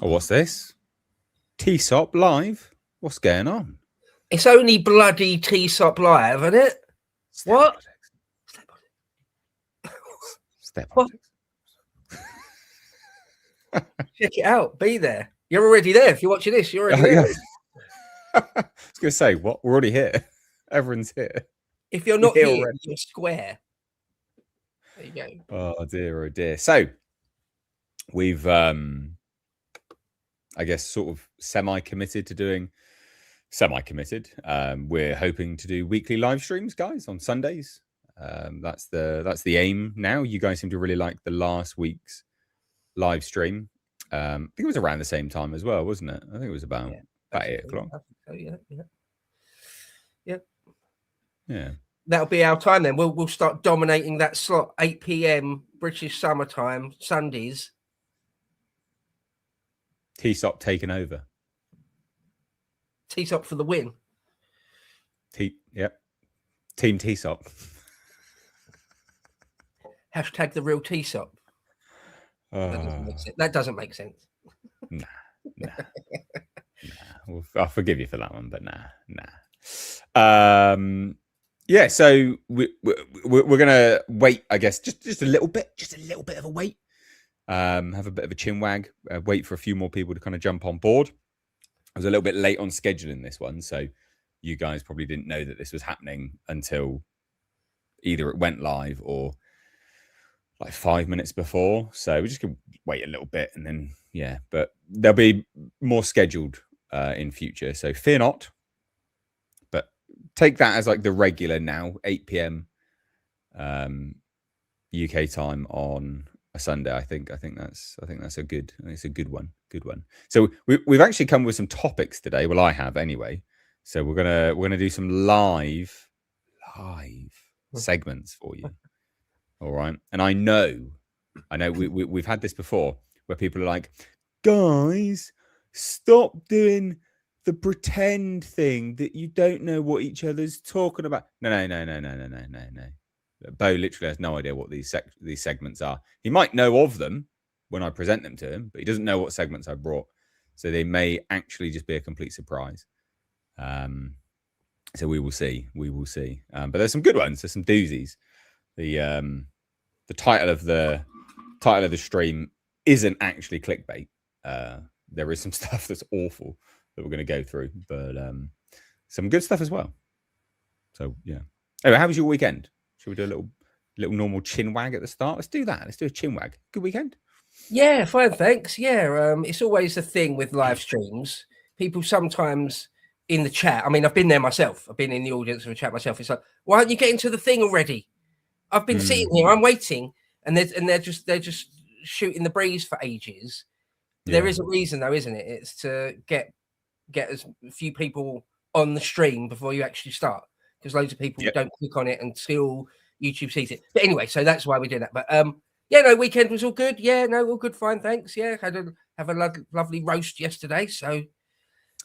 Oh, what's this? TSOP live? What's going on? It's only bloody TSOP live, isn't it? Step What? politics. Step What? politics. Check it out. Be there. You're already there. If you're watching this, you're already there. I was going to say, what? We're already here. Everyone's here. If you're not Here here, already. you're square. There you go. Oh dear. So we've I guess sort of semi-committed to doing we're hoping to do weekly live streams, guys, on Sundays. That's the aim now. You guys seem to really like the last week's live stream. I think it was around the same time as well, wasn't it? I think it was about 8 o'clock. Yeah. That'll be our time then. We'll start dominating that slot. 8 p.m. British summertime Sundays. TSOP taking over. TSOP for the win. Yep. Team TSOP. Hashtag the real TSOP. That doesn't make sense. Nah. Well, I'll forgive you for that one, but nah. Yeah, so we're gonna wait, I guess, just a little bit of a wait. Have a bit of a chin wag, wait for a few more people to kind of jump on board. I was a little bit late on scheduling this one, so you guys probably didn't know that this was happening until either it went live or like 5 minutes before. So we're just gonna wait a little bit and then but there'll be more scheduled in future. So fear not. But take that as like the regular now, 8 p.m. UK time on a Sunday. I think that's a good one. So we've actually come with some topics today. Well, I have anyway. So we're gonna do some live segments for you. All right. And I know we've had this before where people are like, guys, stop doing the pretend thing that you don't know what each other's talking about. No. Bo literally has no idea what these segments are. He might know of them when I present them to him, but he doesn't know what segments I brought. So they may actually just be a complete surprise. So we will see. But there's some good ones. There's some doozies. The title of the stream isn't actually clickbait. There is some stuff that's awful that we're going to go through, but some good stuff as well. So yeah. Anyway, how was your weekend? Should we do a little normal chin wag at the start? Let's do that. Let's do a chin wag. Good weekend. Yeah, fine, thanks. Yeah, it's always a thing with live streams. People sometimes in the chat. I mean, I've been there myself. I've been in the audience of a chat myself. It's like, why aren't you getting to the thing already? I've been sitting here. I'm waiting, and they're just shooting the breeze for ages. Yeah. There is a reason, though, isn't it? It's to get as few people on the stream before you actually start, because loads of people don't click on it until YouTube sees it. But anyway, so that's why we do that. But weekend was all good. Yeah, no, all good, fine, thanks. Yeah, have a lovely roast yesterday. So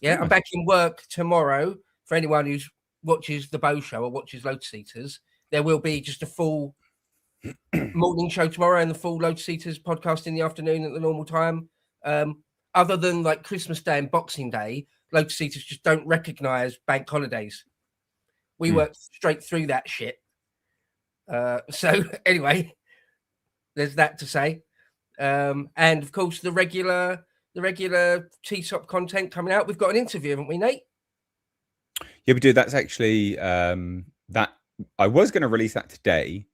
yeah, I'm back in work tomorrow. For anyone who watches the Bo Show or watches Lotus Eaters, there will be just a full morning show tomorrow and the full Lotus Eaters podcast in the afternoon at the normal time. Other than like Christmas Day and Boxing Day, Lotus Eaters just don't recognise bank holidays. We work straight through that shit. So anyway, there's that to say. And of course, the regular TSOP content coming out. We've got an interview, haven't we, Nate? Yeah, we do. That's actually that I was going to release that today,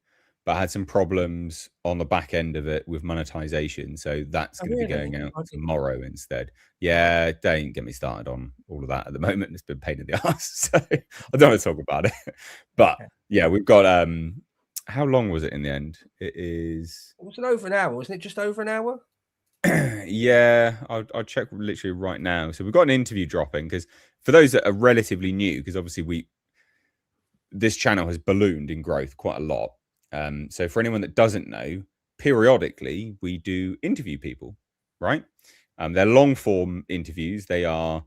but I had some problems on the back end of it with monetization. So that's going to be going out tomorrow instead. Yeah, don't get me started on all of that at the moment. It's been a pain in the ass. So I don't want to talk about it. But yeah, we've got how long was it in the end? Was it over an hour? Wasn't it just over an hour? Yeah, I'll check literally right now. So we've got an interview dropping, because for those that are relatively new, because obviously this channel has ballooned in growth quite a lot. So for anyone that doesn't know, periodically we do interview people, right? They're long form interviews. So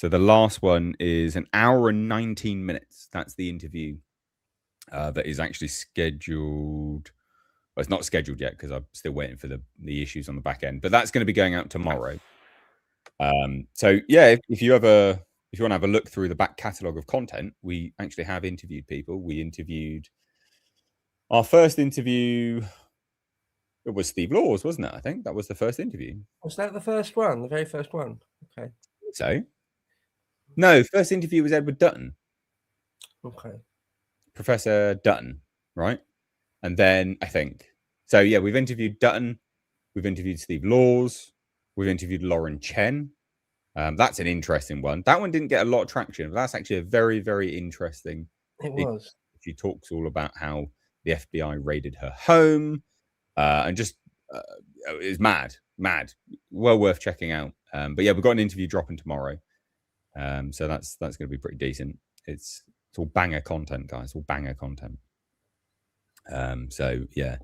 the last one is an hour and 19 minutes. That's the interview that is actually scheduled. Well, it's not scheduled yet because I'm still waiting for the issues on the back end, but that's going to be going out tomorrow. So yeah, if you want to have a look through the back catalogue of content, we actually have interviewed people. We interviewed our first interview. It was Steve Laws, wasn't it? I think that was the first interview. Was that the first one? The very first one? Okay. So no, first interview was Edward Dutton. Okay. Professor Dutton, right? And then I think so. Yeah, we've interviewed Dutton. We've interviewed Steve Laws. We've interviewed Lauren Chen. That's an interesting one. That one didn't get a lot of traction, but that's actually a very, very interesting. It was. She talks all about how the FBI raided her home, and just it's mad. Well worth checking out. But yeah, we've got an interview dropping tomorrow, so that's going to be pretty decent. It's all banger content, guys. All banger content. So yeah,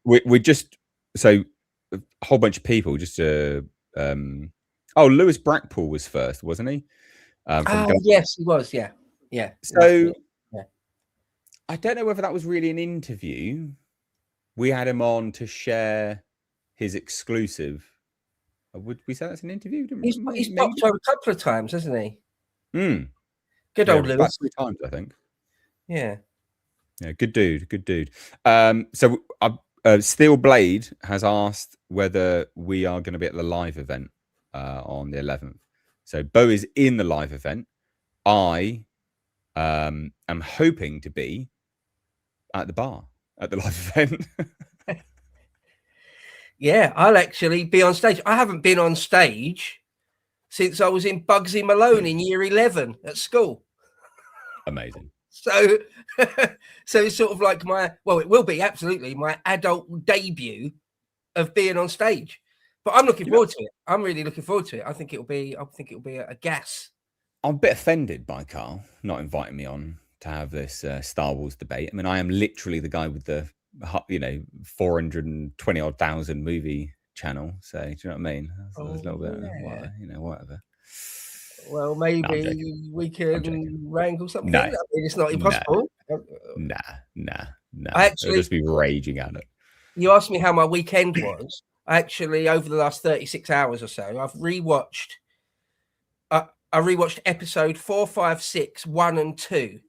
we just a whole bunch of people just Lewis Brackpool was first, wasn't he? Yes, he was. Yeah. So yeah. I don't know whether that was really an interview. We had him on to share his exclusive. Would we say that's an interview? He's popped up a couple of times, hasn't he? Good old Lewis. About 3 times, I think. Yeah. Yeah, good dude. So Steel Blade has asked whether we are going to be at the live event on the 11th. So Bo is in the live event. I am hoping to be at the bar at the live event. Yeah, I'll actually be on stage. I haven't been on stage since I was in Bugsy Malone in year 11 at school. Amazing. So it's sort of like it will be absolutely my adult debut of being on stage. But I'm looking forward to it. I'm really looking forward to it. I think it'll be a gas. I'm a bit offended by Carl not inviting me on to have this Star Wars debate. I mean, I am literally the guy with the 420 odd thousand movie channel. So do you know what I mean? So there's a little bit, whatever. Well, maybe we can wrangle something. No. I mean, it's not impossible. Nah. I'll just be raging at it. You asked me how my weekend was. Actually, over the last 36 hours or so, I've rewatched. I rewatched episode 4, 5, 6, 1 and 2.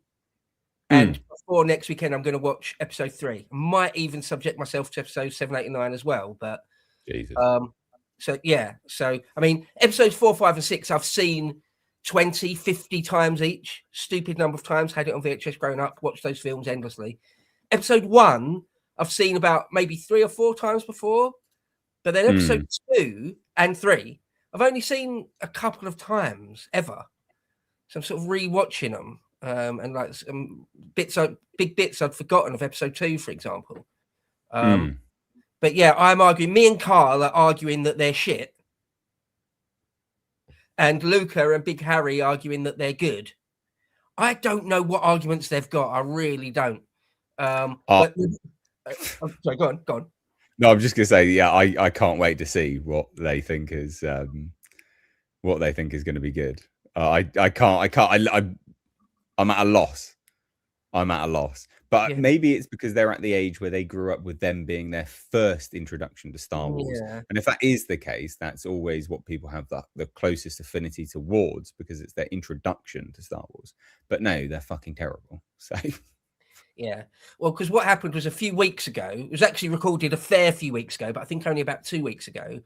And before next weekend, I'm going to watch episode 3. I might even subject myself to episode 7, 8, and 9 as well. But Jesus. So I mean, episodes 4, 5, and 6, I've seen 20, 50 times each. Stupid number of times. Had it on VHS growing up. Watched those films endlessly. Episode 1, I've seen about maybe 3 or 4 times before. But then episode 2 and 3, I've only seen a couple of times ever. So I'm sort of rewatching them. And like some big bits I'd forgotten of episode 2, for example. But yeah, I'm arguing. Me and Carl are arguing that they're shit, and Luca and Big Harry arguing that they're good. I don't know what arguments they've got. I really don't. Sorry, go on. No, I'm just gonna say, yeah, I can't wait to see what they think is going to be good. I'm at a loss. But maybe it's because they're at the age where they grew up with them being their first introduction to Star Wars. Yeah. And if that is the case, that's always what people have the closest affinity towards, because it's their introduction to Star Wars. But no, they're fucking terrible. So yeah. Well, because what happened was a few weeks ago, it was actually recorded a fair few weeks ago, but I think only about 2 weeks ago,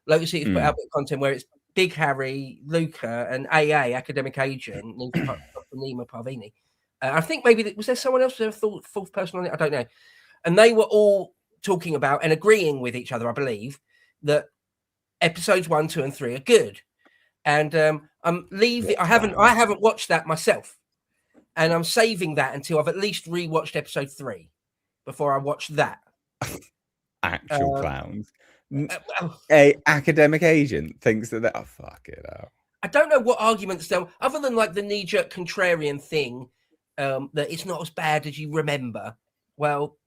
Lotus City's put out a bit of content where it's Big Harry, Luca, and AA, Academic Agent, Nima Parvini. I think maybe was there someone else, a fourth person on it? I don't know. And they were all talking about and agreeing with each other, I believe, that episodes 1, 2, and 3 are good. And I'm leaving. I haven't watched that myself, and I'm saving that until I've at least rewatched episode 3 before I watch that. Actual clowns. A academic agent thinks that oh, fuck it out. I don't know what arguments there, other than like the knee-jerk contrarian thing, that it's not as bad as you remember. Well,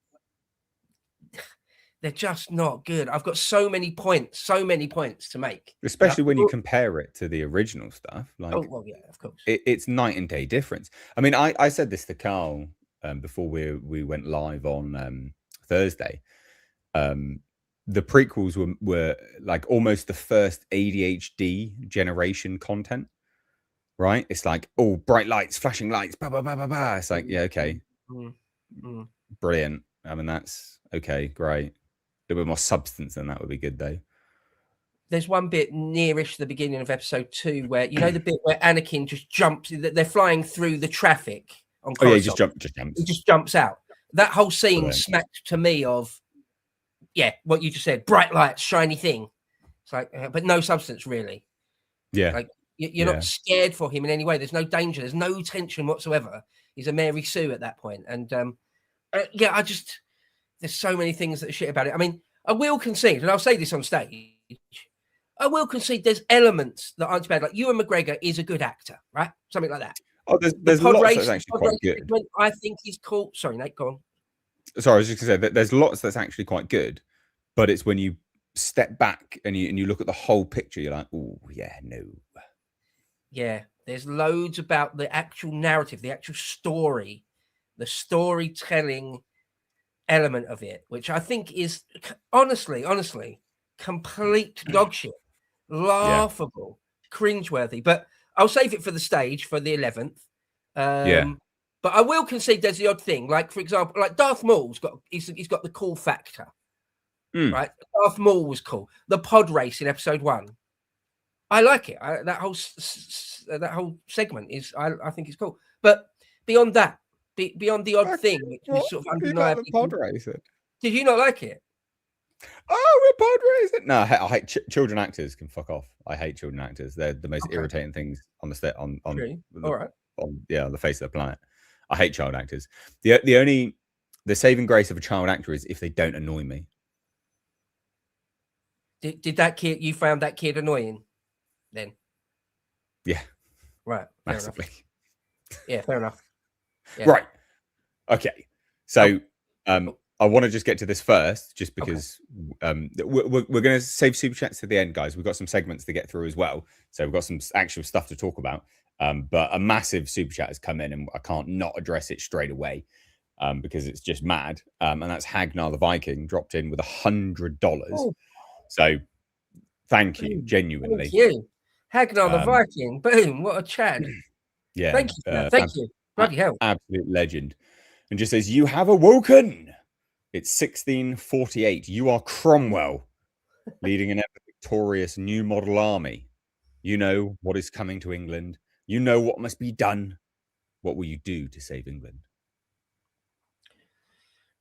they're just not good. I've got so many points to make. Especially when you compare it to the original stuff. Like, oh, well, yeah, of course. It's night and day difference. I mean, I said this to Carl before we went live on Thursday. the prequels were like almost the first ADHD generation content, right? It's like, oh, bright lights, flashing lights, blah blah blah blah blah. It's like, yeah, okay, brilliant. I mean, that's okay, great. A little bit more substance than that would be good, though. There's one bit nearish the beginning of episode 2 where you know the bit where Anakin just jumps. They're flying through the traffic on Coruscant. Oh yeah, he jumps. He just jumps out. That whole scene Brilliant. smacked to me of, yeah, what you just said, bright lights, shiny thing. It's like, but no substance really. Yeah, like you're not scared for him in any way. There's no danger. There's no tension whatsoever. He's a Mary Sue at that point. And yeah, there's so many things that are shit about it. I mean, I will concede, and I'll say this on stage, I will concede there's elements that aren't bad. Like Ewan McGregor is a good actor, right? Something like that. Oh, there's lots that's actually quite good. I think he's cool. Sorry, Nate, go on. Sorry, I was just going to say that there's lots that's actually quite good, but it's when you step back and you look at the whole picture, you're like, oh, yeah, no. Yeah, there's loads about the actual narrative, the actual story, the storytelling element of it, which I think is honestly, complete dog shit, laughable, cringeworthy. But I'll save it for the stage for the 11th. But I will concede there's the odd thing, like for example, like Darth Maul's he's got the cool factor, right? Darth Maul was cool. The pod race in episode 1, I like it. That whole segment is, I think it's cool. But beyond that, beyond the odd thing, which is sort of undeniable. Pod racing. Did you not like it? Oh, we're pod racing. No, I hate children actors. Can fuck off. I hate children actors. They're the most irritating things on the set on All right. on the face of the planet. I hate child actors. The saving grace of a child actor is if they don't annoy me. Did that kid? You found that kid annoying? Then. Yeah. Right. Massively. Yeah. Fair enough. Yeah. Right. Okay. So, I want to just get to this first, just because we're going to save super chats to the end, guys. We've got some segments to get through as well, so we've got some actual stuff to talk about. But a massive super chat has come in, and I can't not address it straight away because it's just mad. And that's Hagnar the Viking dropped in with $100. Oh. So, thank you, genuinely. Thank you, Hagnar the Viking. Boom! What a Chad. Yeah. Thank you. Thank you. Bloody hell. Absolute legend. And just says, "You have awoken." It's 1648. You are Cromwell, leading an ever victorious new model army. You know what is coming to England. You know what must be done. What will you do to save England?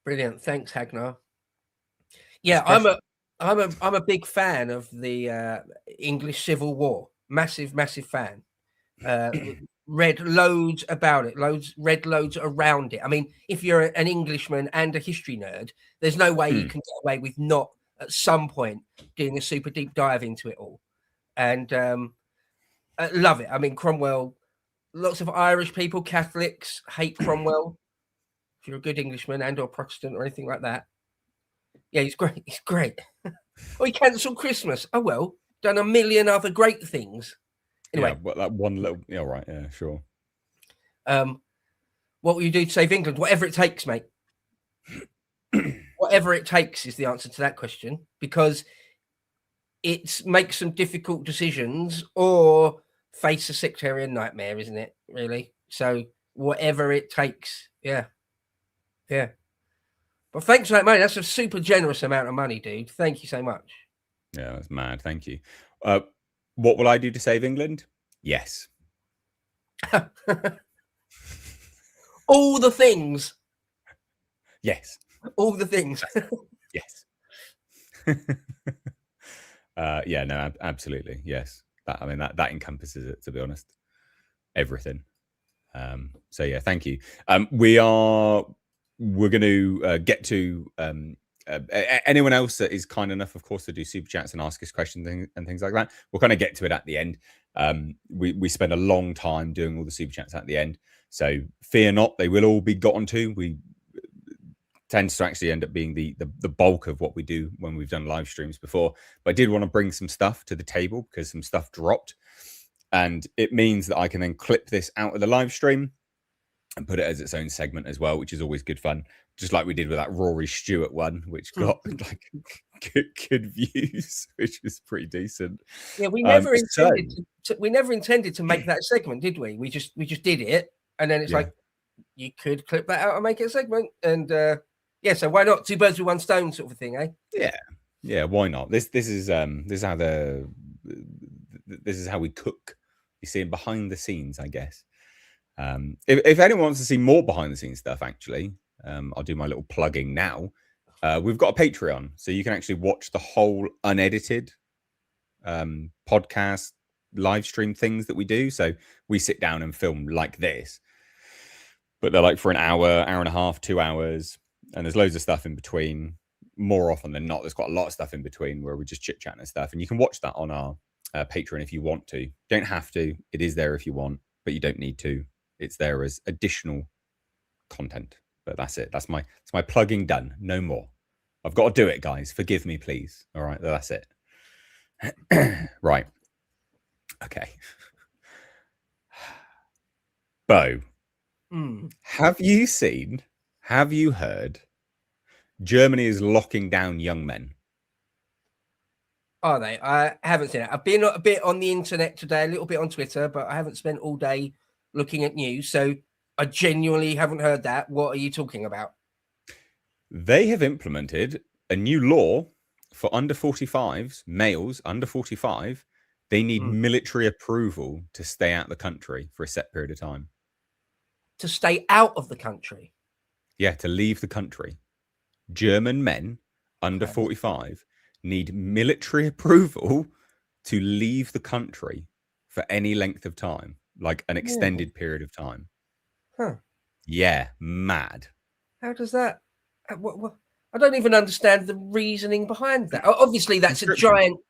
Brilliant. Thanks, Hagnar. Yeah, I'm a big fan of the English Civil War. Massive fan. Read loads about it, read loads around it. I mean, if you're an Englishman and a history nerd, there's no way you can get away with not at some point doing a super deep dive into it all. And I love it. I mean, Cromwell, lots of Irish people, Catholics, hate Cromwell. If you're a good Englishman and or Protestant or anything like that. Yeah, he's great. He's great. Oh, he cancelled Christmas. Oh, well, done a million other great things. Anyway, yeah, that one little, yeah, right, yeah, sure. What will you do to save England? Whatever it takes, mate. Whatever it takes is the answer to that question, because it's make some difficult decisions or face a sectarian nightmare, isn't it? Really? So whatever it takes, yeah. But thanks for that, mate. That's a super generous amount of money, dude. Thank you so much. Yeah, that's mad. Thank you. What will I do to save England? Yes. All the things. Yes. All the things. Yes. Yeah, no, absolutely. Yes. That encompasses it, to be honest. Everything. So yeah, thank you. We're going to get to anyone else that is kind enough, of course, to do super chats and ask us questions and things like that. We'll kind of get to it at the end. We spend a long time doing all the super chats at the end, so fear not, they will all be gotten to. We tends to actually end up being the bulk of what we do when we've done live streams before. But I did want to bring some stuff to the table because some stuff dropped, and it means that I can then clip this out of the live stream and put it as its own segment as well, which is always good fun. Just like we did with that Rory Stewart one, which got like good views, which was pretty decent. Yeah, we never So intended to make that segment, did we? We just did it, and then it's Yeah. like you could clip that out and make it a segment, and yeah. So why not 2 birds with 1 stone sort of thing, eh? Yeah, why not? This is how this is how we cook. You see, behind the scenes, I guess. If anyone wants to see more behind the scenes stuff, actually, I'll do my little plugging now. We've got a Patreon, so you can actually watch the whole unedited podcast live stream things that we do. So we sit down and film like this, but they're like for an hour, hour and a half, 2 hours, and there's loads of stuff in between. More often than not, there's quite a lot of stuff in between where we just chit chat and stuff, and you can watch that on our Patreon if you want to. Don't have to. It is there if you want, but you don't need to. It's there as additional content. But that's it. That's my plugging done. No more. I've got to do it, guys. Forgive me, please. All right, that's it. Right. Okay. Bo, have you heard Germany is locking down young men? Are they? I haven't seen it. I've been a bit on the internet today, a little bit on Twitter, but I haven't spent all day looking at news. So I genuinely haven't heard that. What are you talking about? They have implemented a new law for under 45s, males under 45. They need military approval to stay out of the country for a set period of time. To stay out of the country? Yeah, to leave the country. German men under 45 need military approval to leave the country for any length of time, like an extended period of time. Huh. Yeah, mad. How does that... What? I don't even understand the reasoning behind that. Obviously, that's a giant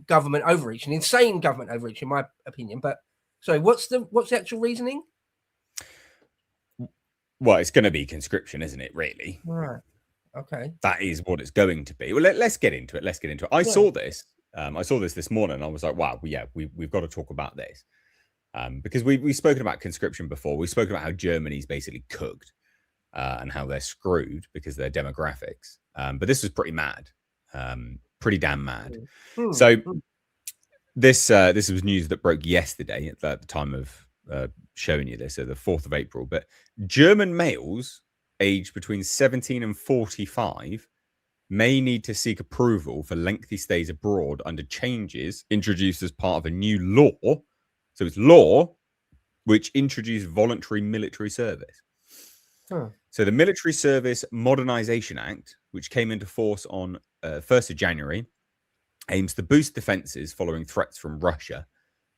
government overreach, an insane government overreach, in my opinion. But sorry, what's the actual reasoning? Well, it's going to be conscription, isn't it? Really? Right. Okay. That is what it's going to be. Well, let's get into it. I saw this. I saw this morning. And I was like, wow, yeah, we've got to talk about this because we've spoken about conscription before. We've spoken about how Germany's basically cooked and how they're screwed because of their demographics. But this was pretty mad, pretty damn mad. So this was news that broke yesterday at the time of showing you this, so the 4th of April. But German males aged between 17 and 45 may need to seek approval for lengthy stays abroad under changes introduced as part of a new law. So it's law which introduced voluntary military service. So the Military Service Modernization Act, which came into force on 1st of January, aims to boost defenses following threats from Russia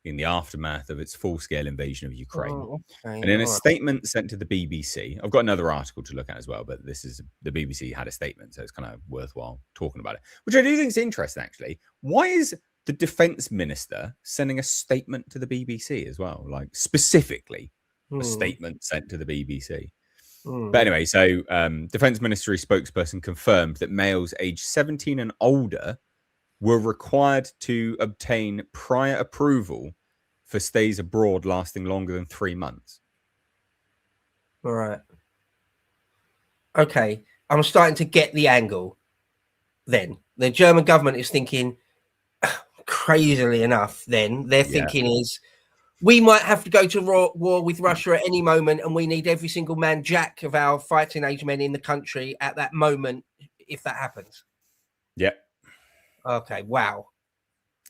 in the aftermath of its full-scale invasion of Ukraine. And in a statement sent to the BBC, I've got another article to look at as well, but this is the BBC had a statement, so it's kind of worthwhile talking about it, which I do think is interesting, actually. Why is the defense minister sending a statement to the BBC as well? Like, specifically, a statement sent to the BBC. But anyway, so Defense Ministry spokesperson confirmed that males aged 17 and older were required to obtain prior approval for stays abroad lasting longer than 3 months. All right. Okay. I'm starting to get the angle then. The German government is thinking, crazily enough, then, their thinking is, we might have to go to war with Russia at any moment, and we need every single man jack of our fighting age men in the country at that moment, if that happens. Yep. Okay, wow.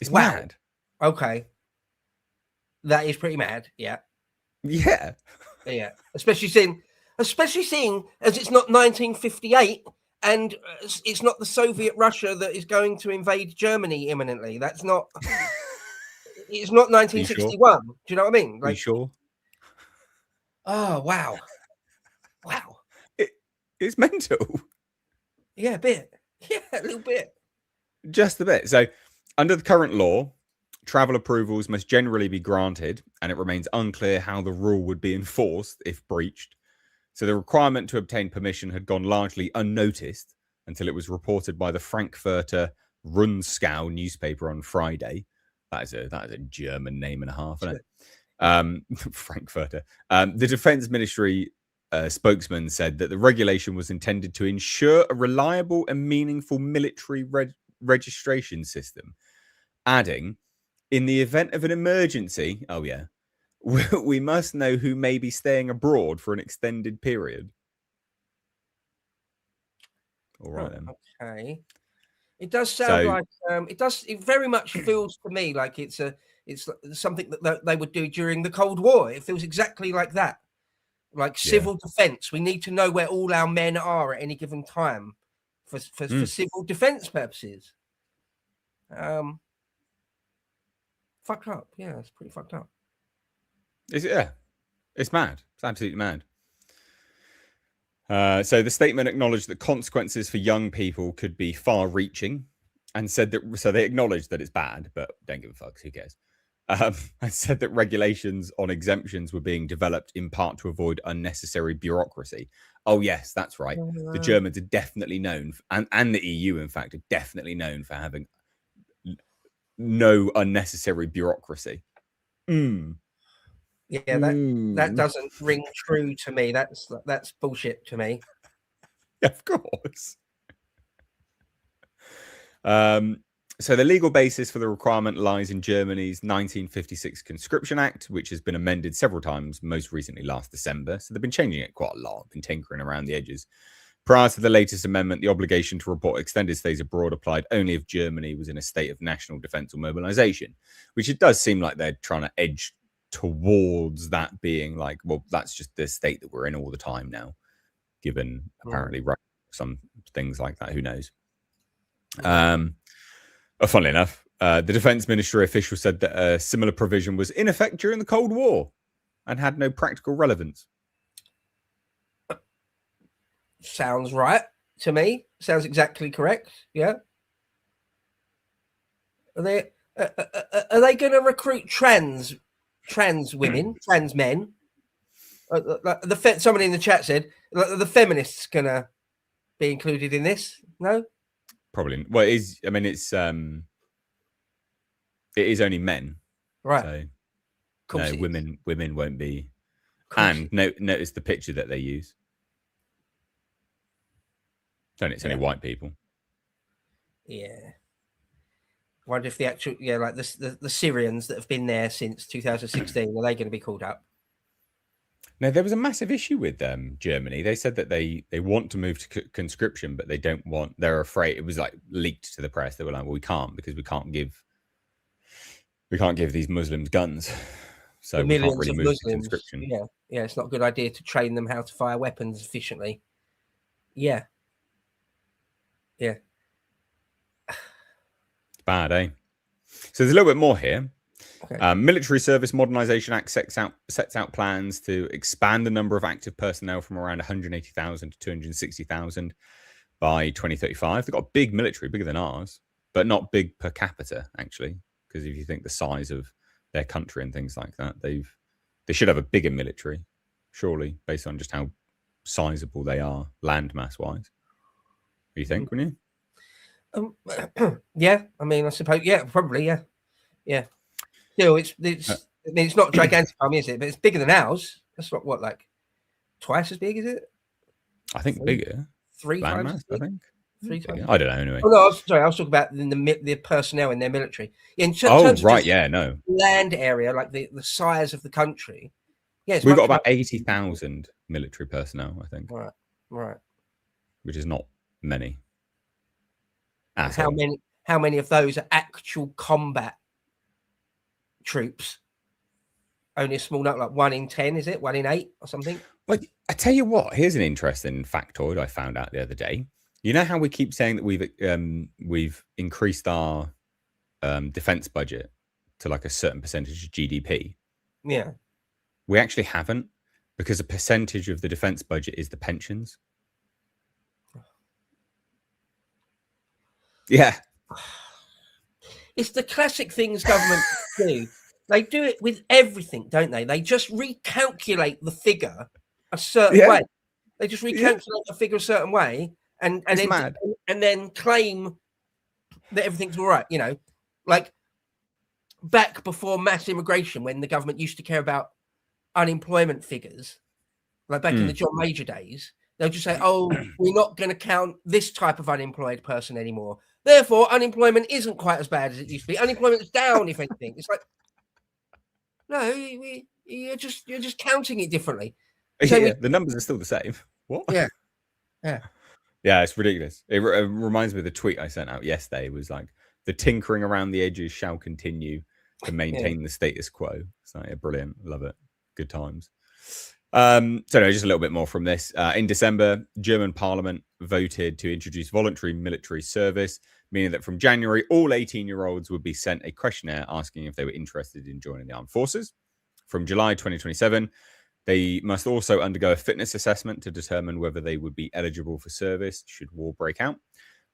It's mad. Okay. That is pretty mad, yeah. Yeah. Yeah. Especially seeing as it's not 1958 and it's not the Soviet Russia that is going to invade Germany imminently. That's not... It's not 1961. Sure? Do you know what I mean? Like, are you sure? Oh, wow. Wow. It's mental. Yeah, a bit. Yeah, a little bit. Just a bit. So, under the current law, travel approvals must generally be granted, and it remains unclear how the rule would be enforced if breached. So, the requirement to obtain permission had gone largely unnoticed until it was reported by the Frankfurter Rundschau newspaper on Friday. That is a German name and a half, isn't it? Frankfurter. The Defense Ministry spokesman said that the regulation was intended to ensure a reliable and meaningful military registration system, adding, in the event of an emergency, we must know who may be staying abroad for an extended period. All right, then. Okay. It does sound like it very much feels to me like it's something that they would do during the Cold War. It feels exactly like that. Like civil defense. We need to know where all our men are at any given time for civil defense purposes. Fucked up. Yeah, it's pretty fucked up. It's mad. It's absolutely mad. So the statement acknowledged that consequences for young people could be far-reaching, and said that. So they acknowledged that it's bad, but don't give a fuck. Who cares? And said that regulations on exemptions were being developed in part to avoid unnecessary bureaucracy. Oh yes, that's right. The Germans are definitely known, and the EU, in fact, are definitely known for having no unnecessary bureaucracy. Yeah, that doesn't ring true to me. That's bullshit to me. Of course. So the legal basis for the requirement lies in Germany's 1956 Conscription Act, which has been amended several times, most recently last December. So they've been changing it quite a lot, been tinkering around the edges. Prior to the latest amendment, the obligation to report extended stays abroad applied only if Germany was in a state of national defense or mobilization, which it does seem like they're trying to edge towards that being like, well, that's just the state that we're in all the time now, given apparently some things like that. Who knows? Funnily enough, the Defense Ministry official said that a similar provision was in effect during the Cold War and had no practical relevance. Sounds right to me. Sounds exactly correct. Yeah. Are they going to recruit trans women, trans men? Somebody in the chat said the feminists going to be included in this. No. Probably. Well, it is. I mean, it is only men, right? So no, women won't be. And notice the picture that they use. It's only white people. Yeah. I wonder if the actual like the Syrians that have been there since 2016 are they going to be called up? No, there was a massive issue with Germany. They said that they want to move to conscription, but they don't want. They're afraid. It was like leaked to the press. They were like, "Well, we can't because we can't give these Muslims guns, so we can't really move to conscription." Yeah, it's not a good idea to train them how to fire weapons efficiently. Yeah. It's bad, eh? So there's a little bit more here. Okay. Military Service Modernization Act sets out plans to expand the number of active personnel from around 180,000 to 260,000 by 2035. They've got a big military, bigger than ours, but not big per capita, actually, because if you think the size of their country and things like that, they should have a bigger military, surely, based on just how sizable they are landmass wise. You think, wouldn't you? Yeah, I mean, I suppose, yeah, probably, yeah. Still, it's not gigantic, is it? But it's bigger than ours. That's not like twice as big, is it? I think bigger. 3 times. I think 3 times. I don't know. Anyway. Oh no, I was talking about the personnel in their military. In terms of land area, like the size of the country. Yeah, we've got about 80,000 military personnel, I think. Right. Which is not many. How many of those are actual combat troops? Only a small number, like 1 in 10, is it? 1 in 8 or something? Well, I tell you what, here's an interesting factoid I found out the other day. You know how we keep saying that we've increased our defense budget to like a certain percentage of GDP? Yeah. We actually haven't, because a percentage of the defense budget is the pensions. Yeah. It's the classic things governments do. They do it with everything, don't they? They just recalculate the figure a certain way. They just recalculate the figure a certain way and then claim that everything's all right, like back before mass immigration, when the government used to care about unemployment figures, like back in the John Major days, they'll just say, "Oh, we're not going to count this type of unemployed person anymore. Therefore, unemployment isn't quite as bad as it used to be. Unemployment's down, if anything." It's like, no, you're just counting it differently. Yeah, the numbers are still the same. What? Yeah. Yeah, it's ridiculous. It reminds me of the tweet I sent out yesterday. It was like, the tinkering around the edges shall continue to maintain the status quo. It's like, brilliant. Love it. Good times. So no, just a little bit more from this. In December, German parliament voted to introduce voluntary military service, meaning that from January, all 18-year-olds would be sent a questionnaire asking if they were interested in joining the armed forces. From July 2027, they must also undergo a fitness assessment to determine whether they would be eligible for service should war break out.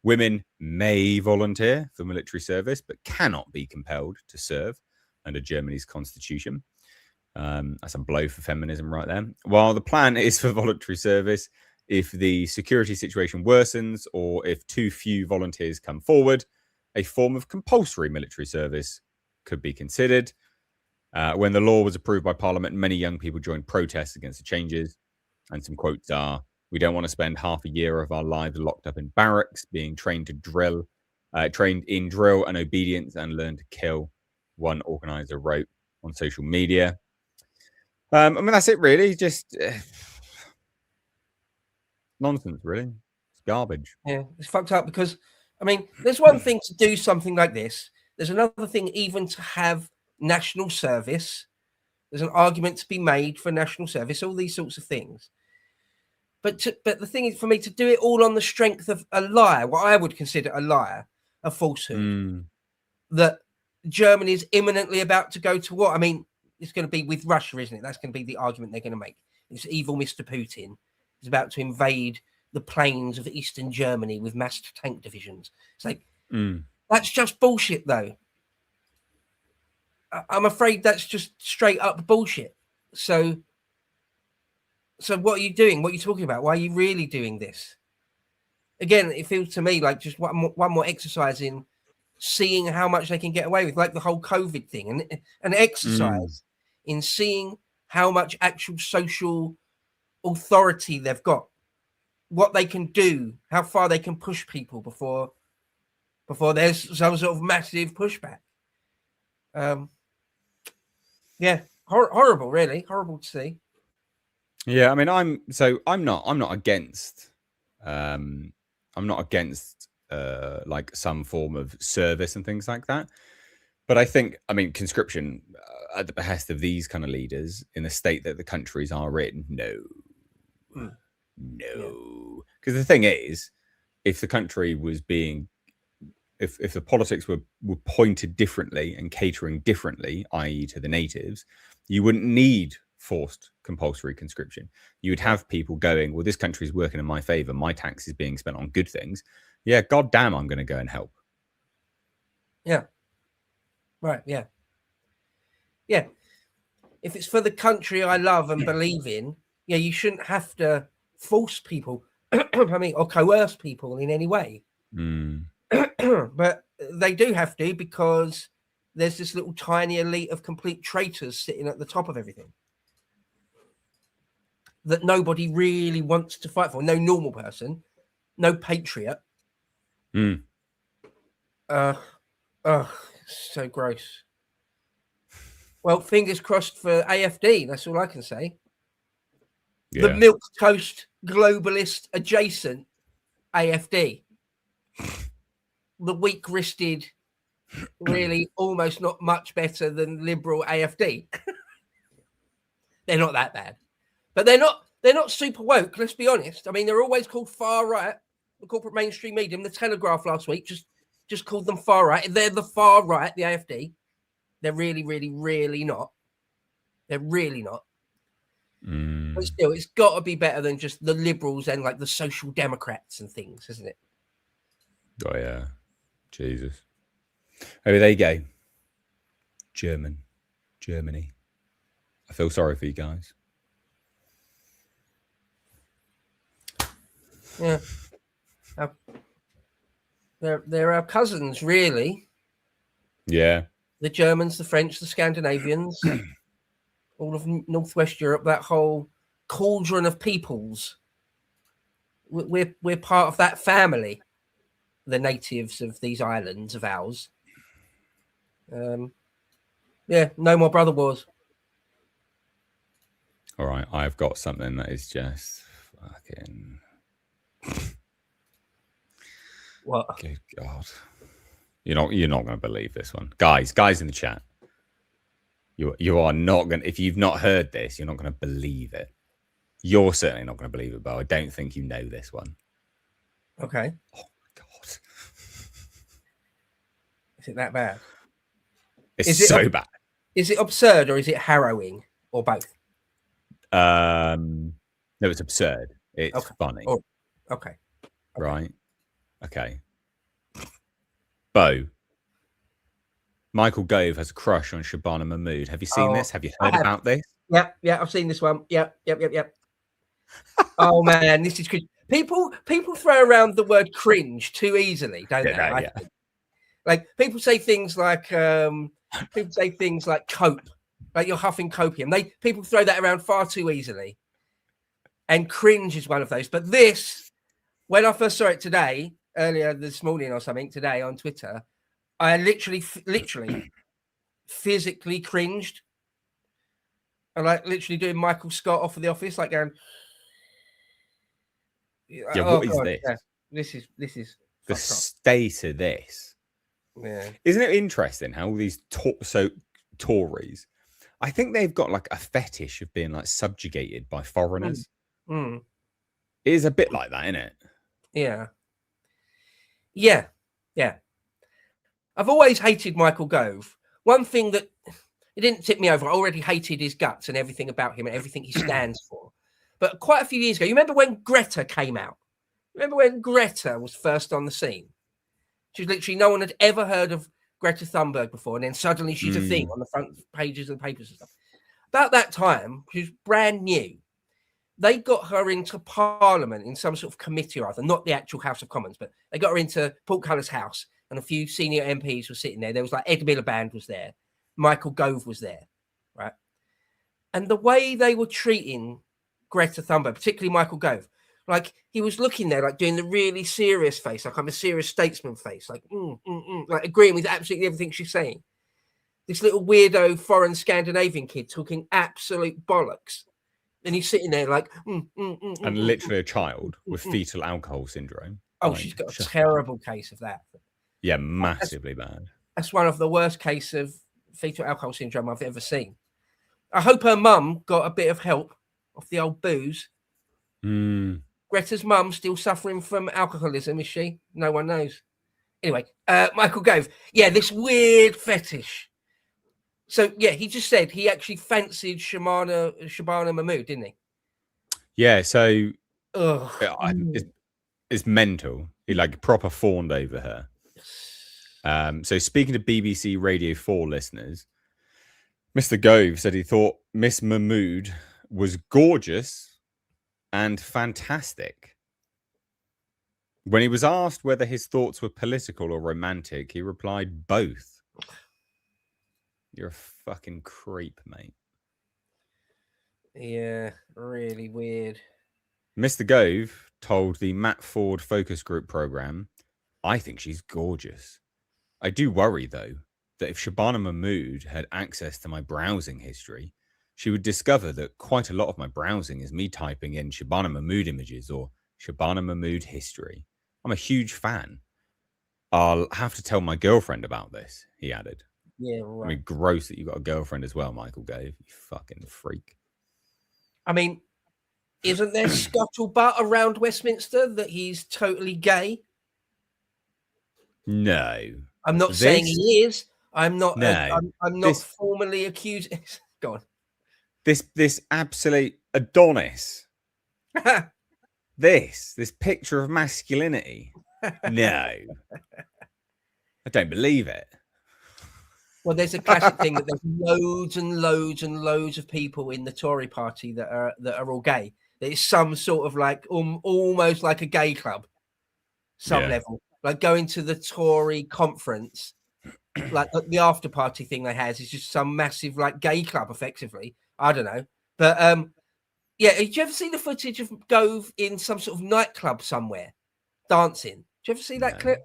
Women may volunteer for military service, but cannot be compelled to serve under Germany's constitution. That's a blow for feminism right there. While the plan is for voluntary service, if the security situation worsens or if too few volunteers come forward, a form of compulsory military service could be considered. When the law was approved by Parliament, many young people joined protests against the changes. And some quotes are, "We don't want to spend half a year of our lives locked up in barracks, being trained in drill and obedience and learn to kill," one organizer wrote on social media. I mean, that's it, really. Just nonsense, really. It's garbage. Yeah, it's fucked up because, I mean, there's one thing to do something like this. There's another thing even to have national service. There's an argument to be made for national service, all these sorts of things. But the thing is, for me, to do it all on the strength of a lie, what I would consider a lie, a falsehood, that Germany is imminently about to go to war. I mean, it's going to be with Russia, isn't it? That's going to be the argument they're going to make. It's evil Mr. Putin is about to invade the plains of eastern Germany with massed tank divisions. It's like, that's just bullshit, though. I'm afraid that's just straight up bullshit. So what are you doing? What are you talking about? Why are you really doing this? Again, it feels to me like just one more exercise in seeing how much they can get away with, like the whole COVID thing, and an exercise in seeing how much actual social authority they've got, what they can do, how far they can push people before there's some sort of massive pushback. Yeah, horrible, really horrible to see. Yeah, I mean, I'm not against like some form of service and things like that. But I think, I mean, conscription at the behest of these kind of leaders in the state that the countries are in, no. Because the thing is, if the country was being, if the politics were pointed differently and catering differently, i.e. to the natives, you wouldn't need forced compulsory conscription. You would have people going, well, this country's working in my favor. My tax is being spent on good things. Yeah, goddamn, I'm going to go and help. Yeah. Right. Yeah. Yeah. If it's for the country I love and believe in, yeah, you shouldn't have to force people, I mean, or coerce people in any way. But they do have to, because there's this little tiny elite of complete traitors sitting at the top of everything that nobody really wants to fight for. No normal person, no patriot. So gross. Well, fingers crossed for AFD. That's all I can say. Yeah. The milk toast globalist adjacent AFD. The weak-wristed, really almost not much better than liberal AFD. They're not that bad, but they're not super woke. Let's be honest. I mean, they're always called far right. The corporate mainstream media, the Telegraph last week just called them far right. They're the far right, the AFD. They're really, really, really not. They're really not. But still, it's got to be better than just the liberals and like the social democrats and things, isn't it? Oh yeah, Jesus. Oh, there you go. Germany. I feel sorry for you guys. Yeah. They're our cousins, really. Yeah. The Germans, the French, the Scandinavians, all of Northwest Europe, that whole cauldron of peoples. We're part of that family, the natives of these islands of ours. Yeah, no more brother wars. All right, I've got something that is just fucking. What? Good God, you're not going to believe this one, guys in the chat. You are not going. If you've not heard this, you're not going to believe it. You're certainly not going to believe it, but I don't think you know this one. Okay. Oh my God, Is it that bad? It's so bad. Is it absurd or is it harrowing or both? No, it's absurd. It's funny. Oh, okay. Right. Okay. Bo. Michael Gove has a crush on Shabana Mahmood. Have you seen this? Have you heard about this? Yeah, I've seen this one. Yep. Oh man, this is cringe. People throw around the word cringe too easily, don't they? Yeah. Like people say things like cope, like you're huffing copium. People throw that around far too easily. And cringe is one of those. But this, when I first saw it today, earlier this morning or something, today on Twitter, I literally physically cringed. I like literally doing Michael Scott off of The Office, like going. Yeah, what is this? Yeah. This is the state of this. Yeah. Isn't it interesting how all these Tories, I think they've got like a fetish of being like subjugated by foreigners. It is a bit like that, isn't it? Yeah. I've always hated Michael Gove. One thing that it didn't tip me over, I already hated his guts and everything about him and everything he stands for. But quite a few years ago, you remember when Greta came out? Remember when Greta was first on the scene? She was literally, no one had ever heard of Greta Thunberg before, and then suddenly she's a thing on the front pages of the papers and stuff. About that time, she was brand new. They got her into Parliament in some sort of committee or other, not the actual House of Commons, but they got her into Portcullis House, and a few senior MPs were sitting there. There was like Ed Miliband was there, Michael Gove was there, right? And the way they were treating Greta Thunberg, particularly Michael Gove, like he was looking there, like doing the really serious face, like I'm a serious statesman face, like like agreeing with absolutely everything she's saying. This little weirdo foreign Scandinavian kid talking absolute bollocks, and he's sitting there like, and literally a child with fetal alcohol syndrome. Oh, like, she's got a terrible case of that. Yeah, massively bad. That's one of the worst cases of fetal alcohol syndrome I've ever seen. I hope her mum got a bit of help off the old booze. Greta's mum still suffering from alcoholism, is she? No one knows. Anyway, Michael Gove. Yeah, this weird fetish. So, yeah, he just said he actually fancied Shabana Mahmood, didn't he? Yeah, so it's mental. He like proper fawned over her. So speaking to BBC Radio 4 listeners, Mr. Gove said he thought Miss Mahmood was gorgeous and fantastic. When he was asked whether his thoughts were political or romantic, he replied, both. You're a fucking creep, mate. Yeah, really weird. Mr. Gove told the Matt Ford focus group program, I think she's gorgeous. I do worry, though, that if Shabana Mahmood had access to my browsing history, she would discover that quite a lot of my browsing is me typing in Shabana Mahmood images or Shabana Mahmood history. I'm a huge fan. I'll have to tell my girlfriend about this, he added. Yeah, right. I mean, gross that you got a girlfriend as well, Michael Gove. You fucking freak. I mean, isn't there scuttlebutt around Westminster that he's totally gay? No. I'm not saying he is. I'm not. No. I'm not formally accused. Go on. This absolute Adonis. this picture of masculinity. No. I don't believe it. Well, there's a classic thing that there's loads and loads and loads of people in the Tory party that are all gay. It's some sort of like almost like a gay club, some level. Like going to the Tory conference, like the after party thing they has is just some massive like gay club, effectively. I don't know, but Yeah, did you ever see the footage of Gove in some sort of nightclub somewhere dancing? Did you ever see that clip?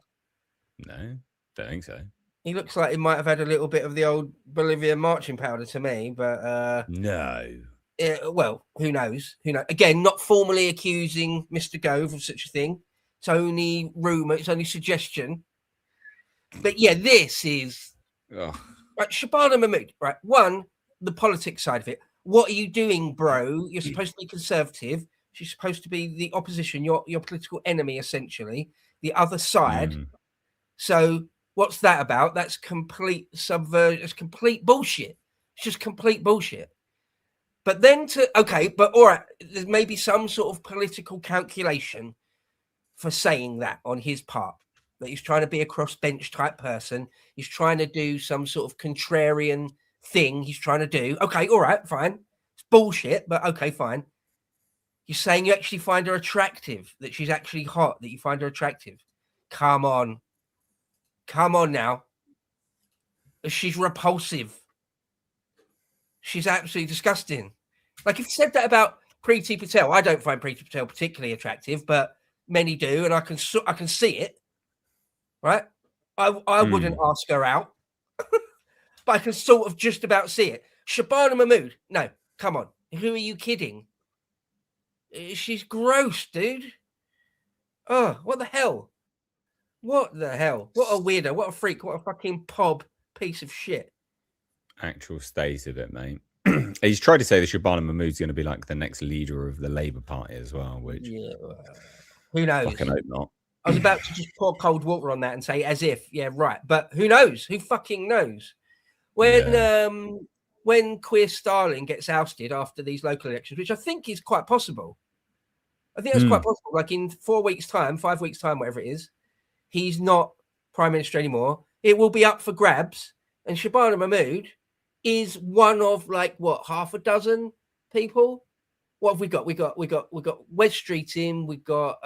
No, don't think so. He looks like he might have had a little bit of the old Bolivian marching powder to me, but no. Well, who knows? Who knows? Again, not formally accusing Mr. Gove of such a thing. It's only rumor. It's only suggestion. But yeah, this is Ugh. right. Shabana Mahmood. Right. One, the politics side of it. What are you doing, bro? You're supposed to be conservative. She's supposed to be the opposition, your political enemy, essentially, the other side. So what's that about? That's complete subversion. It's complete bullshit. It's just complete bullshit. But then but all right, there's maybe some sort of political calculation for saying that on his part, that he's trying to be a crossbench type person. He's trying to do some sort of contrarian thing he's trying to do. Okay, all right, fine. It's bullshit, but okay, fine. You're saying you actually find her attractive, that she's actually hot, that you find her attractive. Come on. Come on now. She's repulsive. She's absolutely disgusting. Like, if you said that about Preeti Patel, I don't find Preeti Patel particularly attractive, but many do, and I can see it. Right? I wouldn't ask her out, but I can sort of just about see it. Shabana Mahmood, no, come on. Who are you kidding? She's gross, dude. Oh, what the hell? What the hell? What a weirdo. What a freak. What a fucking pob piece of shit. Actual state of it, mate. He's tried to say that Shabana Mahmood's going to be like the next leader of the Labour Party as well, which who knows? Fucking hope not. I was about to just pour cold water on that and say as if, yeah, right. But who knows? Who fucking knows? When Queer Starling gets ousted after these local elections, which I think is quite possible. I think that's quite possible. Like in 4 weeks' time, 5 weeks' time, whatever it is, he's not Prime Minister anymore. It will be up for grabs. And Shabana Mahmood is one of like what, half a dozen people. What have we got? We got Wes Street in. We got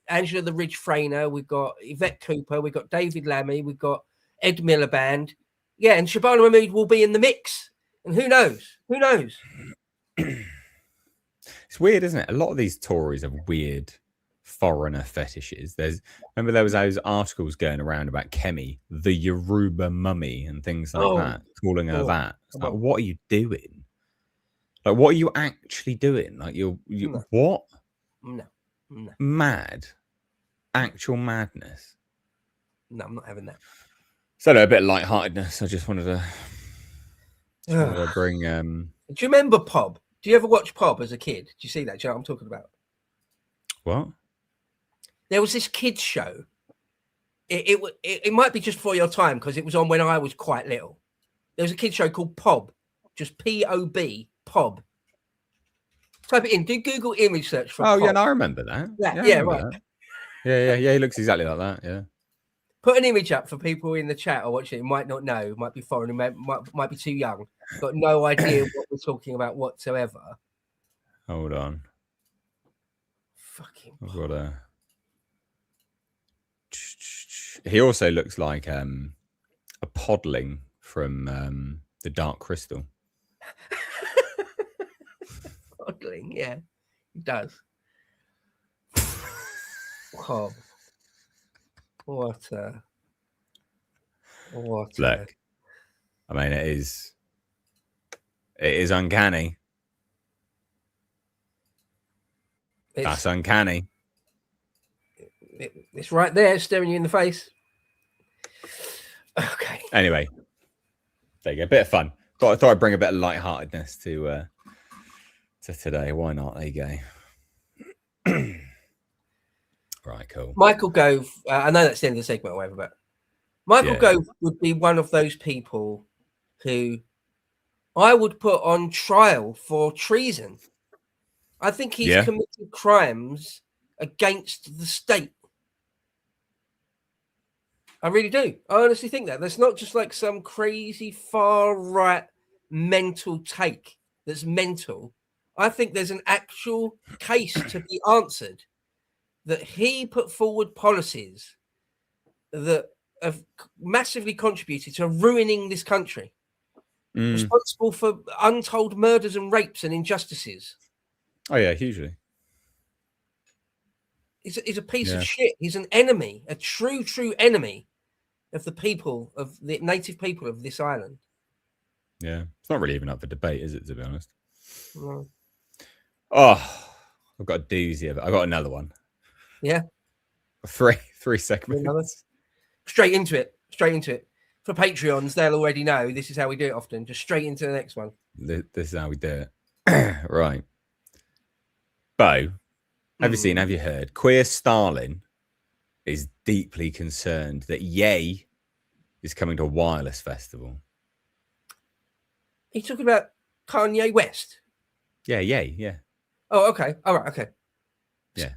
Angela the Ridge Frainer. We've got Yvette Cooper. We've got David Lammy. We've got Ed Miliband. Yeah, and Shabana Mahmood will be in the mix. And who knows? Who knows? It's weird, isn't it? A lot of these Tories have weird foreigner fetishes. Remember there was those articles going around about Kemi, the Yoruba mummy, and things like that, calling her that. It's like, what are you doing? Like, what are you actually doing? Like, you No. What? No. Mad. Actual madness. No, I'm not having that. So, a bit of lightheartedness. I just wanted to bring. Do you remember Pob? Do you ever watch Pob as a kid? Do you see that? Do you know what I'm talking about? What? There was this kids show. It might be just for your time because it was on when I was quite little. There was a kids show called Pob, just P-O-B, Pob. Type it in. Do Google image search for. Pob. Yeah, no, I remember that. Yeah, right. That. Yeah. He looks exactly like that. Yeah. Put an image up for people in the chat or watching it. Might not know, might be foreign, might be too young, got no idea what we're talking about whatsoever. Hold on. Fucking. I've got a. He also looks like a podling from the Dark Crystal. Podling, yeah, he does. Pob. What Look, I mean, it is uncanny. That's uncanny. It's right there, staring you in the face. Okay. Anyway, there you go. A bit of fun. I thought I'd bring a bit of lightheartedness to today. Why not? There you go. Right, cool. Michael Gove, I know that's the end of the segment or whatever, but Michael Gove would be one of those people who I would put on trial for treason. I think he's committed crimes against the state. I really do. I honestly think that. That's not just like some crazy far-right mental take that's mental. I think there's an actual case to be answered that he put forward policies that have massively contributed to ruining this country. responsible for untold murders and rapes and injustices. Oh yeah, hugely. He's a piece of shit. He's an enemy, a true enemy of the people, of the native people of this island. Yeah, it's not really even up for debate, is it? To be honest. No. Oh, I've got a doozy of it. I've got another one. Yeah. Three segments. Straight into it. For Patreons, they'll already know this is how we do it often. Just straight into the next one. This is how we do it. Right. Bo, have you heard? Queer Stalin is deeply concerned that Ye is coming to a wireless festival. Are you talking about Kanye West? Yeah, Ye, yeah. Oh, okay. All right, okay. Yeah.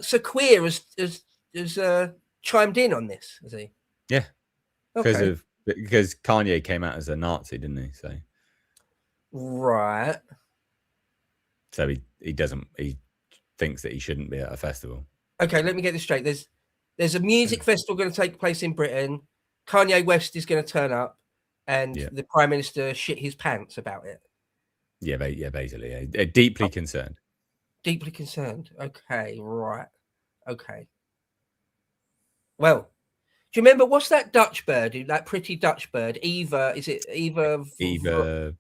So Queer has chimed in on this, has he? Yeah. Okay. Because Kanye came out as a Nazi, didn't he? So right. So he thinks that he shouldn't be at a festival. Okay, let me get this straight. There's a music festival going to take place in Britain. Kanye West is going to turn up, and the Prime Minister shit his pants about it. Yeah, basically. Yeah. Deeply concerned. Deeply concerned. Okay, right. Okay. Well, do you remember, what's that Dutch bird, that pretty Dutch bird? Eva, is it Eva? Eva.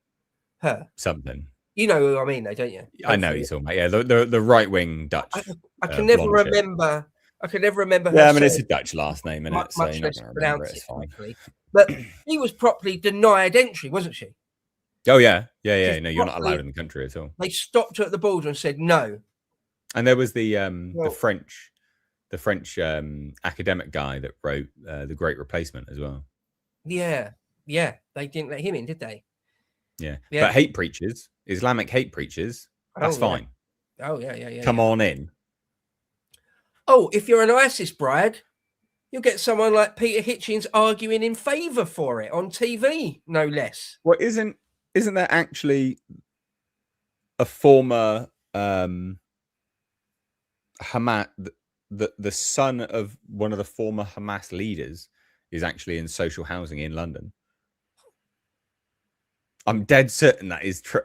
Her. Something. You know who I mean, though, don't you? Hopefully. I know you're talking about. Yeah, the right wing Dutch. I can never remember. I can never remember her. Yeah, I mean, it's a Dutch last name, isn't it? So much you're less not going to remember it. It's fine. But she was properly denied entry, wasn't she? Oh yeah. No, you're not allowed in the country at all. They stopped her at the border and said no. And there was the French academic guy that wrote The Great Replacement as well. Yeah, they didn't let him in, did they? Yeah. But hate preachers, Islamic hate preachers, that's fine. Oh yeah. Come on in. Oh, if you're an ISIS bride, you'll get someone like Peter Hitchens arguing in favour for it on TV, no less. Well, isn't there actually a former Hamas, the son of one of the former Hamas leaders is actually in social housing in London? I'm dead certain that is true.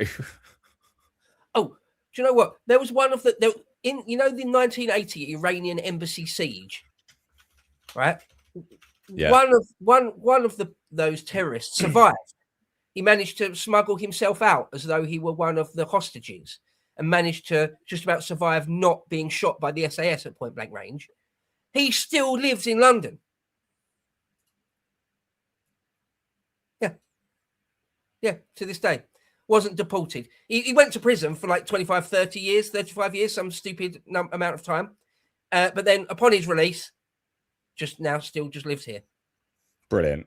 Do you know what? There was one of the the 1980 Iranian embassy siege, right? Yeah. One of those terrorists survived. He managed to smuggle himself out as though he were one of the hostages, and managed to just about survive not being shot by the SAS at point blank range. He still lives in London. Yeah, to this day. Wasn't deported. He went to prison for like 25 years, some stupid amount of time. But then upon his release, still lives here. Brilliant.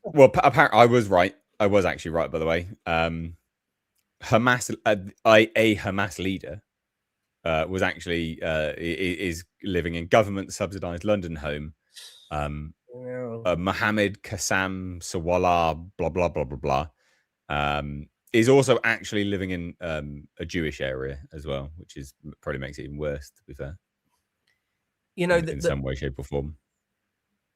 Well, apparently I was right. I was actually right, by the way. Hamas, a Hamas leader, was actually is living in government subsidized London home. Mohammed Qassam Sawallah, blah blah blah blah blah. Is also actually living in a Jewish area as well, which probably makes it even worse, to be fair. In some way, shape, or form.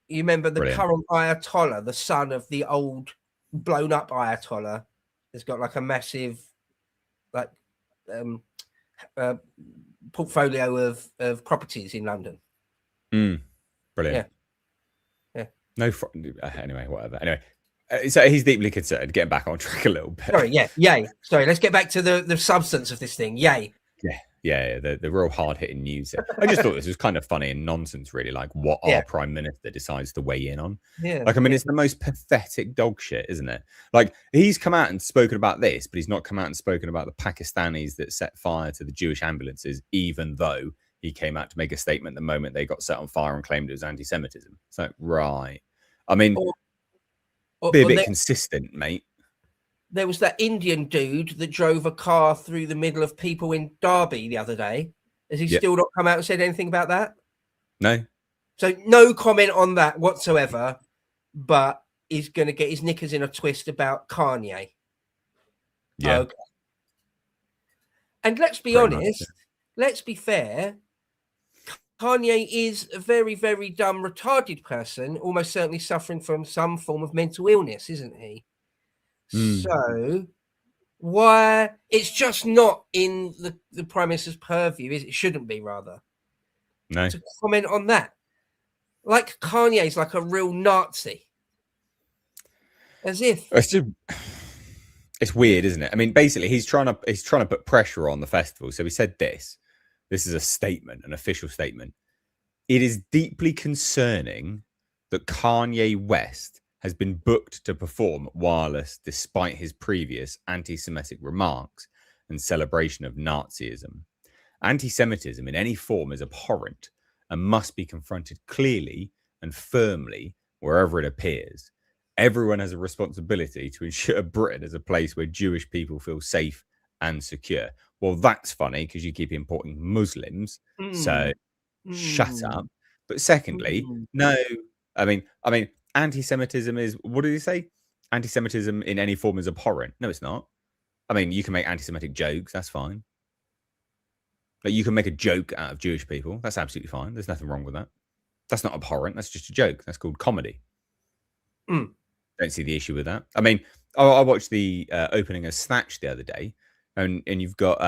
You remember the current Ayatollah, the son of the old blown up Ayatollah, has got like a massive portfolio of properties in London. Brilliant. Yeah. No. Anyway, whatever. Anyway. So he's deeply concerned. Getting back on track a little bit. Sorry, yay. Sorry, let's get back to the substance of this thing. Yay. Yeah. The real hard hitting news. I just thought this was kind of funny and nonsense, really. Like what our prime minister decides to weigh in on. Yeah. Like, I mean, it's the most pathetic dog shit, isn't it? Like, he's come out and spoken about this, but he's not come out and spoken about the Pakistanis that set fire to the Jewish ambulances, even though he came out to make a statement the moment they got set on fire and claimed it was anti-Semitism. It's like, right. I mean, be a bit consistent, mate. There was that Indian dude that drove a car through the middle of people in Derby the other day. Has he still not come out and said anything about that? No. So no comment on that whatsoever, but he's going to get his knickers in a twist about Kanye. Yeah. Okay. And let's be honest, let's be fair. Kanye is a very, very dumb, retarded person, almost certainly suffering from some form of mental illness, isn't he? So why it's just not in the Prime Minister's purview, is it? Shouldn't be, rather. No. To comment on that. Like Kanye's like a real Nazi. As if. It's weird, isn't it? I mean, basically, he's trying to put pressure on the festival. So he said this. This is a statement, an official statement. It is deeply concerning that Kanye West has been booked to perform at Wireless despite his previous anti-Semitic remarks and celebration of Nazism. Anti-Semitism in any form is abhorrent and must be confronted clearly and firmly wherever it appears. Everyone has a responsibility to ensure Britain is a place where Jewish people feel safe and secure. Well, that's funny because you keep importing Muslims. So shut up. But secondly, no, I mean, anti-Semitism is, what did he say? Anti-Semitism in any form is abhorrent. No, it's not. I mean, you can make anti-Semitic jokes. That's fine. Like, you can make a joke out of Jewish people. That's absolutely fine. There's nothing wrong with that. That's not abhorrent. That's just a joke. That's called comedy. Don't see the issue with that. I mean, I watched the opening of Snatch the other day, and you've got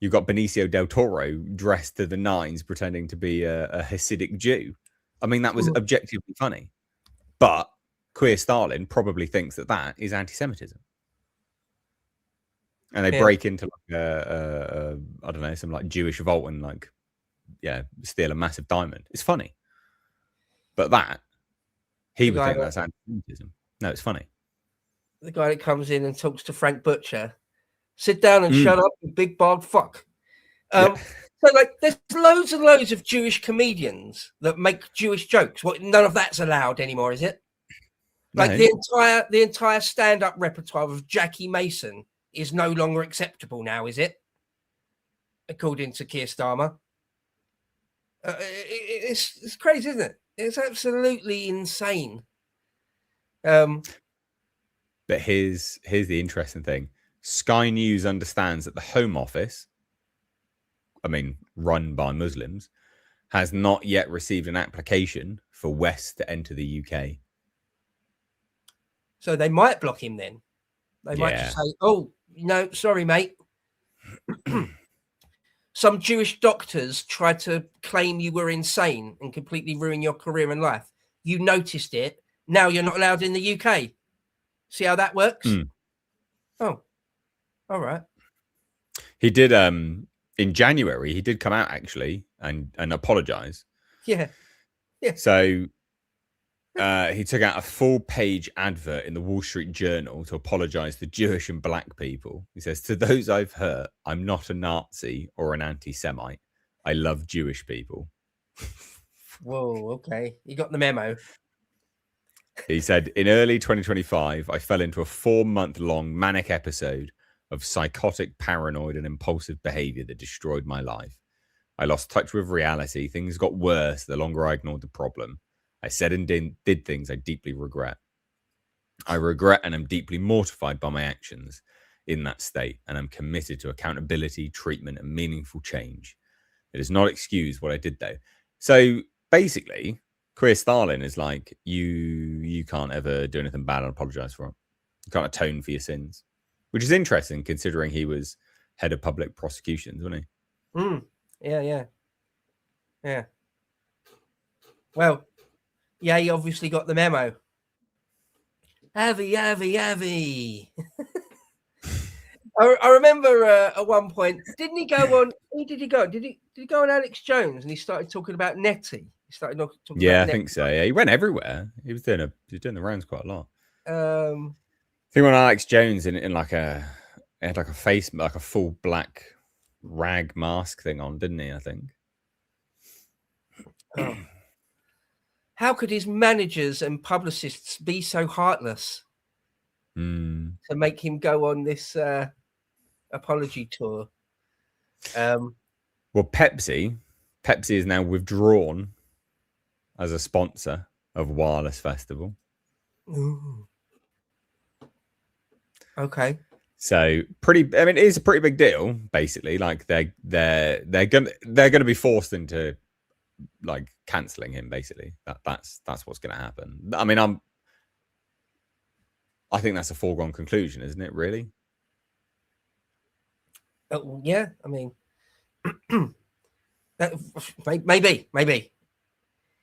Benicio del Toro dressed to the nines, pretending to be a Hasidic Jew. I mean, that was objectively funny, but Queer Stalin probably thinks that is anti-Semitism, and they break into like I don't know, some like Jewish vault and like steal a massive diamond. It's funny, but that. He would think that's anti-Semitism. No, it's funny. The guy that comes in and talks to Frank Butcher. Sit down and shut up, you big bog fuck. So, like, there's loads and loads of Jewish comedians that make Jewish jokes. What? None of that's allowed anymore, is it? Like, the entire stand-up repertoire of Jackie Mason is no longer acceptable now, is it? According to Keir Starmer. It's crazy, isn't it? It's absolutely insane. But here's the interesting thing. Sky News understands that the Home Office, I mean, run by Muslims, has not yet received an application for West to enter the UK. So they might block him then. They might just say, oh, no, sorry, mate. Some Jewish doctors tried to claim you were insane and completely ruin your career and life. You noticed it. Now you're not allowed in the UK. See how that works? Oh, all right. He did, in January, he did come out actually and apologize. Yeah. So he took out a full-page advert in the Wall Street Journal to apologize to Jewish and black people. He says, to those I've hurt, I'm not a Nazi or an anti-Semite. I love Jewish people. Whoa, okay. You got the memo. He said, in early 2025, I fell into a 4-month-long manic episode of psychotic, paranoid, and impulsive behavior that destroyed my life. I lost touch with reality. Things got worse the longer I ignored the problem. I said and did things I deeply regret. I regret and am deeply mortified by my actions in that state, and I'm committed to accountability, treatment, and meaningful change. It does not excuse what I did, though. So basically, Queer Stalin is like, you can't ever do anything bad and apologize for it. You can't atone for your sins, which is interesting considering he was head of public prosecutions, wasn't he? Yeah. Well, yeah, he obviously got the memo. Avi. I remember at one point, didn't he go on? Who did he go? Did he go on Alex Jones and he started talking about Nettie? He started talking about I think so. Yeah, he went everywhere. He was doing the rounds quite a lot. I think when Alex Jones in like a face, like a full black rag mask thing on, didn't he? I think. Oh. How could his managers and publicists be so heartless to make him go on this apology tour? Well, Pepsi is now withdrawn as a sponsor of Wireless Festival. Ooh. Okay. So it's a pretty big deal. Basically, like they're gonna be forced into like cancelling him. Basically, that's what's gonna happen. I mean, I think that's a foregone conclusion, isn't it? Really? Yeah, I mean, maybe.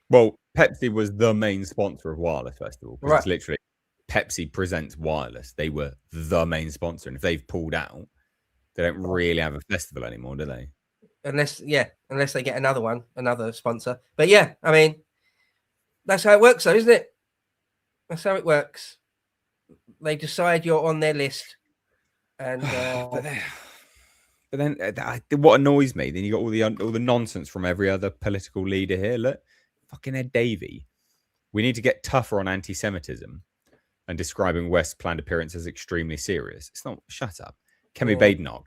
Well, Pepsi was the main sponsor of Wireless Festival because Right. it's literally Pepsi presents Wireless. They were the main sponsor, and if they've pulled out, they don't really have a festival anymore, do they? Unless they get another sponsor. But yeah, I mean, that's how it works, though, isn't it? That's how it works. They decide you're on their list, and but then what annoys me? Then you got all the nonsense from every other political leader here. Look, fucking Ed Davey. We need to get tougher on anti-Semitism and describing West's planned appearance as extremely serious. It's not. Shut up, Kemi Badenoch.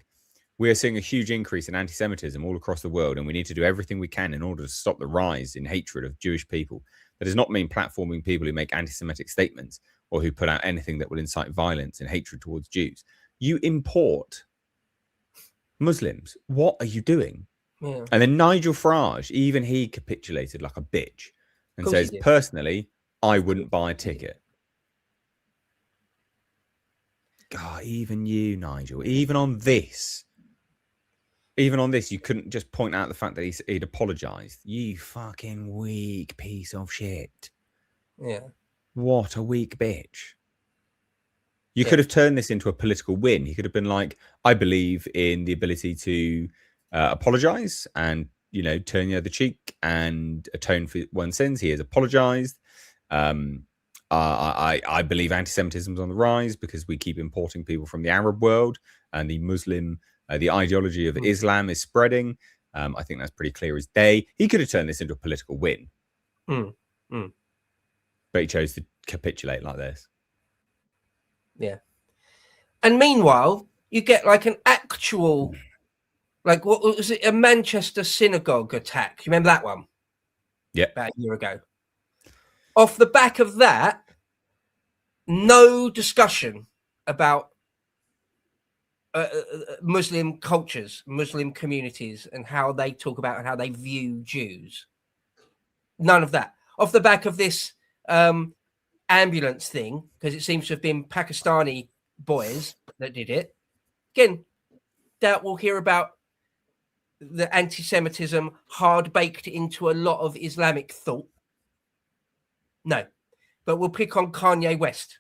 We are seeing a huge increase in anti-Semitism all across the world, and we need to do everything we can in order to stop the rise in hatred of Jewish people. That does not mean platforming people who make anti-Semitic statements or who put out anything that will incite violence and hatred towards Jews. You import Muslims. What are you doing? Yeah. And then Nigel Farage, even he capitulated like a bitch and says, personally, I wouldn't buy a ticket. God, even you, Nigel, even on this, you couldn't just point out the fact that he'd apologized. You fucking weak piece of shit. Yeah. What a weak bitch. You could have turned this into a political win. He could have been like, I believe in the ability to apologize and, you know, turn the other cheek and atone for one's sins. He has apologized. I believe anti-Semitism is on the rise because we keep importing people from the Arab world, and the Muslim, the ideology of Islam is spreading. I think that's pretty clear as day. He could have turned this into a political win. But he chose to capitulate like this. Yeah. And meanwhile, you get like an actual, like, what was it? A Manchester synagogue attack. You remember that one? Yeah. About a year ago. Off the back of that, no discussion about Muslim cultures, Muslim communities, and how they talk about and how they view Jews. None of that. Off the back of this ambulance thing, because it seems to have been Pakistani boys that did it. Again, doubt we'll hear about the anti-Semitism hard baked into a lot of Islamic thought. No, but we'll pick on Kanye West.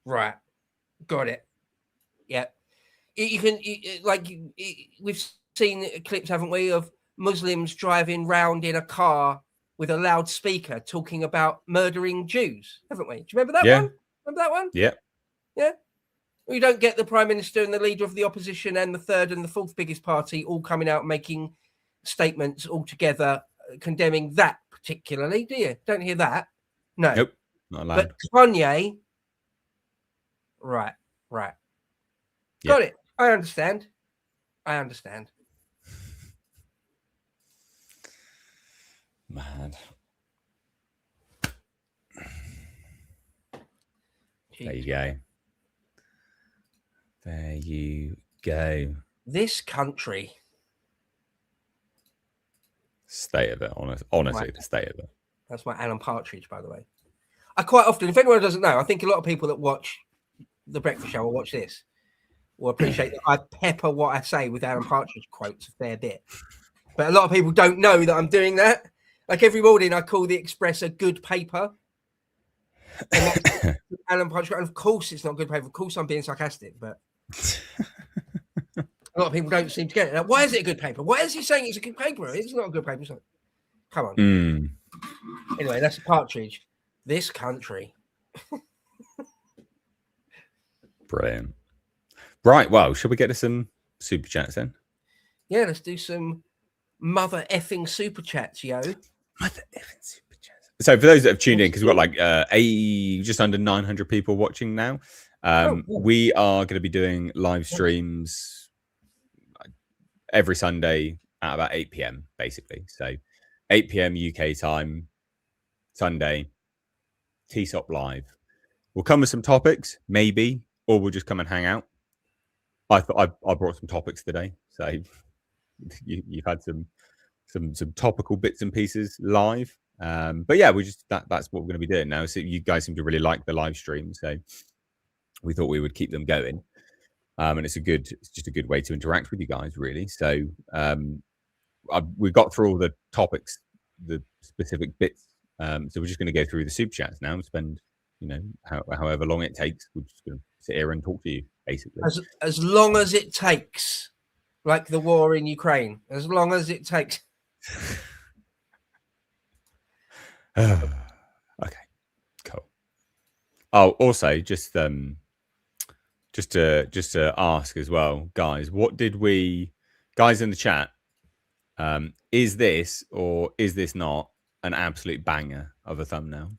Right, got it. Yeah, we've seen clips, haven't we, of Muslims driving round in a car with a loudspeaker talking about murdering Jews, haven't we? Do you remember that one? Remember that one? Yeah. Yeah. We don't get the Prime Minister and the leader of the opposition and the third and the fourth biggest party all coming out making statements all together condemning that particularly, do you? Don't hear that. No. Nope. Not allowed. But Kanye, right. Yep. Got it. I understand. Mad. Jeez. There you go. This country. State of it, honestly, the state of it. That's my Alan Partridge, by the way. I quite often, if anyone doesn't know, I think a lot of people that watch The Breakfast Show or watch this will appreciate that I pepper what I say with Alan Partridge quotes a fair bit. But a lot of people don't know that I'm doing that. Like every morning, I call the Express a good paper. And Alan Partridge, and of course, it's not good paper. Of course, I'm being sarcastic, but a lot of people don't seem to get it. Now, why is it a good paper? Why is he saying it's a good paper? It's not a good paper. Come on. Anyway, that's Partridge. This country. Brilliant. Right. Well, should we get to some super chats then? Yeah, let's do some mother effing super chats, yo. Mother effing super chats. So for those that have tuned in, because we've got like just under 900 people watching now, we are going to be doing live streams every Sunday at about 8 p.m. basically. So 8 p.m. UK time, Sunday, TSOP live. We'll come with some topics, maybe, or we'll just come and hang out. I brought some topics today, so you've had some topical bits and pieces live. But yeah, we just that's what we're going to be doing now. So you guys seem to really like the live stream, so we thought we would keep them going. And it's just a good way to interact with you guys, really. So we got through all the topics, the specific bits. So we're just going to go through the super chats now and spend, however long it takes. We're just going to sit here and talk to you, basically. As long as it takes, like the war in Ukraine. As long as it takes. Okay, cool. Oh, also, just to ask as well, guys, what did we, guys in the chat, is this or is this not an absolute banger of a thumbnail?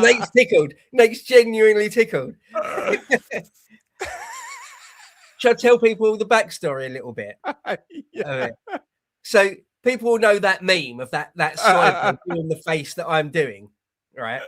Nate's tickled. Nate's genuinely tickled. Shall I tell people the backstory a little bit? Yeah. So people know that meme of that side doing the face that I'm doing, right?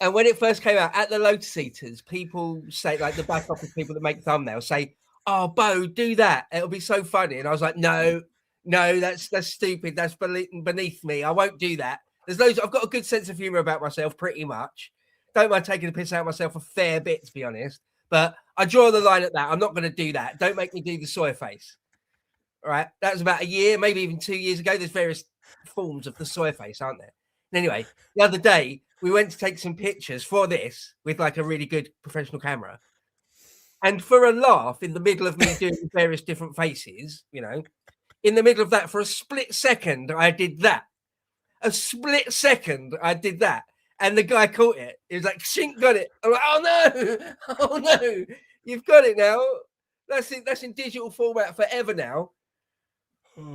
And when it first came out at the Lotus Eaters, people say, like the back office people that make thumbnails say, "Oh, Bo, do that. It'll be so funny." And I was like, no, that's stupid. That's beneath me. I won't do that. There's loads. I've got a good sense of humor about myself, pretty much. Don't mind taking the piss out of myself a fair bit, to be honest. But I draw the line at that. I'm not going to do that. Don't make me do the soy face. All right. That was about a year, maybe even 2 years ago. There's various forms of the soy face, aren't there? And anyway, the other day, we went to take some pictures for this with like a really good professional camera. And for a laugh, in the middle of me doing various different faces, in the middle of that, for a split second, I did that. A split second, I did that. And the guy caught it. He was like, "Shink, got it." I'm like, "Oh no, you've got it now. That's it. That's in digital format forever now."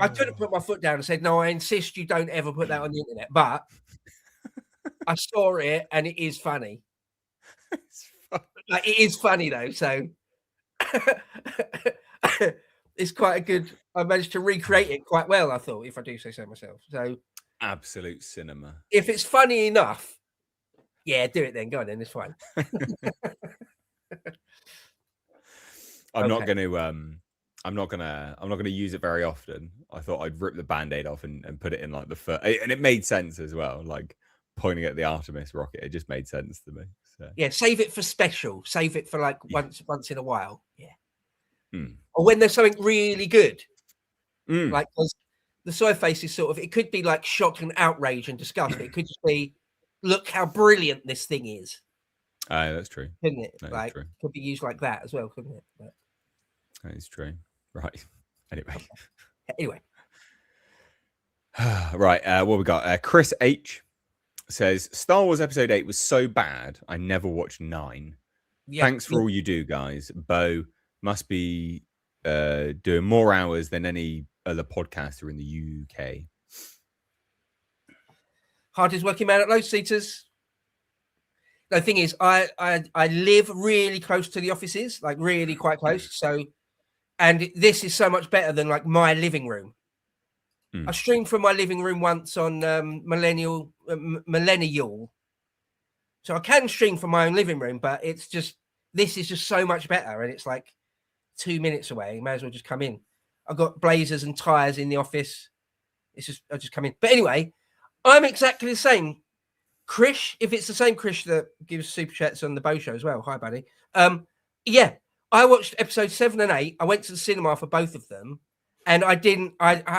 I could have put my foot down and said, "No, I insist you don't ever put that on the internet." But I saw it and it is funny. Like, it is funny though. So it's quite a good. I managed to recreate it quite well, I thought, if I do say so myself. So absolute cinema. If it's funny enough, yeah, do it then. Go on then. It's fine. I'm not gonna use it very often. I thought I'd rip the band-aid off and put it in like the foot, and it made sense as well. Like pointing at the Artemis rocket, it just made sense to me. So. Yeah, save it for special. Save it for like once in a while. Yeah. Or when there's something really good. Like the soy face is sort of, it could be like shock and outrage and disgust. It could just be, look how brilliant this thing is. That's true. Couldn't it? Like, could be used like that as well, couldn't it? But... That is true. Right. Anyway. Right. What we got? Chris H says, Star Wars Episode 8 was so bad, I never watched 9. Yeah, thanks for all you do, guys. Bo must be doing more hours than any other podcaster in the UK. Hardest working man at Lotus Eaters. The thing is, I live really close to the offices, like really quite close. So, and this is so much better than like my living room. I streamed from my living room once on Millennial. So I can stream from my own living room, but it's just, this is just so much better. And it's like 2 minutes away. You may as well just come in. I've got blazers and tires in the office. It's just, I just come in. But anyway, I'm exactly the same. Krish, if it's the same Krish that gives super chats on the Bo Show as well. Hi, buddy. Yeah, I watched episode 7 and 8. I went to the cinema for both of them. And I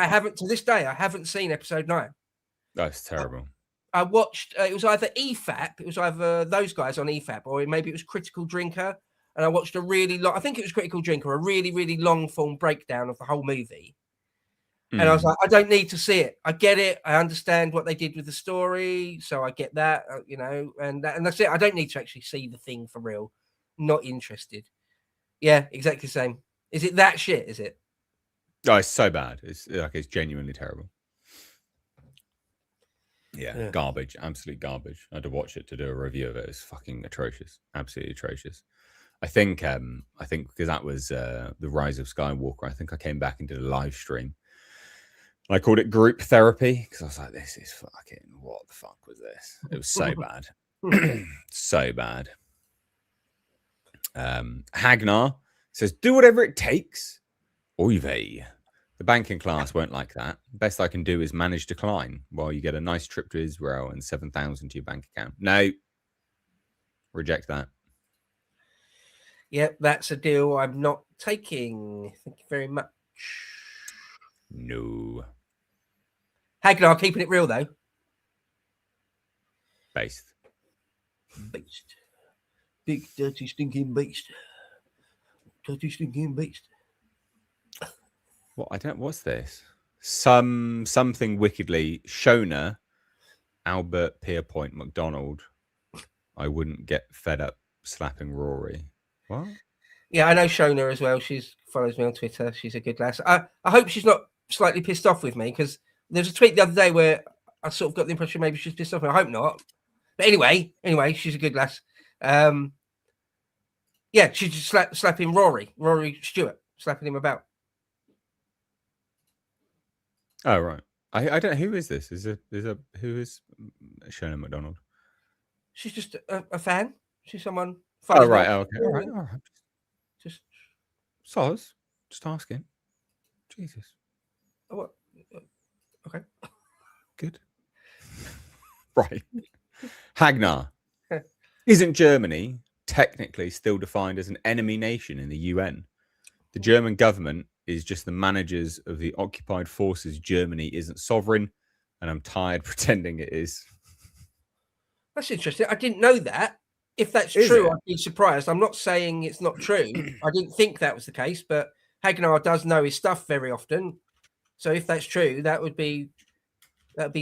haven't, to this day, I haven't seen episode 9. That's terrible. I watched, it was either EFAP, it was either those guys on EFAP, or maybe it was Critical Drinker. And I watched a really long, I think it was Critical Drinker, a really, really long form breakdown of the whole movie. And I was like, I don't need to see it. I get it. I understand what they did with the story. So I get that, and that's it. I don't need to actually see the thing for real. Not interested. Yeah, exactly the same. Is it that shit? Is it? Oh, it's so bad. It's genuinely terrible. Yeah, garbage. Absolute garbage. I had to watch it to do a review of it. It's fucking atrocious. Absolutely atrocious. I think because that was the Rise of Skywalker. I think I came back and did a live stream. I called it group therapy because I was like, this is fucking, what the fuck was this? It was so bad. So bad. Hagnar says, do whatever it takes. Oy vey. The banking class won't like that. Best I can do is manage decline while you get a nice trip to Israel and 7,000 to your bank account. No. Reject that. Yep, that's a deal I'm not taking. Thank you very much. No. Hagnar keeping it real, though. Based. Beast. Big, dirty, stinking beast. Dirty, stinking beast. What? I don't. What's this? Something wickedly. Shona, Albert, Pierpoint, McDonald. I wouldn't get fed up slapping Rory. What? Yeah, I know Shona as well. She follows me on Twitter. She's a good lass. I hope she's not slightly pissed off with me, because there's a tweet the other day where I sort of got the impression maybe she's pissed off. I hope not. But anyway, she's a good lass. Yeah, she's just slapping Rory Stewart, slapping him about. Oh right. I don't know, who is this? Who is Shona McDonald? She's just a fan. She's someone. Oh right. Oh, okay. All right. Just Soz. Just asking. Jesus. Oh, what? Okay. Good. Right. Hagnar. Isn't Germany technically still defined as an enemy nation in the UN? The German government is just the managers of the occupied forces. Germany isn't sovereign, and I'm tired pretending it is. That's interesting. I didn't know that. If that's true, I'd be surprised. I'm not saying it's not true. I didn't think that was the case, but Hagnar does know his stuff very often. So if that's true, that would be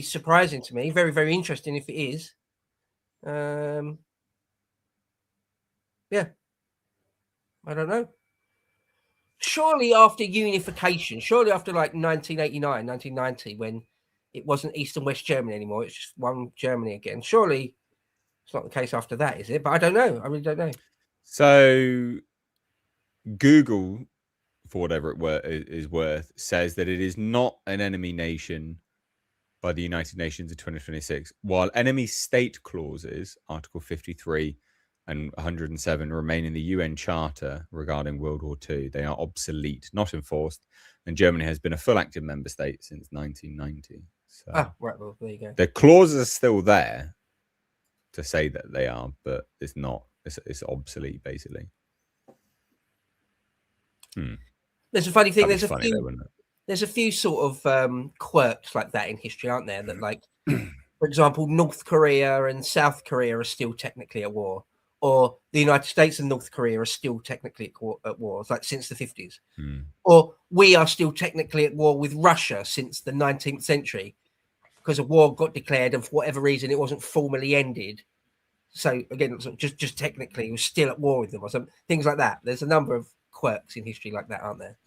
surprising to me. Very, very interesting if it is. Yeah. I don't know. Surely after unification, surely after like 1989, 1990, when it wasn't East and West Germany anymore, it's just one Germany again. Surely it's not the case after that, is it? But I don't know. I really don't know. So Google, for whatever it is worth, says that it is not an enemy nation by the United Nations in 2026, while enemy state clauses, Article 53 and 107, remain in the UN Charter regarding World War II. They are obsolete, not enforced, and Germany has been a full active member state since 1990. So right, well, there you go. The clauses are still there to say that they are, but it's not. It's obsolete, basically. There's a funny thing. There's a few sort of quirks like that in history, aren't there? That, like, for example, North Korea and South Korea are still technically at war, or the United States and North Korea are still technically at war, like since the 50s. Or we are still technically at war with Russia since the 19th century, because a war got declared and for whatever reason it wasn't formally ended. So again, just technically, we're still at war with them, or some things like that. There's a number of quirks in history like that, aren't there?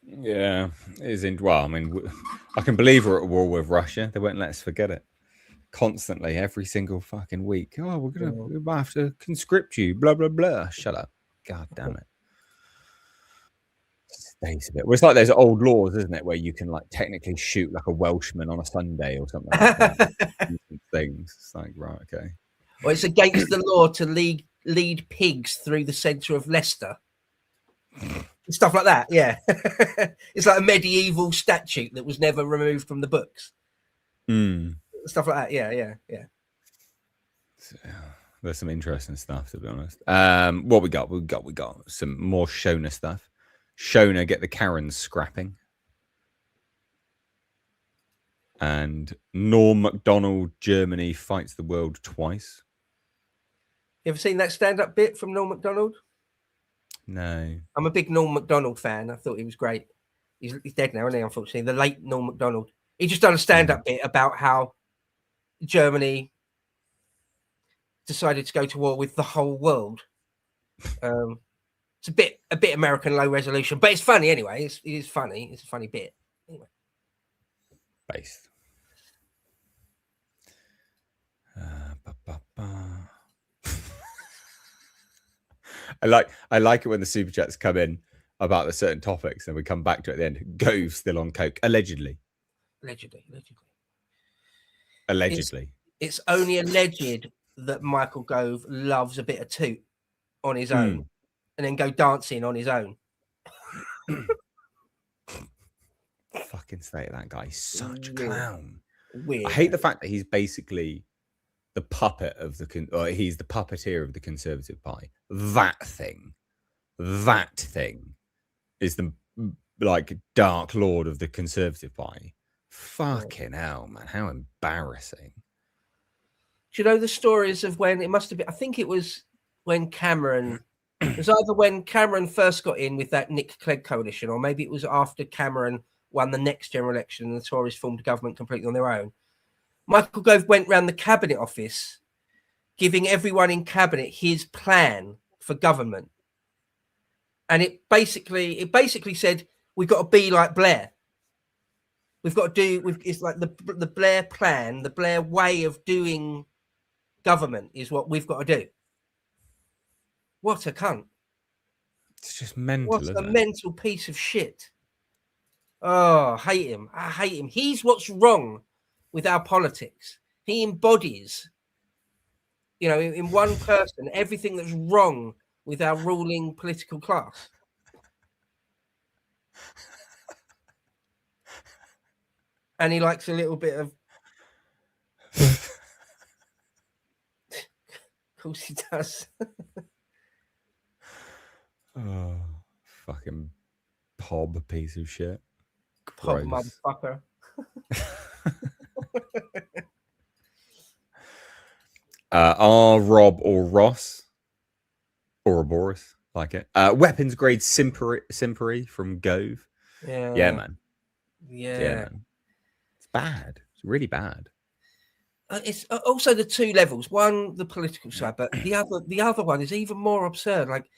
Yeah, it is. Well, I mean, I can believe we're at war with Russia. They won't let us forget it. Constantly, every single fucking week. Oh, we might have to conscript you. Blah blah blah. Shut up. God damn it. Stays a bit. Well, it's like those old laws, isn't it, where you can like technically shoot like a Welshman on a Sunday or something like that. Things. It's like, right, okay. Well, it's against the law to lead pigs through the centre of Leicester. Stuff like that, yeah. It's like a medieval statute that was never removed from the books. Stuff like that, yeah. So, there's some interesting stuff, to be honest. What we got? We got some more Shona stuff. Shona get the Karens scrapping, and Norm Macdonald, Germany fights the world twice. You ever seen that stand-up bit from Norm Macdonald? No. I'm a big Norm Macdonald fan. I thought he was great. He's dead now, isn't he, unfortunately? The late Norm Macdonald. He just done a stand-up bit about how Germany decided to go to war with the whole world. It's a bit American low resolution, but it's funny anyway. It is funny. It's a funny bit. Anyway. Based. I like it when the super chats come in about the certain topics, and we come back to it at the end. Gove's still on coke, allegedly. Allegedly. It's only alleged that Michael Gove loves a bit of toot on his own, and then go dancing on his own. Fucking state of that guy. He's such a clown. Weird. I hate the fact that he's basically the puppet of he's the puppeteer of the Conservative Party. That thing is the like Dark Lord of the Conservative Party. Fucking hell, man! How embarrassing. Do you know the stories of when it must have been? I think it was when Cameron. It was either when Cameron first got in with that Nick Clegg coalition, or maybe it was after Cameron won the next general election and the Tories formed a government completely on their own. Michael Gove went round the cabinet office, giving everyone in cabinet his plan for government, and it basically said we've got to be like Blair. We've got to do. It's like the Blair plan, the Blair way of doing government is what we've got to do. What a cunt! It's just mental. What a mental piece of shit! Oh, I hate him. I hate him. He's what's wrong with our politics. He embodies, in one person, everything that's wrong with our ruling political class. And he likes a little bit of... Of course he does. Oh, fucking Pob piece of shit. Pob motherfucker. R. Rob or Ross or Boris, like it. Weapons grade simpery from Gove. Yeah, man. Yeah, man. It's bad. It's really bad. It's also the two levels. One, the political side, but the other one is even more absurd. Like,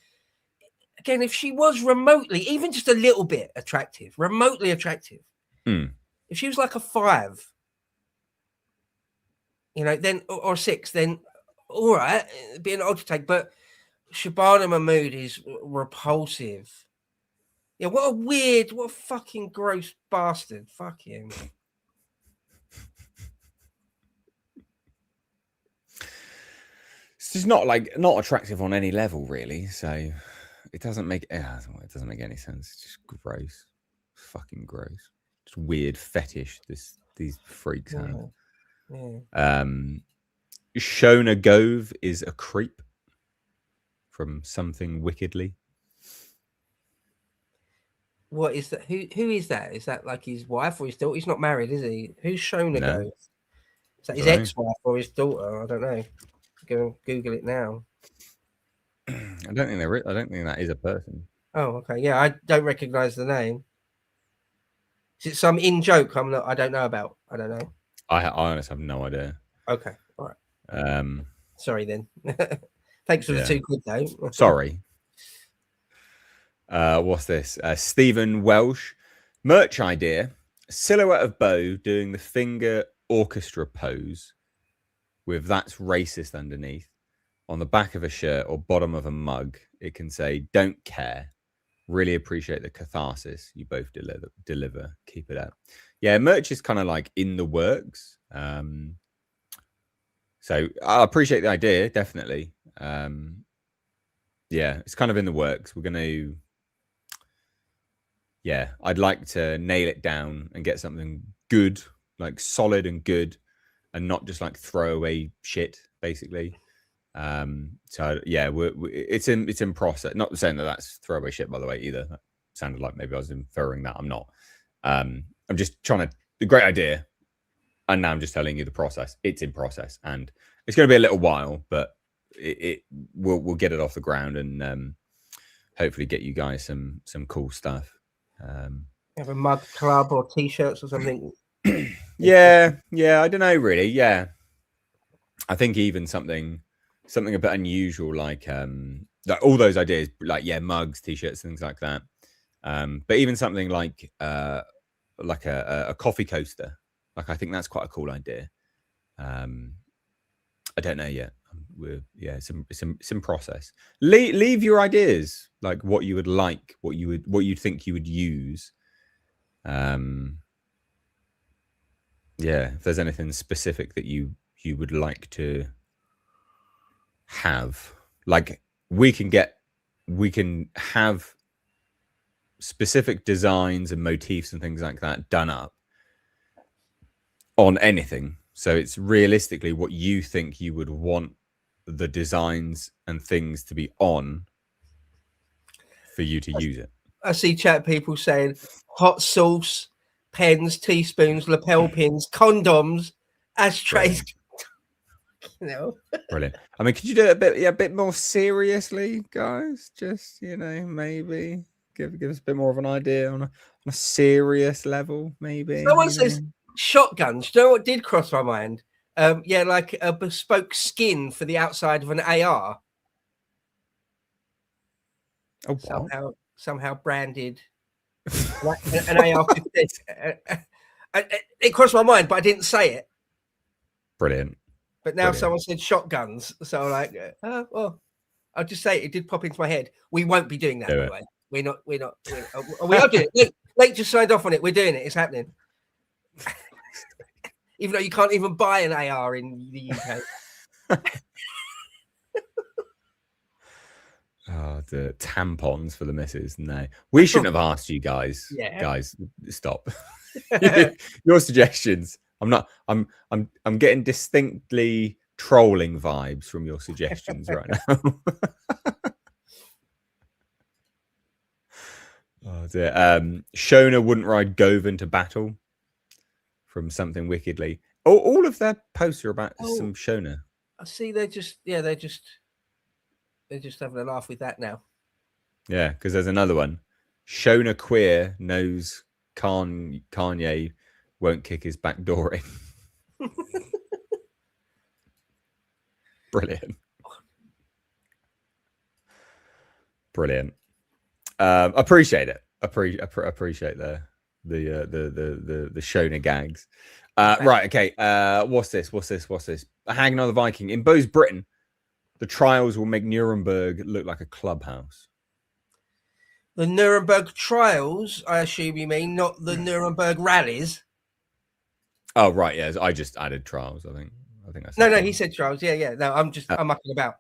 again, if she was remotely, even just a little bit attractive, if she was like a 5, then or 6, then all right, it'd be an odd take. But Shabana Mahmood is repulsive. Yeah, what a fucking gross bastard. Fuck him. It's just not attractive on any level, really. So it doesn't make any sense. It's just gross, fucking gross. Just weird fetish these freaks have. Yeah. Shona Gove is a creep from Something Wickedly. What is that? Who is that? Is that like his wife or his daughter? He's not married, is he? Who's Shona Gove? Is that his ex-wife or his daughter? I don't know. Go Google it now. I don't think that is a person. Oh, okay. Yeah, I don't recognize the name. Is it some in-joke I don't know about? I don't know. I honestly have no idea. Okay, all right. Sorry then. Thanks for the £2 though. Sorry. What's this? Stephen Welsh. Merch idea. Silhouette of Bo doing the finger orchestra pose with "That's racist" underneath. On the back of a shirt or bottom of a mug, it can say, "Don't care. Really appreciate the catharsis you both deliver. Keep it up." Yeah, merch is kind of like in the works. So I appreciate the idea, definitely. Yeah, it's kind of in the works. We're going to... Yeah, I'd like to nail it down and get something good, like solid and good, and not just like throwaway shit, basically. So yeah, it's in process. Not saying that that's throwaway shit, by the way, either. That sounded like maybe I was inferring that. I'm not. I'm just trying to... The great idea, and now I'm just telling you the process. It's in process, and it's going to be a little while, but we'll get it off the ground and hopefully get you guys some cool stuff. Have a mug club or t-shirts or something. yeah, I don't know really. Yeah, I think even something a bit unusual, like all those ideas, like mugs, t-shirts, things like that. But even something like a coffee coaster, like I think that's quite a cool idea. I don't know yet. some process. Leave your ideas, like what you would like, what you think you would use. If there's anything specific that you would like to have, like we can have specific designs and motifs and things like that done up on anything. So it's realistically what you think you would want the designs and things to be on for you to use it. I see chat people saying hot sauce, pens, teaspoons, lapel pins, condoms, ashtrays. You know. Brilliant. I mean, could you do it a bit more seriously, guys? Just maybe give us a bit more of an idea on a serious level, maybe. Someone says shotguns. Do you know what did cross my mind? Like a bespoke skin for the outside of an AR. Oh, what? Somehow branded an AR-15. It crossed my mind, but I didn't say it. Brilliant. But now someone said shotguns, so like, well, I'll just say it did pop into my head. We won't be doing that anyway. We're not. We are doing it. Lake just signed off on it. We're doing it. It's happening. Even though you can't even buy an AR in the UK. Oh, the tampons for the missus. No, we shouldn't have asked you guys. Yeah. Guys, stop. Your suggestions. I'm getting distinctly trolling vibes from your suggestions right now. Oh dear. Shona wouldn't ride Gove into battle from Something Wickedly. Oh, all of their posts are about some Shona. I see they're just having a laugh with that now. Yeah, because there's another one. Shona queer knows Kanye won't kick his back door in. Brilliant. Appreciate it. Appreciate the Shona gags. Right. Okay. What's this? Hanging on the Viking in Bose, Britain. The trials will make Nuremberg look like a clubhouse. The Nuremberg trials, I assume you mean, not the Nuremberg rallies. Oh, right. Yeah, I just added trials. I think that's no. He said trials. Yeah. No, I'm mucking about.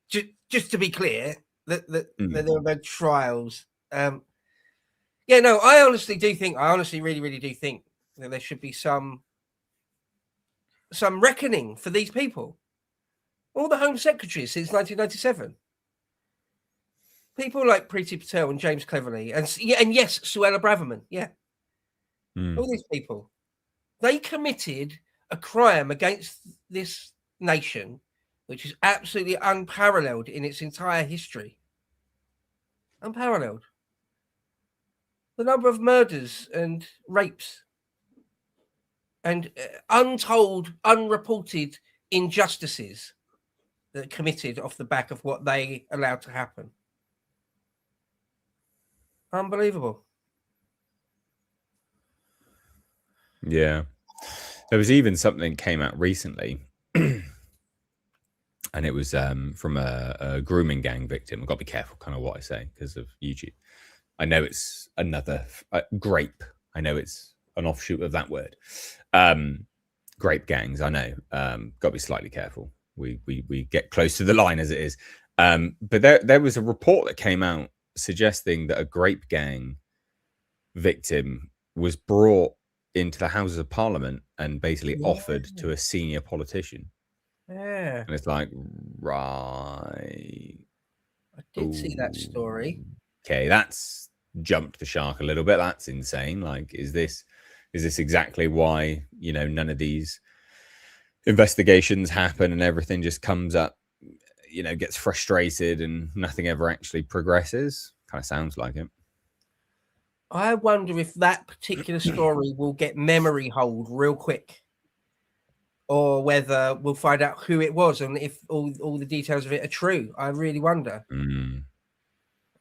Just to be clear, the Nuremberg trials. I honestly do think. I honestly really do think that there should be some reckoning for these people. All the Home Secretaries since 1997. People like Priti Patel and James Cleverly, and yes, Suella Braverman. Yeah. All these people. They committed a crime against this nation, which is absolutely unparalleled in its entire history. Unparalleled. The number of murders and rapes and untold, unreported injustices that are committed off the back of what they allowed to happen. Unbelievable. Yeah. There was even something came out recently, and it was from a grooming gang victim. I've got to be careful kind of what I say because of YouTube. I know it's another grape. I know it's an offshoot of that word. Grape gangs, I know. Got to be slightly careful. We get close to the line as it is. But there was a report that came out suggesting that a grape gang victim was brought into the Houses of Parliament and basically offered to a senior politician. Yeah. And it's like, right. I did see that story. Okay, that's jumped the shark a little bit. That's insane. Like, is this exactly why, none of these investigations happen and everything just comes up, gets frustrated and nothing ever actually progresses? Kind of sounds like it. I wonder if that particular story will get memory hold real quick, or whether we'll find out who it was and if all the details of it are true. I really wonder.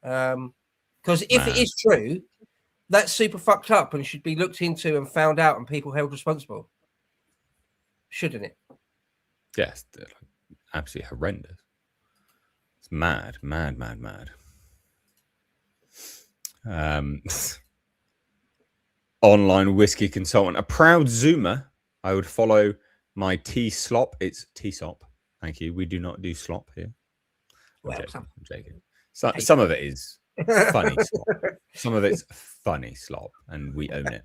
Because if it is true, that's super fucked up and should be looked into and found out and people held responsible, shouldn't it? Yes, absolutely horrendous. It's mad. Online whiskey consultant, a proud Zoomer. I would follow my tea slop. It's tea sop. Thank you. We do not do slop here. I'm joking. Some of it is funny slop. Some of it's funny slop, and we own it.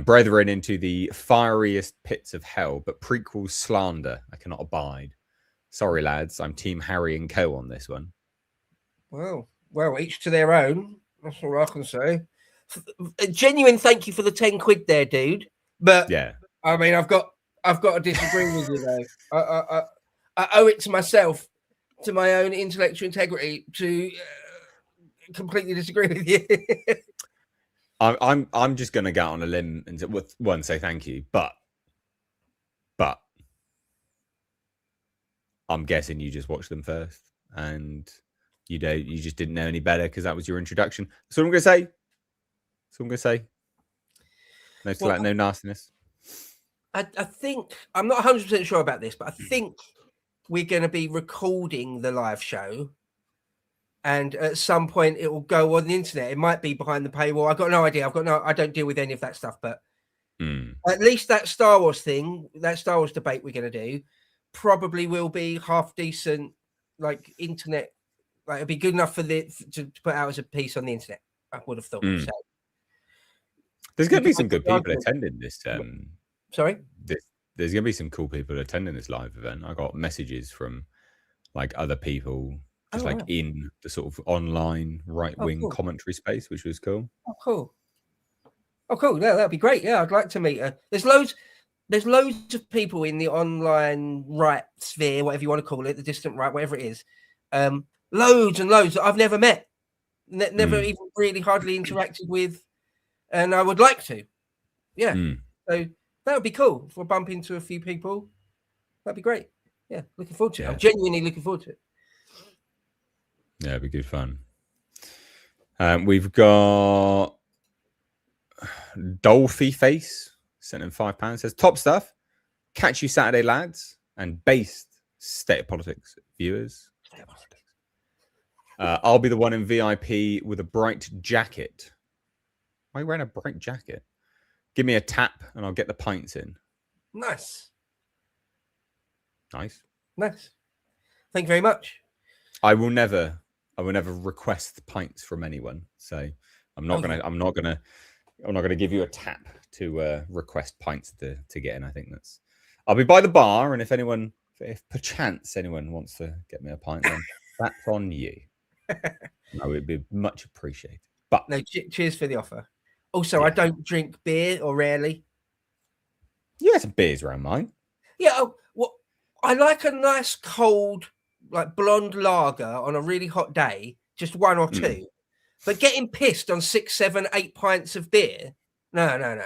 Brethren into the fieriest pits of hell, but prequel slander I cannot abide. Sorry, lads. I'm Team Harry and Co on this one. Well, each to their own. That's all I can say. A genuine thank you for the 10 quid there, dude. But yeah, I mean, I've got to disagree with you though. I owe it to myself, to my own intellectual integrity, to completely disagree with you. I'm just gonna go on a limb and say thank you, but I'm guessing you just watched them first, and you just didn't know any better because that was your introduction. That's what I'm gonna say. No nastiness. I think I'm not 100% sure about this, but I think we're going to be recording the live show, and at some point it will go on the internet. It might be behind the paywall. I've got no idea. I don't deal with any of that stuff, but at least that Star Wars thing, that Star Wars debate we're going to do, probably will be half decent, like internet. Like it'll be good enough for to put out as a piece on the internet. I would have thought. So. There's going to be some good people attending this. Sorry? There's going to be some cool people attending this live event. I got messages from like other people just in the sort of online right-wing commentary space, which was cool. Oh, cool. Yeah, that'd be great. Yeah, I'd like to meet her. There's loads of people in the online right sphere, whatever you want to call it, the distant right, whatever it is. Loads and loads that I've never met. Never even really hardly interacted with. And I would like to. Yeah. So that would be cool. If we bump into a few people, that'd be great. Yeah. Looking forward to it. I'm genuinely looking forward to it. Yeah, it'd be good fun. We've got Dolphy Face sent in £5. Says top stuff. Catch you Saturday, lads. And based State of Politics viewers. I'll be the one in VIP with a bright jacket. Why are you wearing a bright jacket? Give me a tap and I'll get the pints in. Nice. Thank you very much. I will never request pints from anyone. So I'm not gonna give you a tap to request pints to get in. I think I'll be by the bar, and if perchance anyone wants to get me a pint, then that's on you. No, it'd be much appreciated. But no, cheers for the offer. Also, I don't drink beer, or rarely. You have some beers around mine. Yeah, I like a nice cold, like blonde lager on a really hot day, just one or two. But getting pissed on 6, 7, 8 pints of beer, no.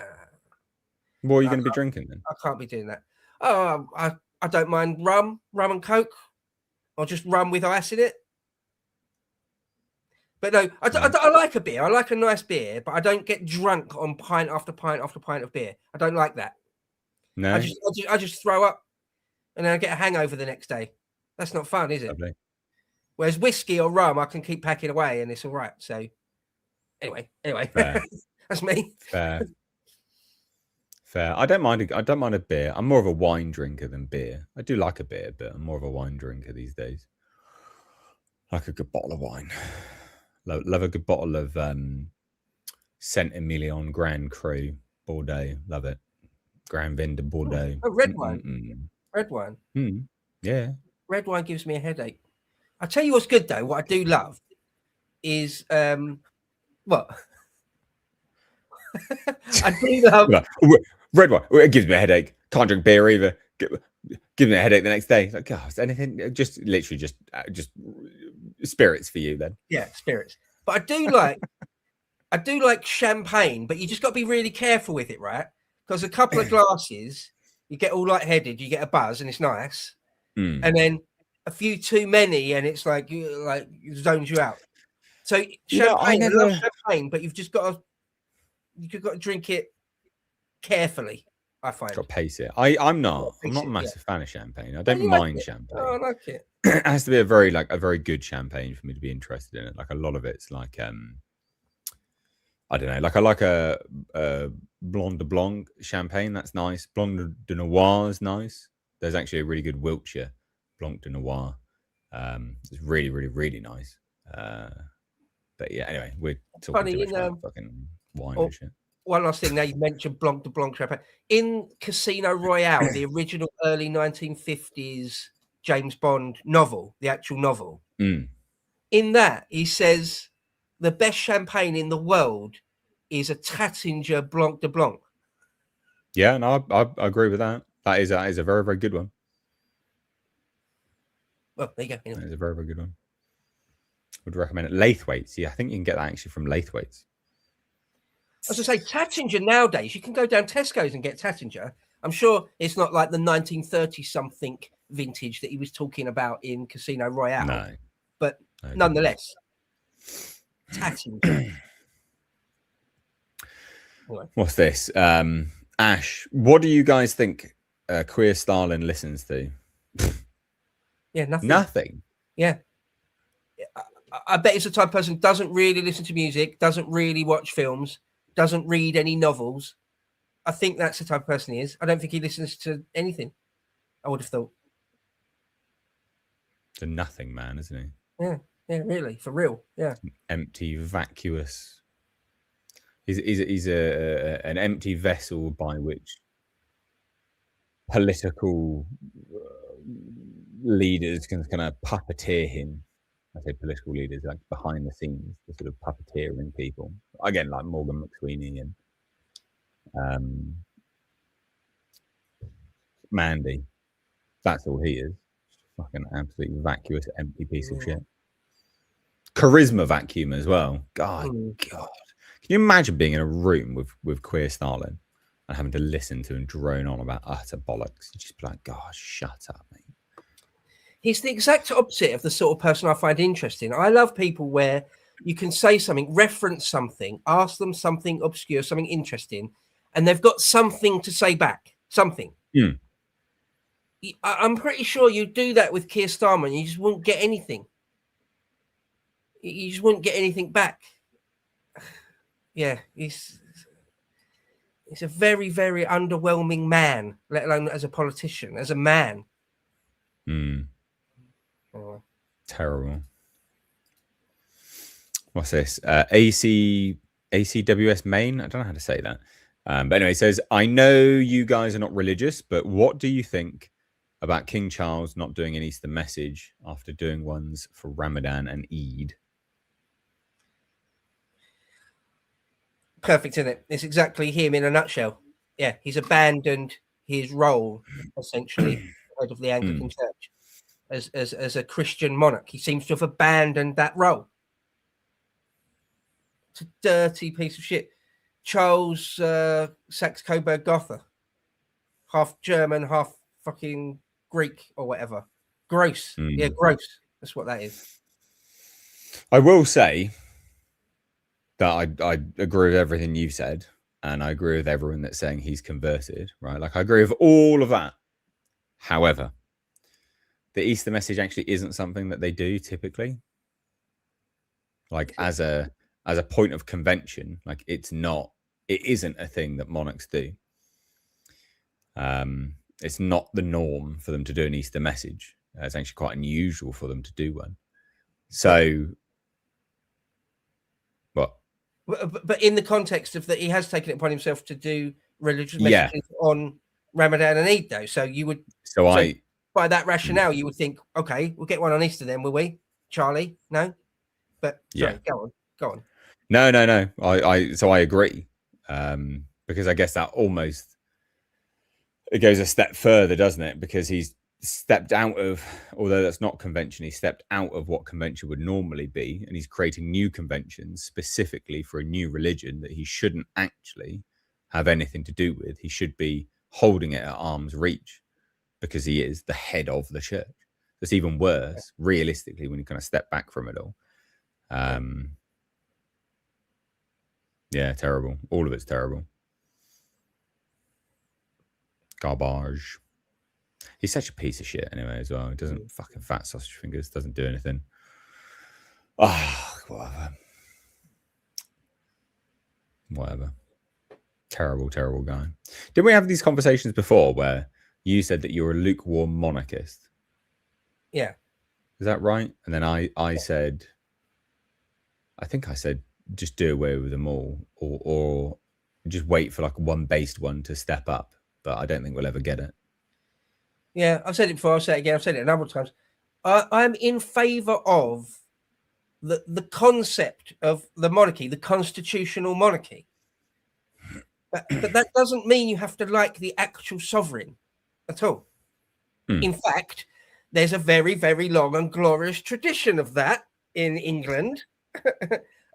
What are you going to be drinking then? I can't be doing that. Oh, I don't mind rum and Coke, or just rum with ice in it. But no, I like a beer. I like a nice beer, but I don't get drunk on pint after pint after pint of beer. I don't like that. No, I just throw up, and then I get a hangover the next day. That's not fun, is it? Lovely. Whereas whiskey or rum, I can keep packing away, and it's all right. So, anyway, that's me. Fair. I don't mind a beer. I'm more of a wine drinker than beer. I do like a beer, but I'm more of a wine drinker these days. Like a good bottle of wine. Love a good bottle of Saint Emilion Grand Cru Bordeaux. Love it. Grand Vin de Bordeaux. Oh, red wine. Red wine. Yeah. Red wine gives me a headache. I'll tell you what's good though. What I do love is what? I do love red wine. It gives me a headache. Can't drink beer either. Gives me a headache the next day. It's like, God, is anything? Just literally just spirits for you then. Yeah, spirits. But I do like champagne, but you just got to be really careful with it, right? Because a couple of glasses, you get all lightheaded, you get a buzz, and it's nice. And then a few too many, and it's like it zones you out. So champagne, I love champagne, but you've got to drink it carefully. I find. Got to pace it. I'm not a Yeah. massive fan of champagne. I Oh, don't you like mind it? champagne. Oh, I like it. It has to be a very good champagne for me to be interested in it. Like a lot of it's like I don't know. Like I like a Blanc de Blanc champagne. That's nice. Blanc de Noir is nice. There's actually a really good Wiltshire Blanc de Noir. It's really nice. But yeah, anyway, we're talking Funny, too much in about fucking wine oh, and shit. one last thing. Now you mentioned Blanc de Blanc champagne in Casino Royale, the original early 1950s James Bond novel, the actual novel. Mm. In that, he says the best champagne in the world is a Tattinger Blanc de Blanc. Yeah, no, I agree with that. That is a very good one. Well, there you go. That is a very good one. Would recommend it. Laithwaites. Yeah, I think you can get that actually from Laithwaites. As I say, Tattinger nowadays, you can go down Tesco's and get Tattinger. I'm sure it's not like the 1930 something vintage that he was talking about in Casino Royale. No, but nonetheless, Tattinger. What's this? Ash, what do you guys think Queer Stalin listens to? Yeah, nothing. Nothing. Yeah. I bet he's the type of person who doesn't really listen to music, doesn't really watch films, doesn't read any novels. I think that's the type of person he is. I don't think he listens to anything. I would have thought. The nothing man, isn't he? Yeah, really, for real. Yeah. Empty, vacuous. He's an empty vessel by which political leaders can kind of puppeteer him. I say political leaders, like behind the scenes, the sort of puppeteering people. Again, like Morgan McSweeney and Mandy. That's all he is. Fucking absolutely vacuous, empty piece of shit. Charisma vacuum as well. God. Can you imagine being in a room with Queer Stalin and having to listen to him drone on about utter bollocks? You just be like, God, shut up, mate. He's the exact opposite of the sort of person I find interesting. I love people where you can say something, reference something, ask them something obscure, something interesting, and they've got something to say back. Something. Mm. I'm pretty sure you do that with Keir Starmer, you just won't get anything. You just won't get anything back. Yeah, he's a very, very underwhelming man, let alone as a politician, as a man. Mm. Oh. Terrible. What's this? ACWS Main? I don't know how to say that. But anyway, it says, I know you guys are not religious, but what do you think about King Charles not doing an Easter message after doing ones for Ramadan and Eid? Perfect, isn't it? It's exactly him in a nutshell. Yeah, he's abandoned his role, essentially, head of the Anglican Church, as a Christian monarch. He seems to have abandoned that role. It's a dirty piece of shit. Charles Saxe-Coburg Gotha, half German, half fucking Greek or whatever. Gross. Yeah, gross. That's what that is. I will say that I agree with everything you've said, and I agree with everyone that's saying he's converted, right? Like, I agree with all of that. However, the Easter message actually isn't something that they do typically. Like, as a point of convention, like, it isn't a thing that monarchs do. It's not the norm for them to do an Easter message. It's actually quite unusual for them to do one. So, what? But in the context of that, he has taken it upon himself to do religious messages on Ramadan and Eid, though. So you would. So by that rationale, you would think, okay, we'll get one on Easter then, will we, Charlie? No, but sorry, go on. No. I agree, because I guess that almost it goes a step further, doesn't it? Because he's stepped out of, although that's not convention, he stepped out of what convention would normally be, and he's creating new conventions specifically for a new religion that he shouldn't actually have anything to do with. He should be holding it at arm's reach because he is the head of the church. It's even worse, realistically, when you kind of step back from it all. Yeah, terrible. All of it's terrible. Garbage. He's such a piece of shit anyway as well. He doesn't fucking fat sausage fingers, doesn't do anything. Whatever. Terrible guy. Didn't we have these conversations before where you said that you're a lukewarm monarchist? Yeah. Is that right? And then I said, I think I said, just do away with them all, or just wait for like one based one to step up. But I don't think we'll ever get it. Yeah, I've said it before. I'll say it again. I've said it a number of times. I'm in favour of the concept of the monarchy, the constitutional monarchy. But that doesn't mean you have to like the actual sovereign at all. In fact, there's a very, very long and glorious tradition of that in England,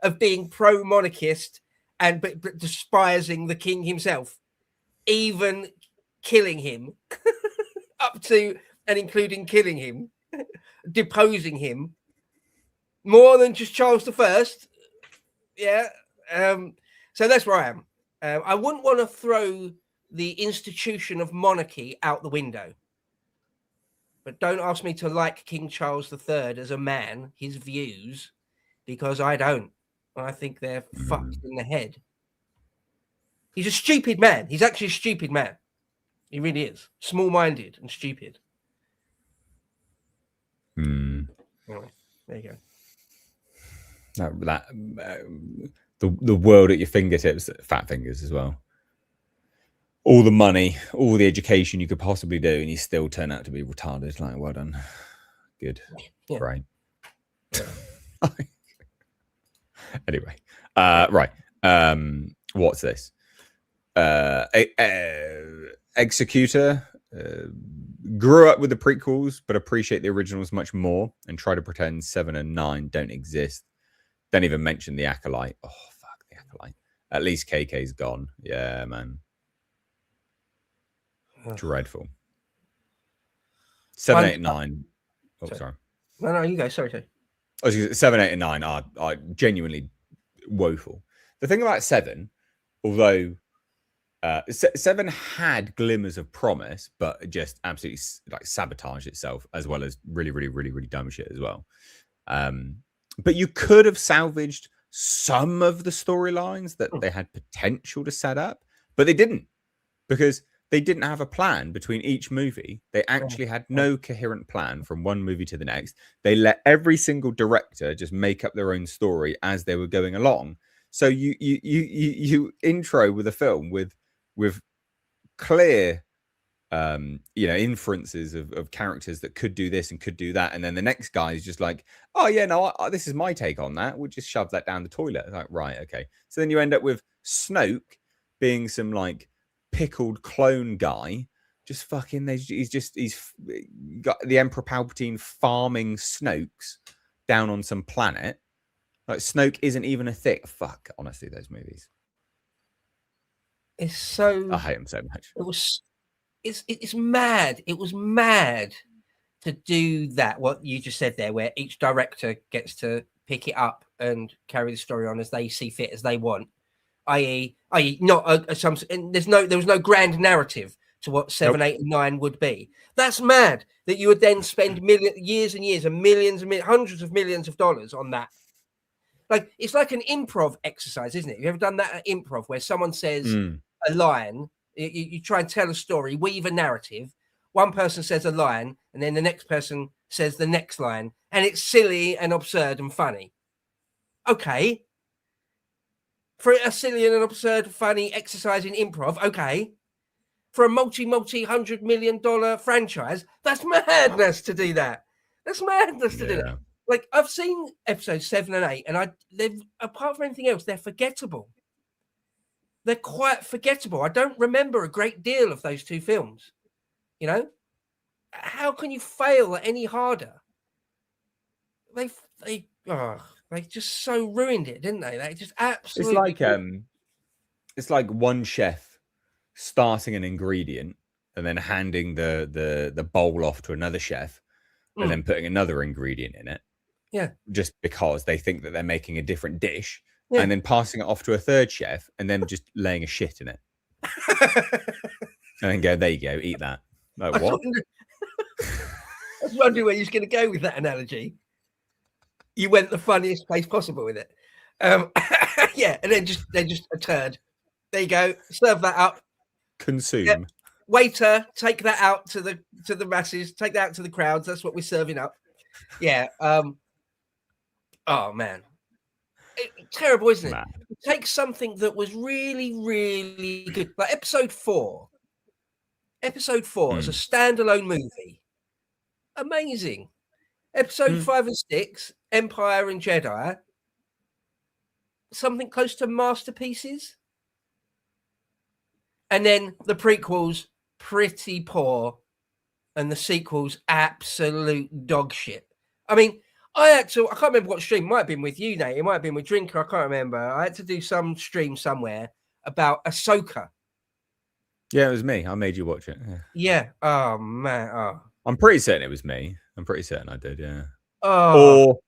of being pro-monarchist and but despising the king himself, even killing him, up to and including killing him, deposing him, more than just Charles I. Yeah. So that's where I am. I wouldn't want to throw the institution of monarchy out the window. But don't ask me to like King Charles III as a man, his views, because I don't. I think they're fucked in the head. He's a stupid man. He's actually a stupid man. He really is. Small-minded and stupid. Anyway, there you go. The world at your fingertips, fat fingers as well. All the money, all the education you could possibly do, and you still turn out to be retarded. Like, well done. Good. Yeah. Great. Yeah. Anyway, right. What's this? Executor grew up with the prequels, but appreciate the originals much more, and try to pretend 7 and 9 don't exist. Don't even mention the Acolyte. Oh, fuck the Acolyte. At least KK's gone. Yeah, man. Dreadful. 7, 8, and 9. Oh, sorry. No, you go. Sorry. 7, 8, and 9 are genuinely woeful. The thing about 7, although 7 had glimmers of promise, but just absolutely like sabotaged itself, as well as really, really, really, really dumb shit as well. But you could have salvaged some of the storylines that they had potential to set up, but they didn't, because they didn't have a plan between each movie. They actually had no coherent plan from one movie to the next. They let every single director just make up their own story as they were going along. So you intro with a film with clear inferences of characters that could do this and could do that, and then the next guy is just like, oh yeah, no, this is my take on that. We'll just shove that down the toilet. It's like, right, okay. So then you end up with Snoke being some like pickled clone guy, just fucking. He's got the Emperor Palpatine farming Snokes down on some planet. Like, Snoke isn't even a thing. Fuck, honestly, those movies. It's so. I hate them so much. It's mad. It was mad to do that. What you just said there, where each director gets to pick it up and carry the story on as they see fit, as they want. I.e., not there was no grand narrative to what 7, 8, and 9 would be. That's mad that you would then spend years and years and millions and hundreds of millions of dollars on that. Like, it's like an improv exercise, isn't it? You ever done that at improv where someone says a line, you try and tell a story, weave a narrative. One person says a line, and then the next person says the next line, and it's silly and absurd and funny. Okay. For a silly and absurd, funny exercise in improv, okay. For a multi-$100 million franchise, that's madness to do that. That's madness to do that. Like, I've seen episodes 7 and 8, and they've, apart from anything else, they're forgettable. They're quite forgettable. I don't remember a great deal of those two films. You know, how can you fail any harder? They just so ruined it, didn't they? They just absolutely. It's like one chef starting an ingredient and then handing the bowl off to another chef and then putting another ingredient in it. Yeah. Just because they think that they're making a different dish, and then passing it off to a third chef and then just laying a shit in it. And then go, there you go, eat that. Like, what? I was wondering where you was going to go with that analogy. You went the funniest place possible with it. Yeah, and then they're just a turd. There you go. Serve that up. Consume. Yep. Waiter, take that out to the masses. Take that out to the crowds. That's what we're serving up. Yeah. Oh man, terrible, isn't it? Take something that was really, really good, like episode 4. Episode 4 is a standalone movie. Amazing. Episode 5 and 6, Empire and Jedi. Something close to masterpieces. And then the prequels, pretty poor. And the sequels, absolute dog shit. I mean, I can't remember what stream. It might have been with you, Nate. It might have been with Drinker. I can't remember. I had to do some stream somewhere about Ahsoka. Yeah, it was me. I made you watch it. Yeah. Oh, man. Oh. I'm pretty certain it was me. I'm pretty certain I did, yeah. Oh. Or...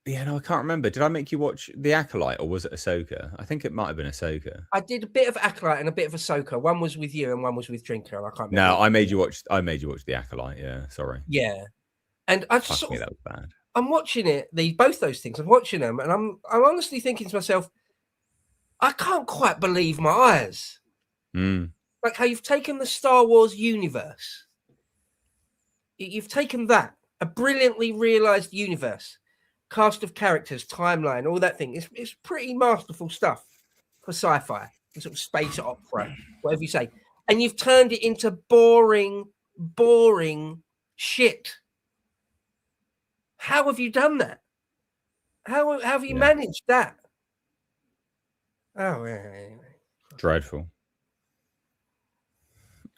Yeah, no, I can't remember. Did I make you watch The Acolyte or was it Ahsoka? I think it might have been Ahsoka. I did a bit of Acolyte and a bit of Ahsoka. One was with you and one was with Drinker. And I can't remember. No, I made you watch The Acolyte, yeah. Sorry. Yeah. And I just that was bad. I'm watching it, both those things. I'm watching them and I'm honestly thinking to myself, I can't quite believe my eyes. Like how you've taken the Star Wars universe. You've taken that, a brilliantly realized universe, cast of characters, timeline, all that thing. It's pretty masterful stuff for sci-fi, sort of space opera, whatever you say. And you've turned it into boring shit. How have you done that? How have you managed that? Oh, yeah. Dreadful.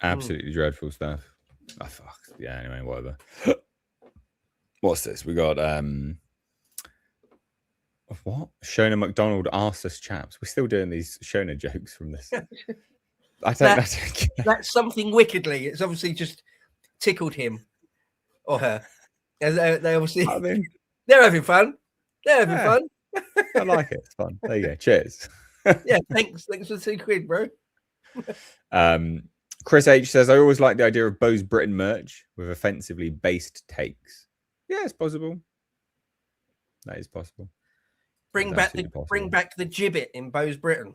Absolutely dreadful stuff. Oh, fuck. Yeah, anyway, whatever. What's this? We got what? Shona McDonald asked us chaps. We're still doing these Shona jokes from this. That's something wickedly. It's obviously just tickled him or her. They obviously they're having fun. They're having fun. I like it. It's fun. There you go. Cheers. Yeah, thanks for £2, bro. Chris H says, I always like the idea of Bo's Britain merch with offensively based takes. Yeah, it's possible. That is possible. Bring back the gibbet in Bo's Britain.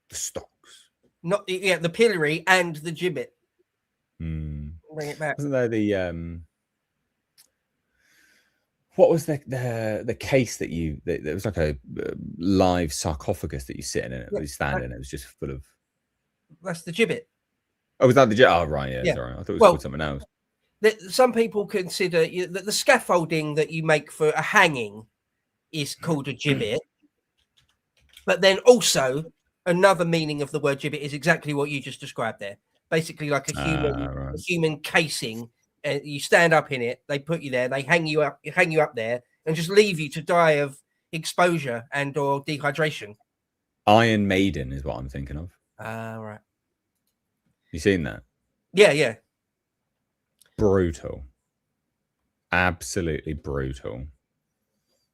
The stocks. Not the pillory and the gibbet. Bring it back. Wasn't there the what was the case that there was like a live sarcophagus that you sit in it, you stand in it was just full of... That's the gibbet. Oh, was that the gibbet? Oh, right, yeah. Sorry. I thought it was called something else. Some people consider that the scaffolding that you make for a hanging is called a gibbet. But then also another meaning of the word gibbet is exactly what you just described there. Basically like a human casing. You stand up in it, they put you there, they hang you up there and just leave you to die of exposure and or dehydration. Iron Maiden is what I'm thinking of. Right. You seen that? Yeah. Brutal. Absolutely brutal.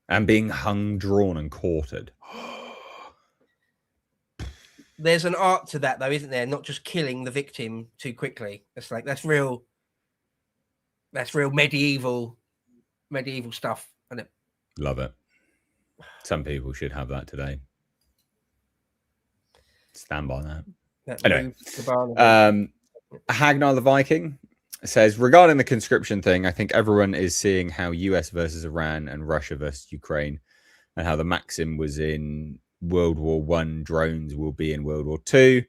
And being hung, drawn, and quartered. There's an art to that, though, isn't there? Not just killing the victim too quickly. That's real medieval stuff, isn't it? Love it. Some people should have that today. Stand by that. Anyway, Hagnar the Viking says, regarding the conscription thing, I think everyone is seeing how US versus Iran and Russia versus Ukraine and how the maxim was in World War I, drones will be in World War II,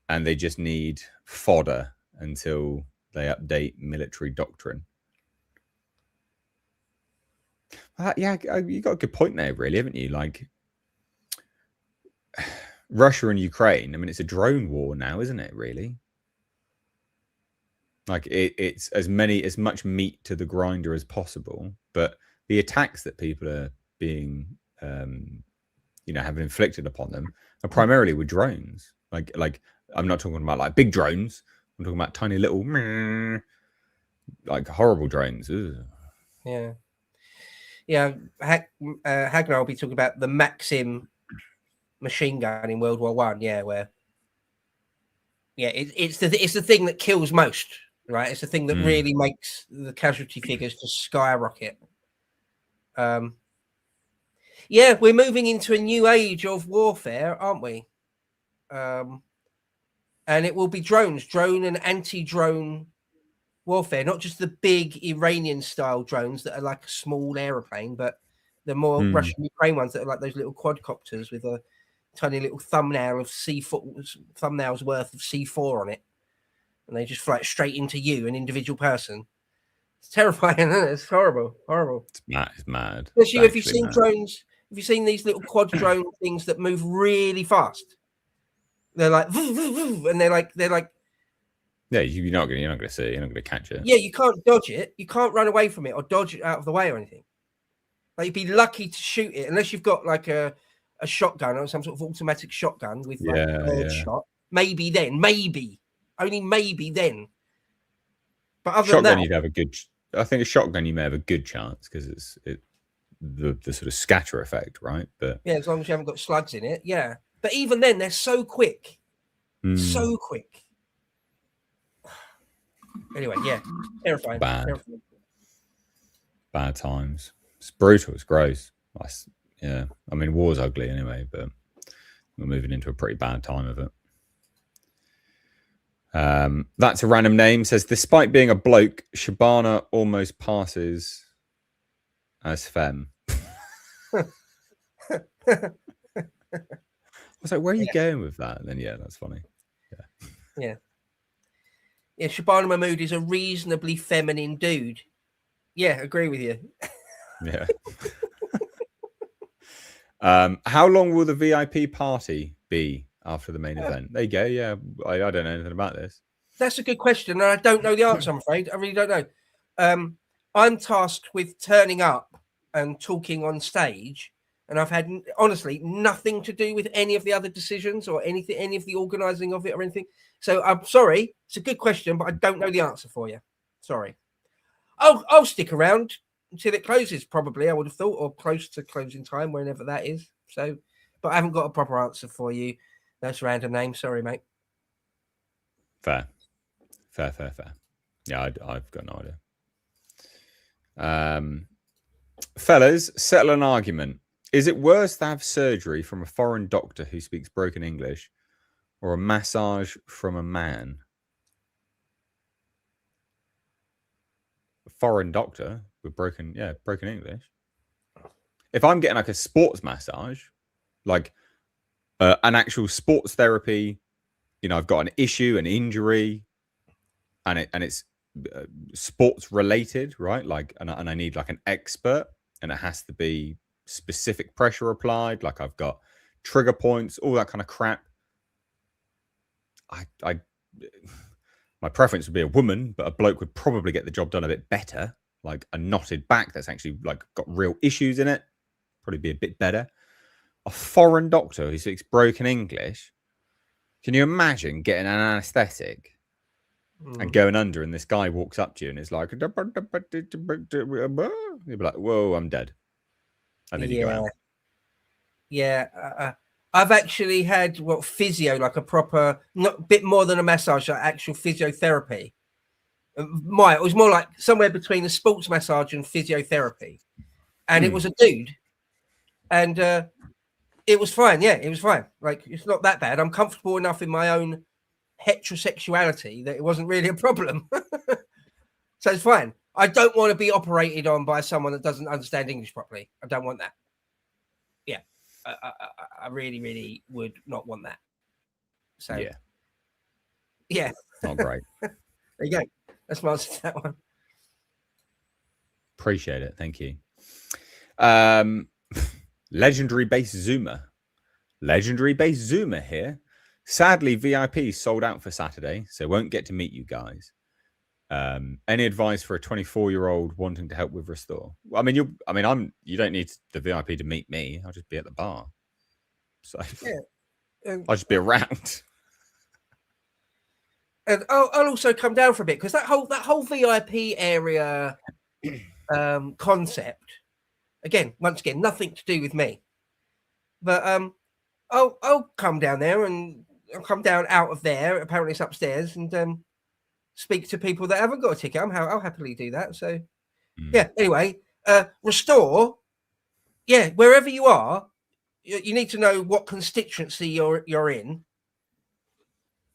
and they just need fodder until they update military doctrine. Yeah, you got a good point there, really, haven't you? Like, Russia and Ukraine, I mean, it's a drone war now, isn't it, really? Like, it's as much meat to the grinder as possible, but the attacks that people are being, having inflicted upon them are primarily with drones. Like I'm not talking about like big drones. I'm talking about tiny little, like horrible drones. Ugh. Yeah. Hagnar will be talking about the Maxim machine gun in World War I. Yeah, where Yeah, it's the thing that kills most, right? It's the thing that really makes the casualty figures just skyrocket. Yeah, we're moving into a new age of warfare, aren't we? And it will be drone and anti-drone warfare, not just the big Iranian-style drones that are like a small aeroplane, but the more Russian-Ukraine ones that are like those little quadcopters with a tiny little thumbnails worth of C4 on it, and they just fly straight into you, an individual person. It's terrifying, isn't it? It's horrible. It's mad. Especially if you've seen drones. Have you seen these little quad drone things that move really fast? They're like, and they're like. Yeah, you're not gonna see it. You're not gonna catch it. Yeah, you can't dodge it. You can't run away from it or dodge it out of the way or anything. Like, you'd be lucky to shoot it unless you've got like a shotgun or some sort of automatic shotgun with like a bird shot. Maybe then, only maybe then. But other shotgun, than that, you'd have a good. I think a shotgun you may have a good chance because it's the sort of scatter effect, right? But yeah, as long as you haven't got slugs in it, yeah. But even then, they're so quick, so quick. Anyway, yeah, terrifying. Bad times. It's brutal. It's gross. Yeah, I mean, war's ugly anyway, but we're moving into a pretty bad time of it. That's a random name. Says, despite being a bloke, Shabana almost passes as femme. I was like, where are you going with that? And then, yeah, that's funny. Yeah. Shabana Mahmood is a reasonably feminine dude. Yeah, agree with you. Yeah. How long will the VIP party be after the main event? There you go. Yeah, I don't know anything about this. That's a good question, and I don't know the answer, I'm afraid. I really don't know. I'm tasked with turning up and talking on stage, and I've had, honestly, nothing to do with any of the other decisions or any of the organising of it or anything. So I'm sorry. It's a good question, but I don't know the answer for you. Sorry. I'll stick around until it closes, probably, I would have thought, or close to closing time, whenever that is. So, but I haven't got a proper answer for you. That's random name. Sorry, mate. Fair. Yeah, I've got no idea. Fellas, settle an argument. Is it worse to have surgery from a foreign doctor who speaks broken English or a massage from a man? A foreign doctor with broken English. If I'm getting like a sports massage, like an actual sports therapy, I've got an issue, an injury, and it's sports related, right? Like, and I need like an expert, and it has to be specific pressure applied. Like, I've got trigger points, all that kind of crap. My preference would be a woman, but a bloke would probably get the job done a bit better. Like a knotted back that's actually like got real issues in it, probably be a bit better. A foreign doctor who speaks broken English. Can you imagine getting an anesthetic and going under, and this guy walks up to you and is like, you'll be like, whoa, I'm dead. And then you go out. Yeah. I've actually had physio, like a proper, not bit more than a massage, like actual physiotherapy. It was more like somewhere between a sports massage and physiotherapy. And it was a dude. And it was fine. Yeah, it was fine. Like, it's not that bad. I'm comfortable enough in my own heterosexuality that it wasn't really a problem. So it's fine. I don't want to be operated on by someone that doesn't understand English properly. I don't want that. Yeah. I really, really would not want that. So yeah. Not great. There you go. That's my answer to that one. Appreciate it. Thank you. Legendary base Zoomer here. Sadly, VIP sold out for Saturday, so won't get to meet you guys. Any advice for a 24-year-old wanting to help with Restore? Well, you don't need the VIP to meet me. I'll just be at the bar. So I'll just be around. And I'll also come down for a bit, because that whole VIP area concept, once again, nothing to do with me. But I'll come down there and I'll come down out of there. Apparently, it's upstairs, and speak to people that haven't got a ticket. I'll happily do that. So, yeah. Anyway, restore. Yeah, wherever you are, you need to know what constituency you're in,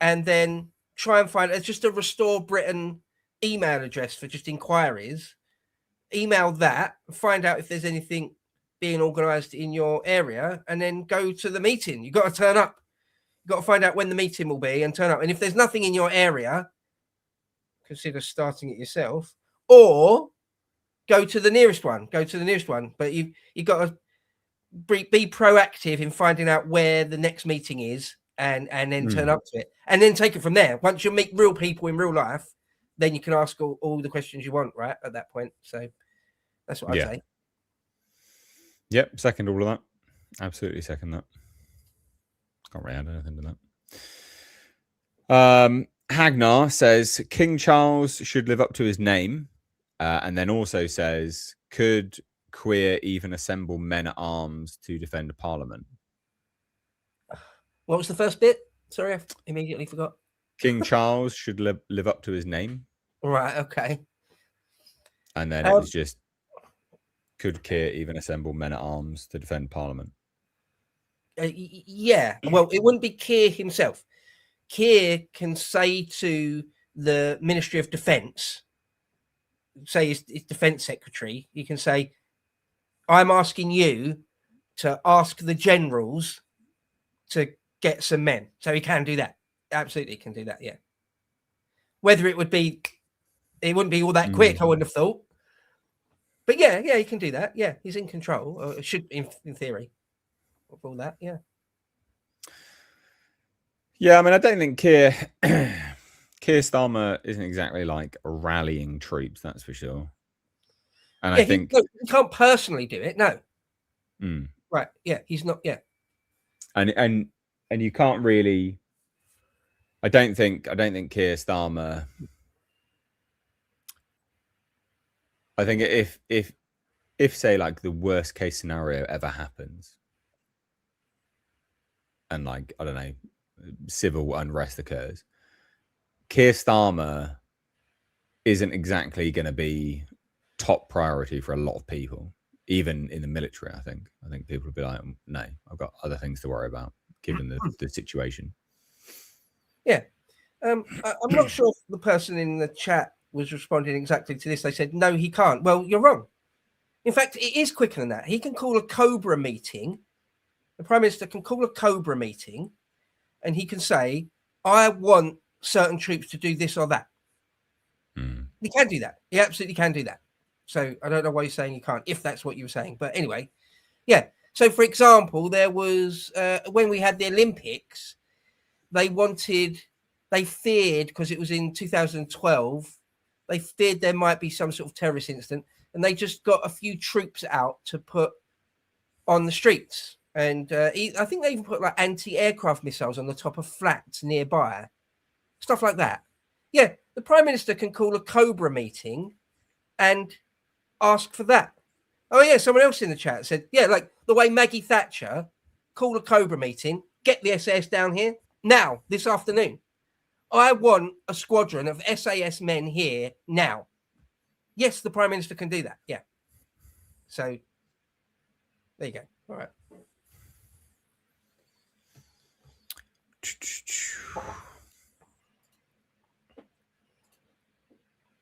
and then try and find. It's just a Restore Britain email address for just inquiries. Email that, find out if there's anything being organised in your area, and then go to the meeting. You've got to turn up. You've got to find out when the meeting will be and turn up. And if there's nothing in your area, consider starting it yourself, or go to the nearest one. Go to the nearest one. But you've got to be proactive in finding out where the next meeting is, and then turn up to it, and then take it from there. Once you meet real people in real life, then you can ask all the questions you want, right, at that point. So that's what I'd say. Yep, second all of that. Absolutely second that. Can't really add anything to that. Hagnar says King Charles should live up to his name, and then also says, could queer even assemble men at arms to defend a parliament? What was the first bit? Sorry, I immediately forgot. King Charles should live up to his name. Right, okay. And then it was just, could Keir even assemble men at arms to defend Parliament? Yeah, well, it wouldn't be Keir himself. Keir can say to the Ministry of Defence, say his Defence Secretary, he can say, I'm asking you to ask the generals to get some men. So he can do that. Absolutely can do that, yeah. Whether it wouldn't be all that quick, I wouldn't have thought. But yeah, he can do that. Yeah, he's in control. Or should, in theory, of all that. Yeah. Yeah, I mean, I don't think Keir Starmer isn't exactly like rallying troops. That's for sure. And I think he can't personally do it. No. Right. Yeah, he's not. Yeah. And you can't really. I don't think Keir Starmer. I think if say like the worst case scenario ever happens, and like I don't know, civil unrest occurs, Keir Starmer isn't exactly going to be top priority for a lot of people, even in the military. I think people will be like, no, I've got other things to worry about given the situation. Yeah, I'm not sure if the person in the chat was responding exactly to this. They said, no, he can't. Well, you're wrong. In fact, it is quicker than that. He can call a Cobra meeting. The Prime Minister can call a Cobra meeting and he can say, I want certain troops to do this or that. He can do that. He absolutely can do that. So I don't know why you're saying you can't, if that's what you were saying. But anyway, yeah. So, for example, there was, when we had the Olympics, they feared, because it was in 2012, they feared there might be some sort of terrorist incident, and they just got a few troops out to put on the streets. And I think they even put like anti-aircraft missiles on the top of flats nearby, stuff like that. Yeah, the Prime Minister can call a Cobra meeting and ask for that. Oh yeah, someone else in the chat said, yeah, like the way Maggie Thatcher, call a Cobra meeting, get the SAS down here now, this afternoon. I want a squadron of SAS men here now. Yes, the Prime Minister can do that. Yeah. So there you go. All right.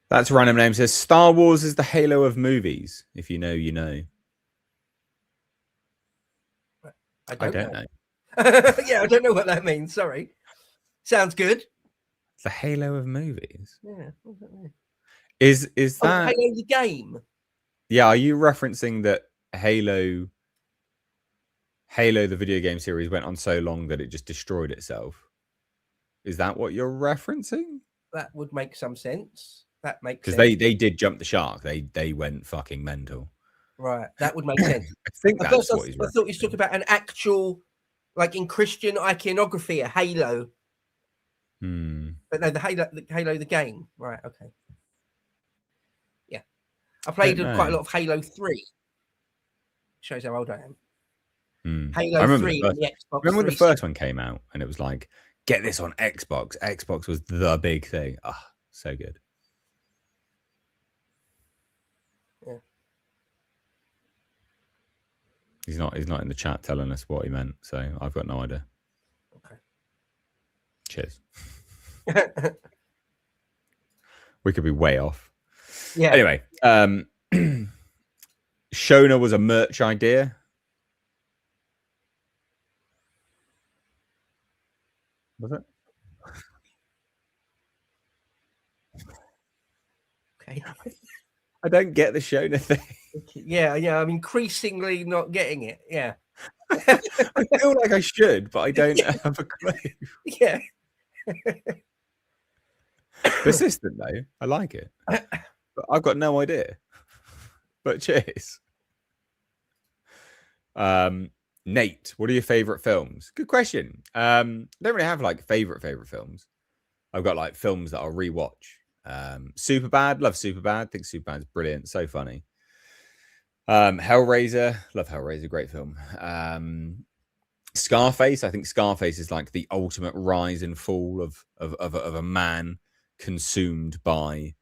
That's a random name. Says Star Wars is the Halo of movies. If you know, you know. I don't know. Yeah, I don't know what that means. Sorry. Sounds good. The Halo of movies. Yeah. Is that Halo the game? Yeah, are you referencing that Halo the video game series went on so long that it just destroyed itself? Is that what you're referencing? That would make some sense. That makes sense. Because they did jump the shark. They went fucking mental. Right. That would make sense. I think that's what he's referencing. I thought he was talking about an actual, like in Christian iconography, a halo. But no, the Halo the game. Right, okay. Yeah. I played quite a lot of Halo 3. Shows how old I am. Halo 3 on the Xbox. Remember when the first one came out and it was like Get this on Xbox. Xbox was the big thing. Ah, oh, so good. Yeah. He's not in the chat telling us what he meant, so I've got no idea. Okay. Cheers. We could be way off. Yeah. Anyway, Shona was a merch idea. Was it? Okay. I don't get the Shona thing. Yeah, I'm increasingly not getting it. Yeah. I feel like I should, but I don't have a clue. Yeah. Persistent though. I like it. But I've got no idea. But cheers. Nate, what are your favorite films? Good question. I don't really have like favorite films. I've got like films that I'll rewatch. Superbad, love Superbad. Think Superbad's brilliant, so funny. Hellraiser, love Hellraiser, great film. Scarface, I think Scarface is like the ultimate rise and fall of a man consumed by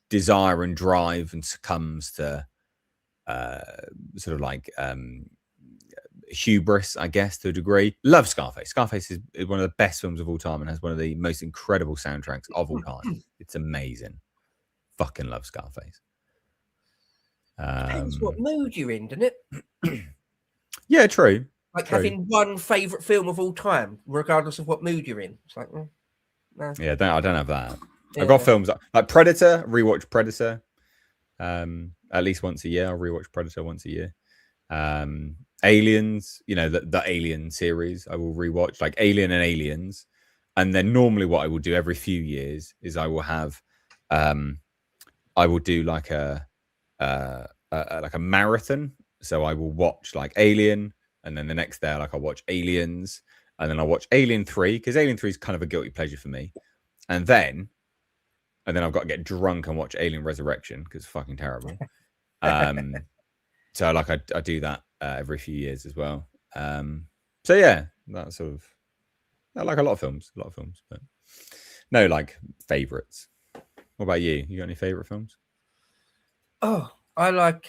desire and drive, and succumbs to sort of like hubris, I guess, to a degree. Love Scarface. Scarface is one of the best films of all time and has one of the most incredible soundtracks of all time. It's amazing. Fucking love Scarface. Depends what mood you're in, doesn't it? Yeah, true. Like having one favorite film of all time, regardless of what mood you're in. It's like, no. Yeah, I don't have that. Yeah. I've got films like Predator. Rewatch Predator. At least once a year. I'll rewatch Predator once a year. Aliens, the Alien series, I will rewatch, like Alien and Aliens. And then normally what I will do every few years is I will have I will do like a marathon. So I will watch like Alien, and then the next day I'll watch Aliens, and then I'll watch Alien 3, because Alien 3 is kind of a guilty pleasure for me. And then I've got to get drunk and watch Alien Resurrection, because it's fucking terrible. So I do that every few years as well. So yeah, that's sort of, I like a lot of films, but no like favorites. What about you? You got any favorite films? Oh, I like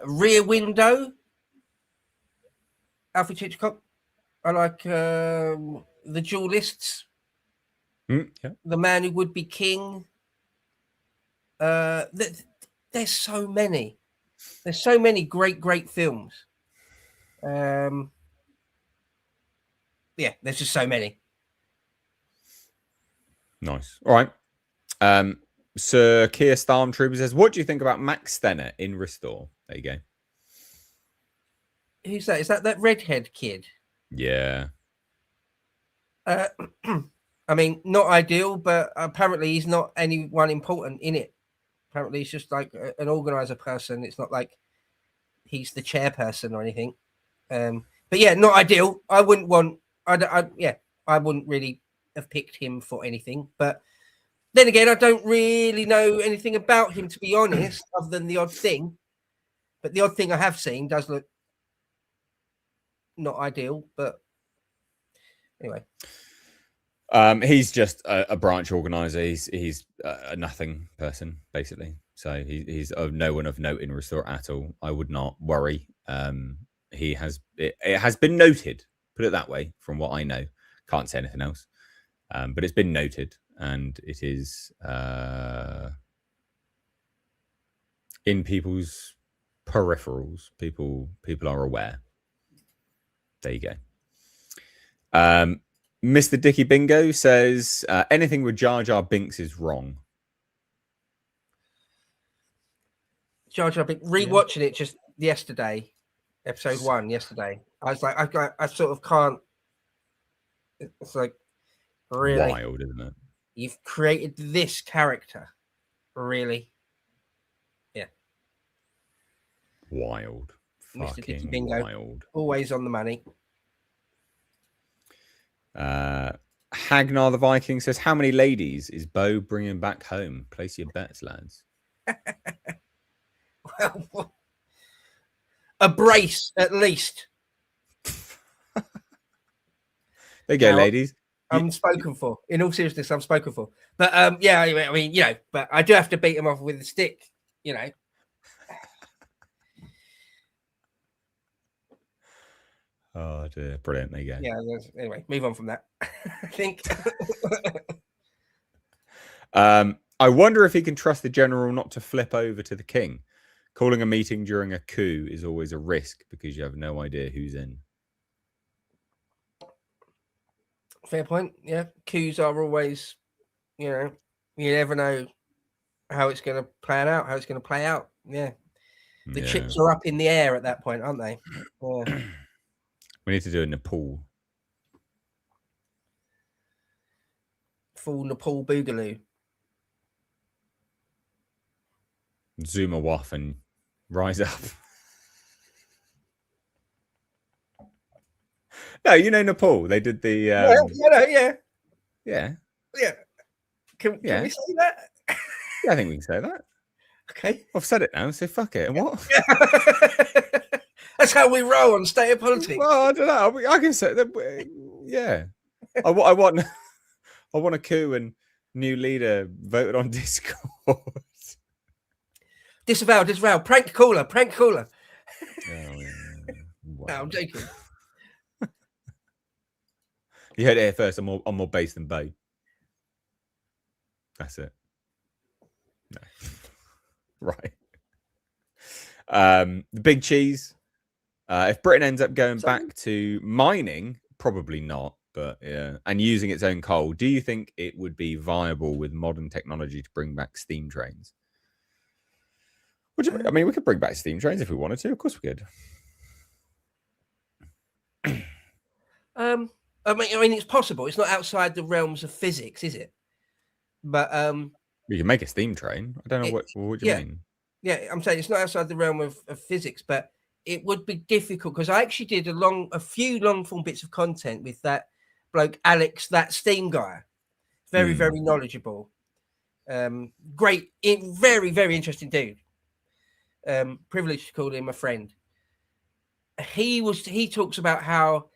Rear Window, Alfred Hitchcock. I like The Duelists, Yeah. The Man Who Would Be King. There's so many. There's so many great films. Yeah, there's just so many. Nice. All right. Sir Keir Stormtrooper says, what do you think about Max Stenner in Restore? There you go. Who's that? Is that redhead kid? Yeah. I mean, not ideal, but apparently he's not anyone important in it. Apparently he's just like an organizer person. It's not like he's the chairperson or anything. But yeah, not ideal. I wouldn't want. I wouldn't really have picked him for anything. But then again, I don't really know anything about him, to be honest, other than the odd thing. But the odd thing I have seen does look not ideal. But anyway. He's just a branch organizer. He's a nothing person, basically. So he's no one of note in Restore at all. I would not worry. It has been noted, put it that way, from what I know. Can't say anything else. But it's been noted, and it is in people's peripherals. People are aware. There you go. Mr. Dicky Bingo says, anything with Jar Jar Binks is wrong. Jar Jar Binks, rewatching it just yesterday, episode 1 yesterday. I was like, I sort of can't. It's like, really? Wild, isn't it? You've created this character. Really? Yeah. Wild. Mr. Dicky Fucking Bingo. wild. Always on the money. Hagnar the Viking says, how many ladies is Bo bringing back home? Place your bets, lads. Well, A brace, at least. There you go, Now, ladies. I'm spoken for. In all seriousness, I'm spoken for. But yeah, I mean, you know, but I do have to beat him off with a stick, you know. Oh dear, brilliant. There you go. Yeah. Anyway, move on from that. I think. I wonder if he can trust the general not to flip over to the king. Calling a meeting during a coup is always a risk because you have no idea who's in. Fair point. Yeah, coups are always, you know, you never know how it's going to plan out. How it's going to play out. Yeah, the chips are up in the air at that point, aren't they? Yeah. We need to do it in Nepal. Full Nepal boogaloo. Zoom a waff and rise up. No, you know Nepal. They did the yeah. Can we say that? Yeah, I think we can say that. Okay, I've said it now, so fuck it. And what? That's how we roll on State of Politics. Well, I don't know. I can say that. Yeah, I want a coup and new leader voted on Discord. Disavow. Prank caller. Oh, yeah. Wow. No, I'm joking. You heard it here first. I'm more base than Bo. That's it. No. Right. The big cheese. If Britain ends up going back to mining, probably not, but yeah, and using its own coal, do you think it would be viable with modern technology to bring back steam trains? I mean, we could bring back steam trains if we wanted to. Of course we could. I mean, it's possible. It's not outside the realms of physics, is it? But you can make a steam train. I don't know what you mean. Yeah, I'm saying it's not outside the realm of physics, but it would be difficult because I actually did a few long form bits of content with that bloke Alex, that steam guy. Very, very knowledgeable. Great, very, very interesting dude. Privileged to call him a friend. He talks about how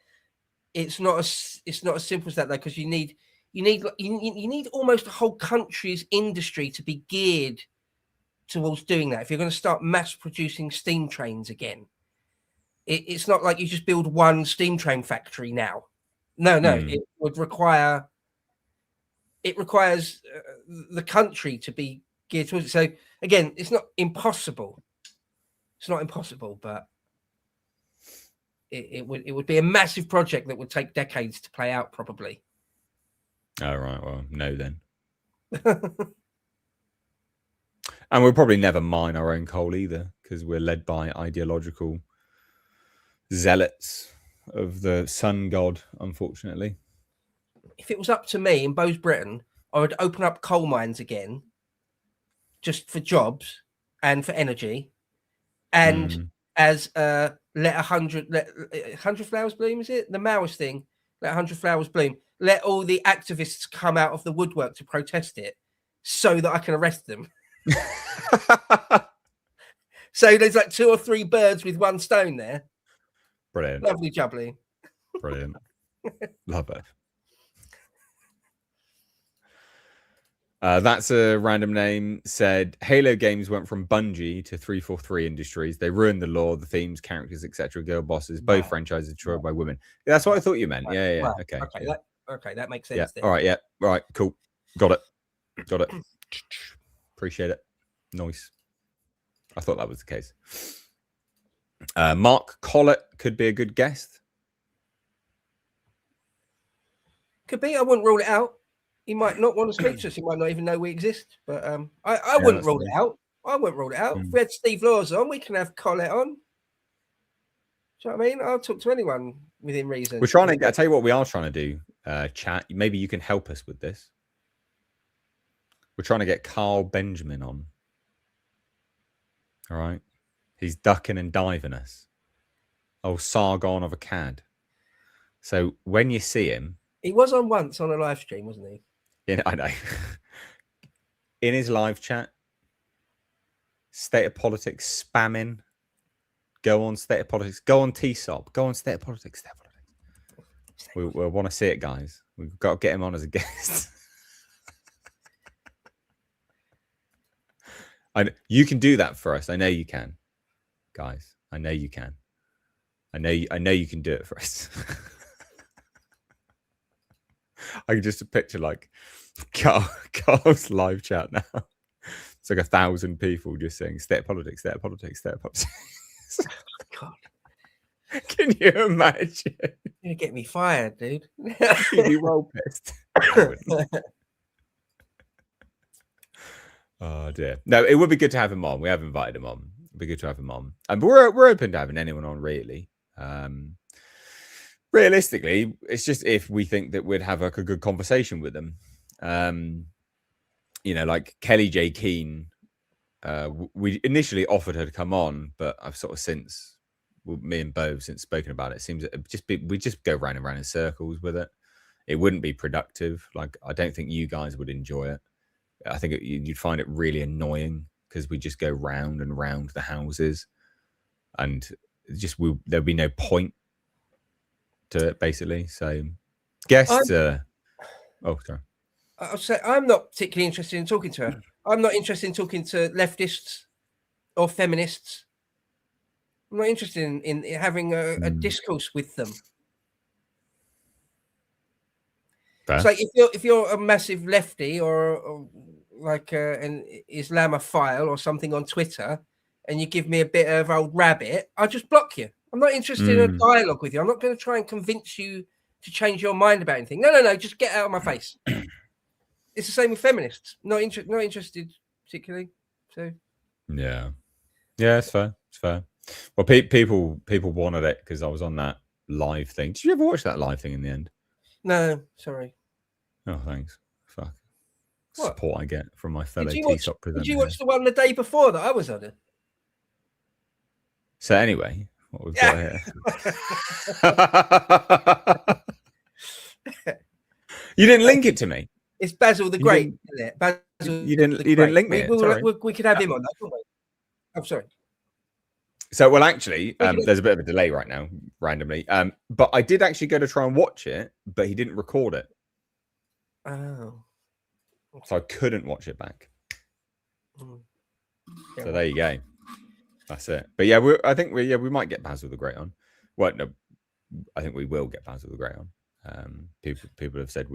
it's not as simple as that though, because you need almost a whole country's industry to be geared towards doing that. If you're going to start mass producing steam trains again, it's not like you just build one steam train factory now. No, it would require. It requires the country to be geared towards it. So again, it's not impossible. It's not impossible, but it would be a massive project that would take decades to play out, probably. Oh, right. Well, no, then. And we'll probably never mine our own coal either, because we're led by ideological zealots of the sun god, unfortunately. If it was up to me in Bowes Britain, I would open up coal mines again, just for jobs and for energy, and as let 100 flowers bloom. Is it the Maoist thing? Let 100 flowers bloom. Let all the activists come out of the woodwork to protest it, so that I can arrest them. So there's like 2 or 3 birds with one stone there. Brilliant. Lovely jubbly. Brilliant. Love it. That's a random name. Said Halo Games went from Bungie to 343 Industries. They ruined the lore, the themes, characters, etc. Girl bosses. Both franchises destroyed by women. Yeah, that's what I thought you meant. Yeah. Well, okay. Okay, that makes sense. Yeah. Then. All right. Yeah. All right. Cool. Got it. Appreciate it. Nice. I thought that was the case. Mark Collett could be a good guest. Could be. I wouldn't rule it out. He might not want to speak to us. He might not even know we exist. But I wouldn't rule it out. I wouldn't rule it out. If we had Steve Laws on, we can have Collett on. Do you know what I mean? I'll talk to anyone within reason. We're trying to. I tell you what, we are trying to do. Chat. Maybe you can help us with this. We're trying to get Carl Benjamin on. All right, he's ducking and diving us. Oh, Sargon of Akkad. So when you see him, he was on once on a live stream, wasn't he? Yeah, I know. In his live chat, State of Politics spamming, Go on State of Politics. Go on TSOP. Go on State of Politics. State of Politics. We want to see it, guys. We've got to get him on as a guest. You can do that for us. I know you can, guys. I know you can. I know you can do it for us. I can just picture like Carl's live chat now. It's like 1,000 people just saying State of Politics, State of Politics, State of Politics. God. Can you imagine? You're gonna get me fired, dude. You'd be well pissed. Oh dear. No, it would be good to have him on. We have invited him on. It'd be good to have him on. And we're open to having anyone on, really. Realistically, it's just if we think that we'd have like a good conversation with them. You know, like Kelly J. Keane. We initially offered her to come on, but I've sort of since, me and Bo have since spoken about it. It seems that we just go round and round in circles with it. It wouldn't be productive. Like, I don't think you guys would enjoy it. I think you'd find it really annoying because we just go round and round the houses, and there'd be no point to it, basically. So, guests. Oh, sorry. I'll say I'm not particularly interested in talking to her. I'm not interested in talking to leftists or feminists. I'm not interested in having a discourse with them. Fair. It's like if you're a massive lefty or like an Islamophile or something on Twitter, and you give me a bit of old rabbit, I'll just block you. I'm not interested in a dialogue with you. I'm not going to try and convince you to change your mind about anything. No. Just get out of my face. It's the same with feminists. Not interested particularly. So yeah, it's fair. It's fair. Well, people wanted it because I was on that live thing. Did you ever watch that live thing in the end? No, sorry. Oh, thanks. Fuck. What support I get from my fellow TSOP presenters. Did you watch the one the day before that I was on it? So anyway, what we've got here. You didn't link it to me. It's Basil the Great, isn't it? Basil you didn't link me. We could have him on that, couldn't we? I'm sorry. So, well, actually, there's a bit of a delay right now, randomly. But I did actually go to try and watch it, but he didn't record it. Oh. So I couldn't watch it back. So there you go. That's it. But yeah, I think we might get Basil the Great on. Well, no, I think we will get Basil the Great on. People have said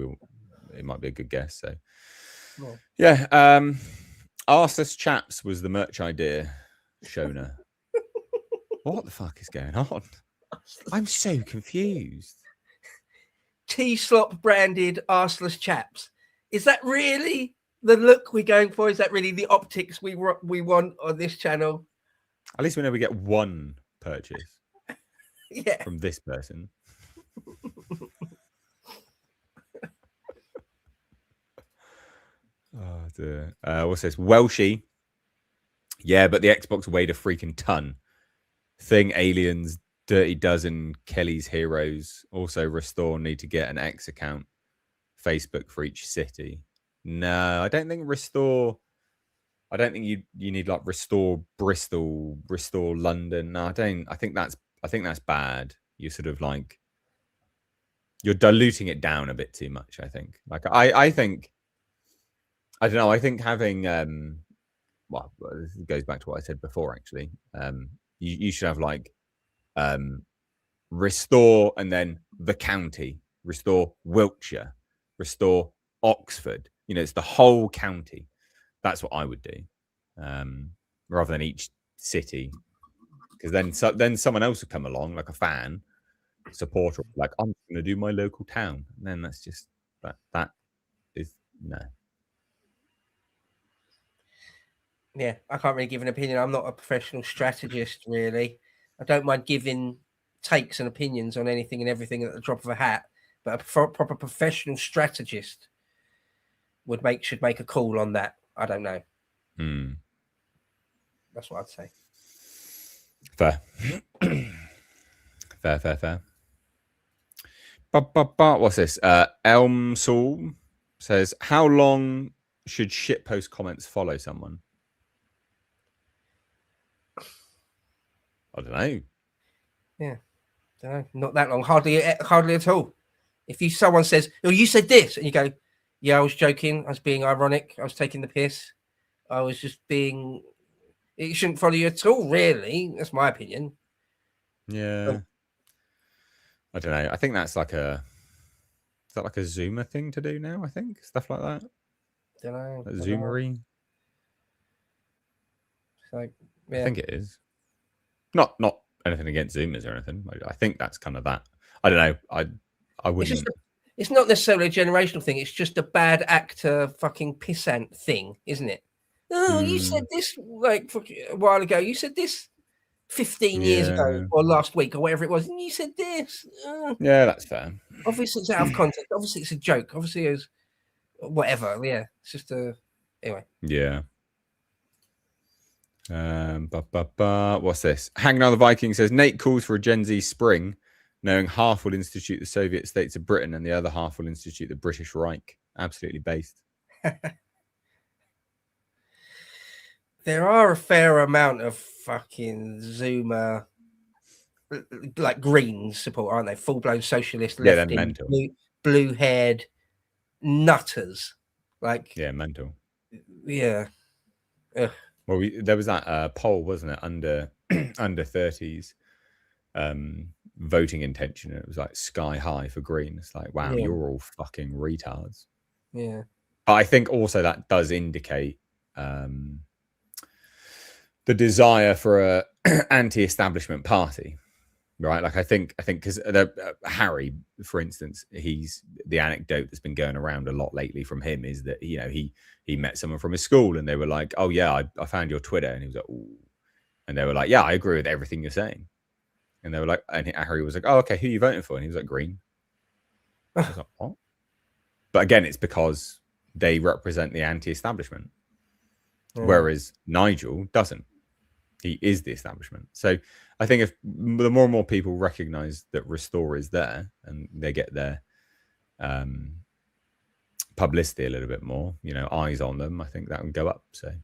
it might be a good guess. So yeah, Arseless Chaps was the merch idea, Shona. What the fuck is going on? I'm so confused. T-Slop branded Arseless Chaps. Is that really the look we're going for? Is that really the optics we want on this channel? At least we know we get one purchase yeah. from this person. Oh dear. What's this? Welshie. Yeah, but the Xbox weighed a freaking ton. Thing, Aliens, Dirty Dozen, Kelly's Heroes. Also, Restore need to get an X account. Facebook for each city. No, I don't think Restore. I don't think you need like Restore Bristol, Restore London. No, I don't. I think that's bad. You're sort of like you're diluting it down a bit too much. I think. Like I think. I don't know. I think having well, this goes back to what I said before. Actually, you should have like Restore and then the county. Restore Wiltshire. Restore Oxford. You know, it's the whole county. That's what I would do, rather than each city, because then someone else would come along, like a fan, supporter, like I'm going to do my local town. And then that's just that is no. Yeah, I can't really give an opinion. I'm not a professional strategist, really. I don't mind giving takes and opinions on anything and everything at the drop of a hat. But a proper professional strategist should make a call on that. I don't know. That's what I'd say. Fair. Fair. What's this? Elm Saul says, how long should shitpost comments follow someone? I don't know. Yeah, don't know. Not that long. Hardly at all. If someone says, "Oh, you said this," and you go, "Yeah, I was joking. I was being ironic. I was taking the piss. I was just being." It shouldn't follow you at all, really. That's my opinion. Yeah. I don't know. I think that's like a Zoomer thing to do now? I think stuff like that. Don't know. Like Zoomery. So, yeah. I think it is. Not anything against Zoomers or anything. I think that's kind of that. I don't know. I wouldn't. It's not necessarily a generational thing. It's just a bad actor fucking pissant thing, isn't it? Oh, you said this like a while ago. You said this 15 years ago or last week or whatever it was. And you said this. Yeah, that's fair. Obviously, it's out of context. Obviously, it's a joke. Obviously, it's whatever. Yeah, it's just anyway. Yeah. What's this? Hanging on the Viking says Nate calls for a Gen Z spring, knowing half will institute the Soviet states of Britain and the other half will institute the British Reich. Absolutely based. There are a fair amount of fucking Zoomer, like Greens support, aren't they? Full blown socialist, lefty, blue haired nutters. Like, yeah, mental. Yeah. Ugh. Well, there was that poll, wasn't it, under 30s voting intention, and it was like sky high for Green. It's like, wow, you're all fucking retards. Yeah. But I think also that does indicate the desire for a anti-establishment party, right? Like I think because Harry, for instance, the anecdote that's been going around a lot lately from him is that he met someone from his school and they were like, oh yeah, I found your Twitter, and he was like, ooh, and they were like, yeah, I agree with everything you're saying, and they were like, and Harry was like, oh okay, who are you voting for? And he was like, Green. I was like, what? But again, it's because they represent the anti-establishment, whereas Nigel doesn't. He is the establishment. So I think if the more and more people recognize that Restore is there and they get their publicity a little bit more, eyes on them, I think that would go up. So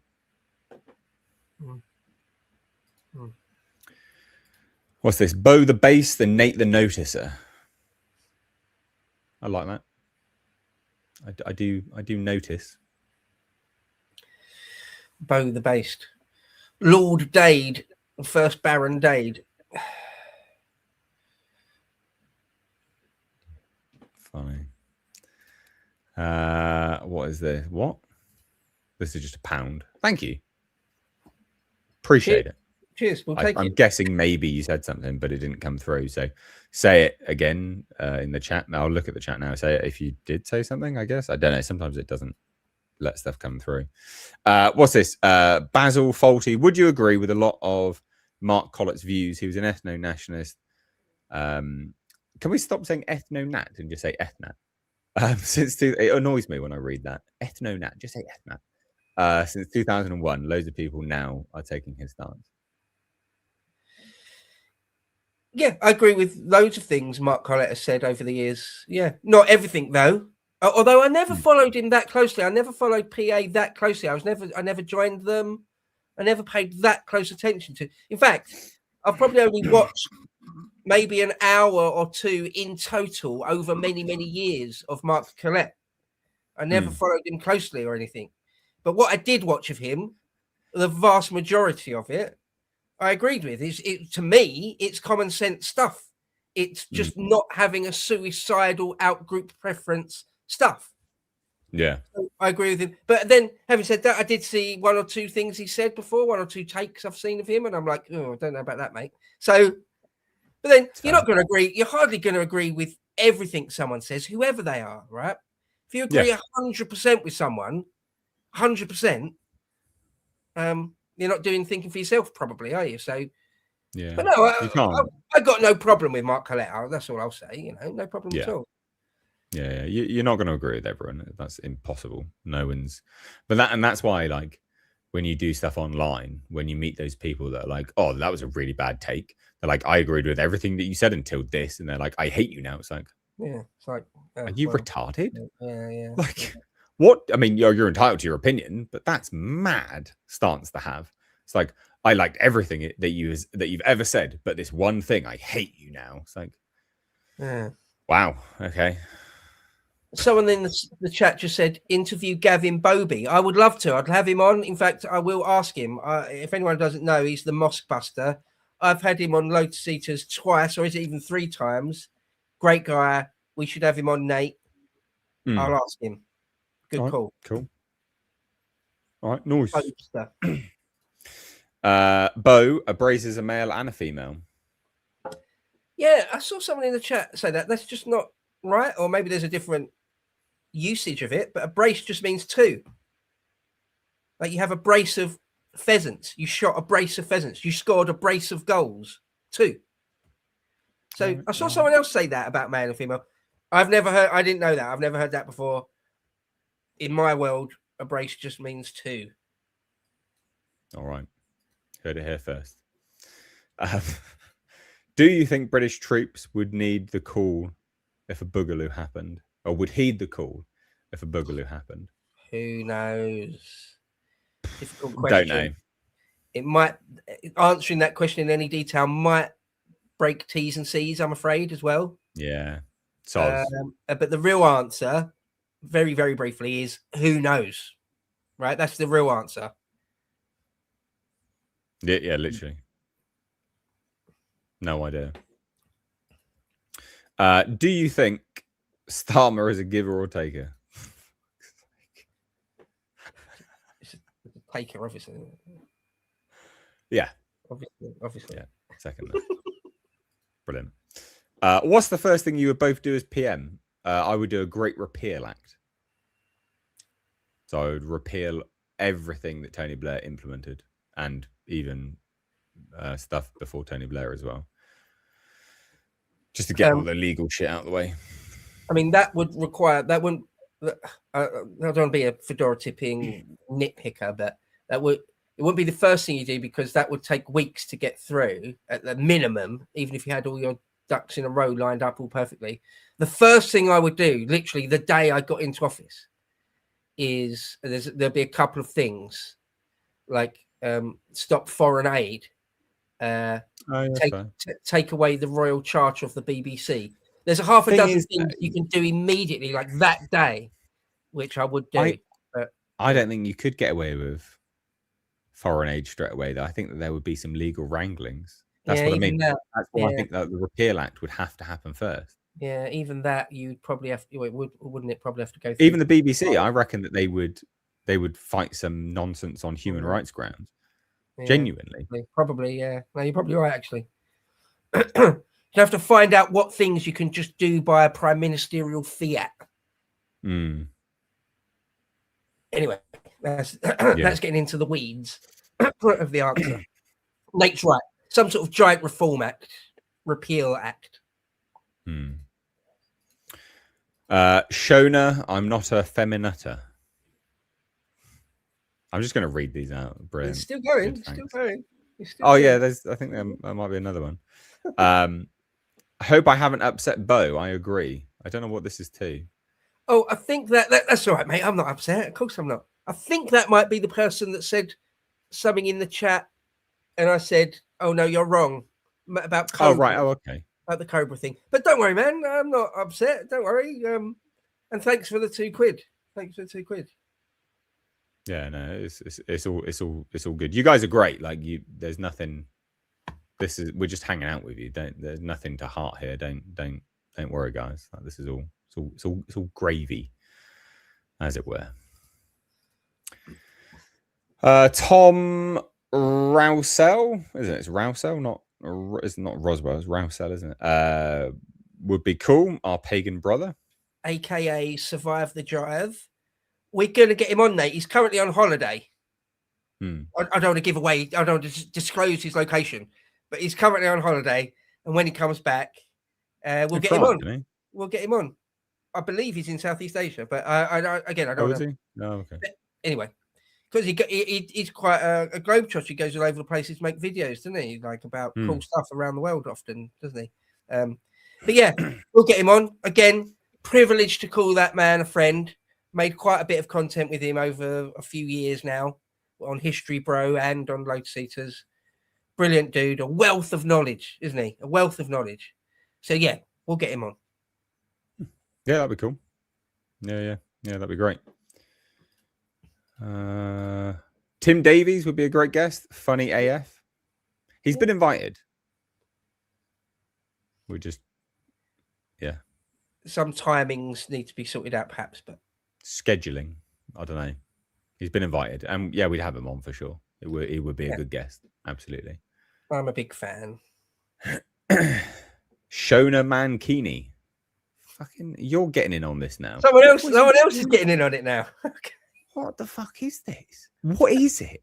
what's this? Bo the Bass, the Nate the Noticer. I like that. I do notice. Bo the Based. Lord Dade, first Baron Dade. Funny. What is this? What? This is just £1. Thank you. Appreciate it. Cheers. We'll take it. I'm guessing maybe you said something, but it didn't come through. So say it again in the chat. Now I'll look at the chat now. Say it if you did say something, I guess. I don't know. Sometimes it doesn't let stuff come through. What's this? Basil Faulty. Would you agree with a lot of Mark Collett's views? He was an ethno-nationalist. Can we stop saying ethno-nat and just say ethnat? It annoys me when I read that. Ethno-nat. Just say ethnat. Since 2001, loads of people now are taking his stance. Yeah, I agree with loads of things Mark Collett has said over the years. Yeah, not everything though. Although I never followed him that closely. I never followed PA that closely. I never joined them. I never paid that close attention to. In fact, I've probably only watched maybe an hour or two in total over many, many years of Mark Collett. I never followed him closely or anything. But what I did watch of him, the vast majority of it, I agreed with. To me, it's common sense stuff. It's just not having a suicidal outgroup preference stuff. Yeah. So I agree with him. But then, having said that, I did see one or two things he said before, one or two takes I've seen of him, and I'm like, oh, I don't know about that, mate. So, but then you're not going to agree. You're hardly going to agree with everything someone says, whoever they are, right? If you agree 100% with someone, 100%, you're not doing thinking for yourself, probably, are you? So, yeah. But no, I got no problem with Mark Collett. That's all I'll say. No problem at all. Yeah, you're not going to agree with everyone. That's impossible. No one's. But that's why, like, when you do stuff online, when you meet those people that are like, "Oh, that was a really bad take," they're like, "I agreed with everything that you said until this," and they're like, "I hate you now." It's like, it's like, are you retarded? Yeah. Like, what? I mean, you're entitled to your opinion, but that's mad stance to have. It's like, I liked everything that you've ever said, but this one thing, I hate you now. It's like, wow, okay. Someone in the chat just said, interview Gavin Bobby. I would love to. I'd have him on. In fact, I will ask him. If anyone doesn't know, he's the Mosque Buster. I've had him on Lotus Eaters twice, or is it even 3 times? Great guy. We should have him on, Nate. I'll ask him. Good call. Cool. All right, nice. Bo, a brace is a male and a female. Yeah, I saw someone in the chat say that. That's just not right. Or maybe there's a different usage of it, but a brace just means 2. Like you have a brace of pheasants. You shot a brace of pheasants. You scored a brace of goals. 2. So I saw someone else say that about male and female. I didn't know that. I've never heard that before. In my world, a brace just means 2. All right. Heard it here first. Do you think British troops would need the call if a boogaloo happened? Or would heed the call if a boogaloo happened? Who knows? Difficult question. Don't know. It might, answering that question in any detail might break T's and C's, I'm afraid, as well. Yeah. But the real answer, very, very briefly, is who knows? Right? That's the real answer. Yeah, literally. No idea. Do you think Starmer is a giver or taker? It's a taker, obviously. Yeah. Obviously. Yeah. Second. Brilliant. What's the first thing you would both do as PM? I would do a great repeal act. So I would repeal everything that Tony Blair implemented, and even stuff before Tony Blair as well, just to get all the legal shit out of the way. I mean, that would require, that wouldn't, I don't want to be a fedora tipping nitpicker, but it wouldn't be the first thing you do, because that would take weeks to get through at the minimum, even if you had all your ducks in a row lined up all perfectly. The first thing I would do, literally the day I got into office, is there'll be a couple of things like stop foreign aid, take away the royal charter of the BBC. There's a half a dozen things you can do immediately, like that day, which I would do. I don't think you could get away with foreign aid straight away, though. I think that there would be some legal wranglings. That's what I mean. That's why I think that the repeal act would have to happen first. Yeah, even that you'd probably have to, wouldn't it probably have to go through? Even the BBC, I reckon that they would fight some nonsense on human rights grounds. Yeah, genuinely. Probably, yeah. No, you're probably right, actually. You have to find out what things you can just do by a prime ministerial fiat. Anyway, that's getting into the weeds of the answer. Nate's right. Some sort of giant reform act, repeal act. Shona, I'm not a feminata. I'm just going to read these out. Brilliant. It's still going. It's still going. Yeah, I think there might be another one. I hope I haven't upset Bo. I agree. I don't know what this is too. Oh, I think that's all right, mate. I'm not upset. Of course I'm not. I think that might be the person that said something in the chat, and I said, "Oh no, you're wrong about Cobra." Oh right. Oh okay. About the Cobra thing, but don't worry, man. I'm not upset. Don't worry. And thanks for the £2. Thanks for the £2. Yeah, no, it's all good. You guys are great. Like there's nothing. We're just hanging out with you. There's nothing to heart here. Don't worry, guys. Like, this is it's all gravy, as it were. Tom Rousell, isn't it? It's Rousell, it's not Roswell. It's Rousell, isn't it? Would be cool. Our pagan brother, aka Survive the Drive. We're gonna get him on, Nate. He's currently on holiday. I don't want to give away. I don't want to disclose his location, but he's currently on holiday. And when he comes back, we'll get him on. We'll get him on. I believe he's in Southeast Asia, but I don't know. Is he? No, okay. But anyway, because he's quite a globetrotter. He goes all over the places to make videos, doesn't he? Like about cool stuff around the world often, doesn't he? But yeah, we'll get him on. Again, privileged to call that man a friend. Made quite a bit of content with him over a few years now on History Bro and on Lotus Eaters. brilliant dude, a wealth of knowledge, isn't he? A wealth of knowledge. So yeah, we'll get him on. Yeah, that'd be cool. Yeah, that'd be great. Tim Davies would be a great guest. Funny AF. He's been invited. We just, yeah. Some timings need to be sorted out, perhaps, but scheduling. I don't know. He's been invited, and yeah, we'd have him on for sure. He would be a good guest. Absolutely. I'm a big fan. Shona Mankini. Fucking, you're getting in on this now. Someone else is getting in on it now. What the fuck is this? What is it?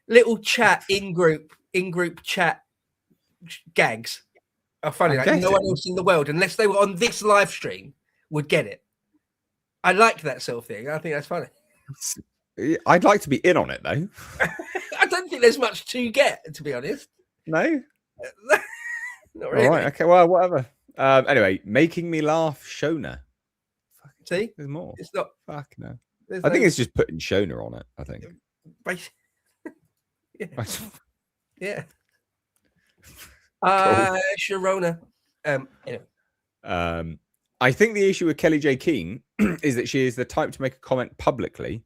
Little chat in group chat gags are funny. Like no one else in the world, unless they were on this live stream, would get it. I like that sort of thing. I think that's funny. I'd like to be in on it though. I don't think there's much to get, to be honest. No. Not really. All right. Okay. Well, whatever. Anyway, making me laugh, Shona. See, there's more. It's not. Fuck no. I think it's just putting Shona on it. I think. Yeah. Cool. Sharona. Anyway. I think the issue with Kelly J. Keane is that she is the type to make a comment publicly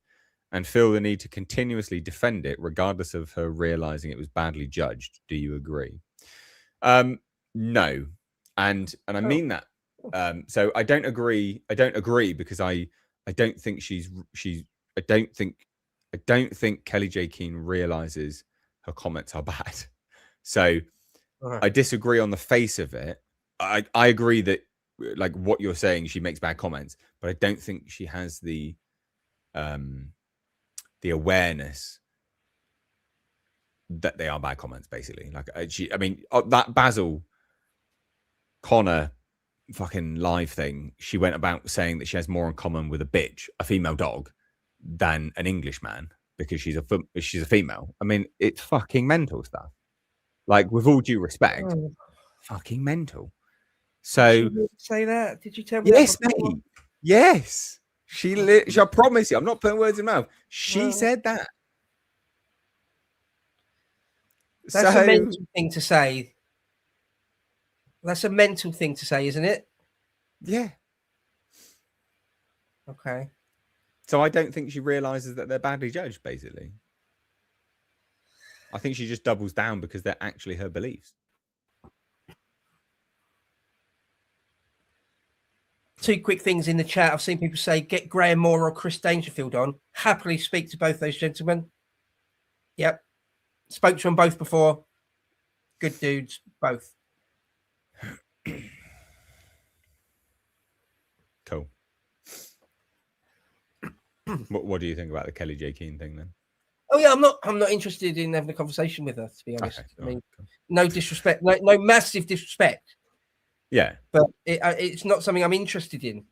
and feel the need to continuously defend it, regardless of her realizing it was badly judged. Do you agree? No, and I mean that. So I don't agree. I don't agree because I don't think I don't think Kelly J. Keane realizes her comments are bad. So I disagree on the face of it. I agree that, like what you're saying, she makes bad comments, but I don't think she has the awareness that they are bad comments. Basically, like that Basil Connor fucking live thing, she went about saying that she has more in common with a female dog, than an English man because she's a female. I mean, it's fucking mental stuff. Like, with all due respect, fucking mental. So did you say that? Did you tell me? Yes, mate. Yes. I promise you, I'm not putting words in her mouth. She said that. That's a mental thing to say. That's a mental thing to say, isn't it? Yeah. Okay. So I don't think she realizes that they're badly judged, basically. I think she just doubles down because they're actually her beliefs. Two quick things in the chat. I've seen people say, get Graham Moore or Chris Dangerfield on. Happily speak to both those gentlemen. Yep. Spoke to them both before. Good dudes, both. Cool. What do you think about the Kelly J. Keane thing then? Oh yeah, I'm not interested in having a conversation with her, to be honest. Okay. I mean, no disrespect, no massive disrespect. Yeah, but it's not something I'm interested in.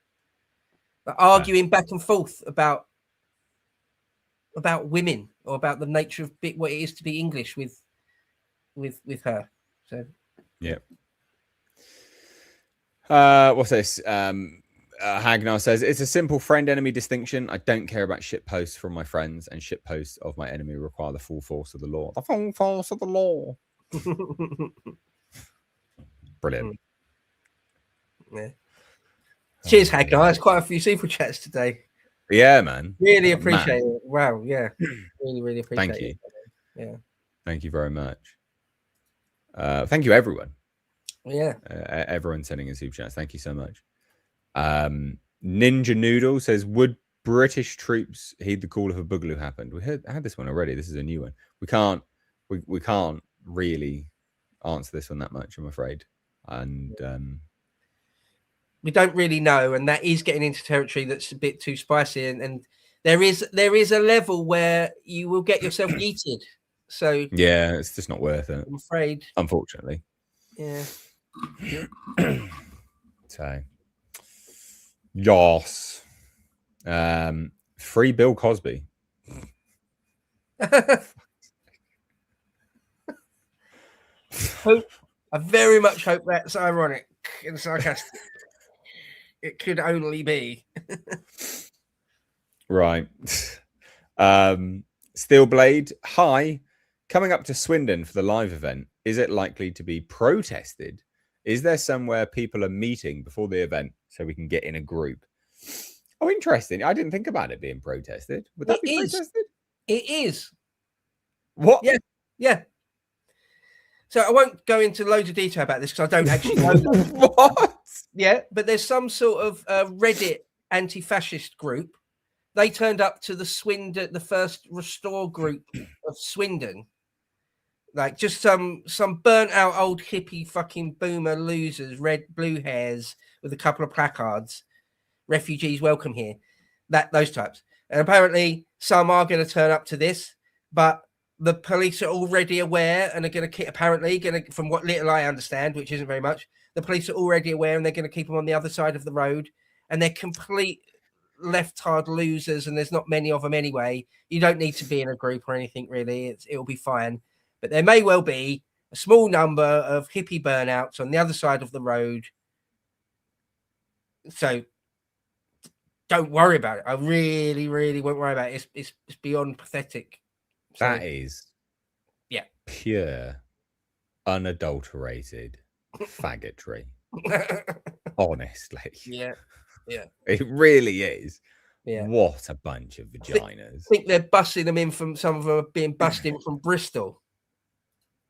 But arguing back and forth about women or about the nature of what it is to be English with her. So yeah. What's this? Hagnar says, it's a simple friend-enemy distinction. I don't care about shit posts from my friends, and shit posts of my enemy require the full force of the law. The full force of the law. Brilliant. Yeah. Cheers, Hagnar. There's quite a few super chats today. Yeah, man. Really appreciate it. Wow, yeah. Really appreciate it. Thank you. Yeah. Thank you very much. Thank you, everyone. Yeah. Everyone sending in super chats. Thank you so much. Ninja Noodle says, would British troops heed the call if a boogaloo happened? We had this one already. This is a new one. We can't really answer this one that much, I'm afraid. And we don't really know, and that is getting into territory that's a bit too spicy, and there is a level where you will get yourself yeeted. So yeah, it's just not worth it, I'm afraid. Unfortunately. Yeah. So yes. Free Bill Cosby. I very much hope that's ironic and sarcastic. It could only be. Right. Steelblade, hi. Coming up to Swindon for the live event, is it likely to be protested? Is there somewhere people are meeting before the event so we can get in a group? Oh, interesting. I didn't think about it being protested. Would that be protested? It is. What? Yeah. Yeah. So I won't go into loads of detail about this because I don't actually know that. What? Yeah, but there's some sort of Reddit anti-fascist group. They turned up to the first restore group of Swindon. Like just some burnt out old hippie fucking boomer losers, blue hairs with a couple of placards. Refugees welcome here. Those types. And apparently some are going to turn up to this, but the police are already aware and are going to from what little I understand, which isn't very much, the police are already aware and they're going to keep them on the other side of the road. And they're complete left-hard losers, and there's not many of them anyway. You don't need to be in a group or anything, really. It'll be fine. But there may well be a small number of hippie burnouts on the other side of the road. So don't worry about it. I really, really won't worry about it. It's beyond pathetic. So, that is pure, unadulterated faggotry. Honestly. Yeah. It really is. Yeah. What a bunch of vaginas. I think they're busting them in from some of them are being busted in from Bristol.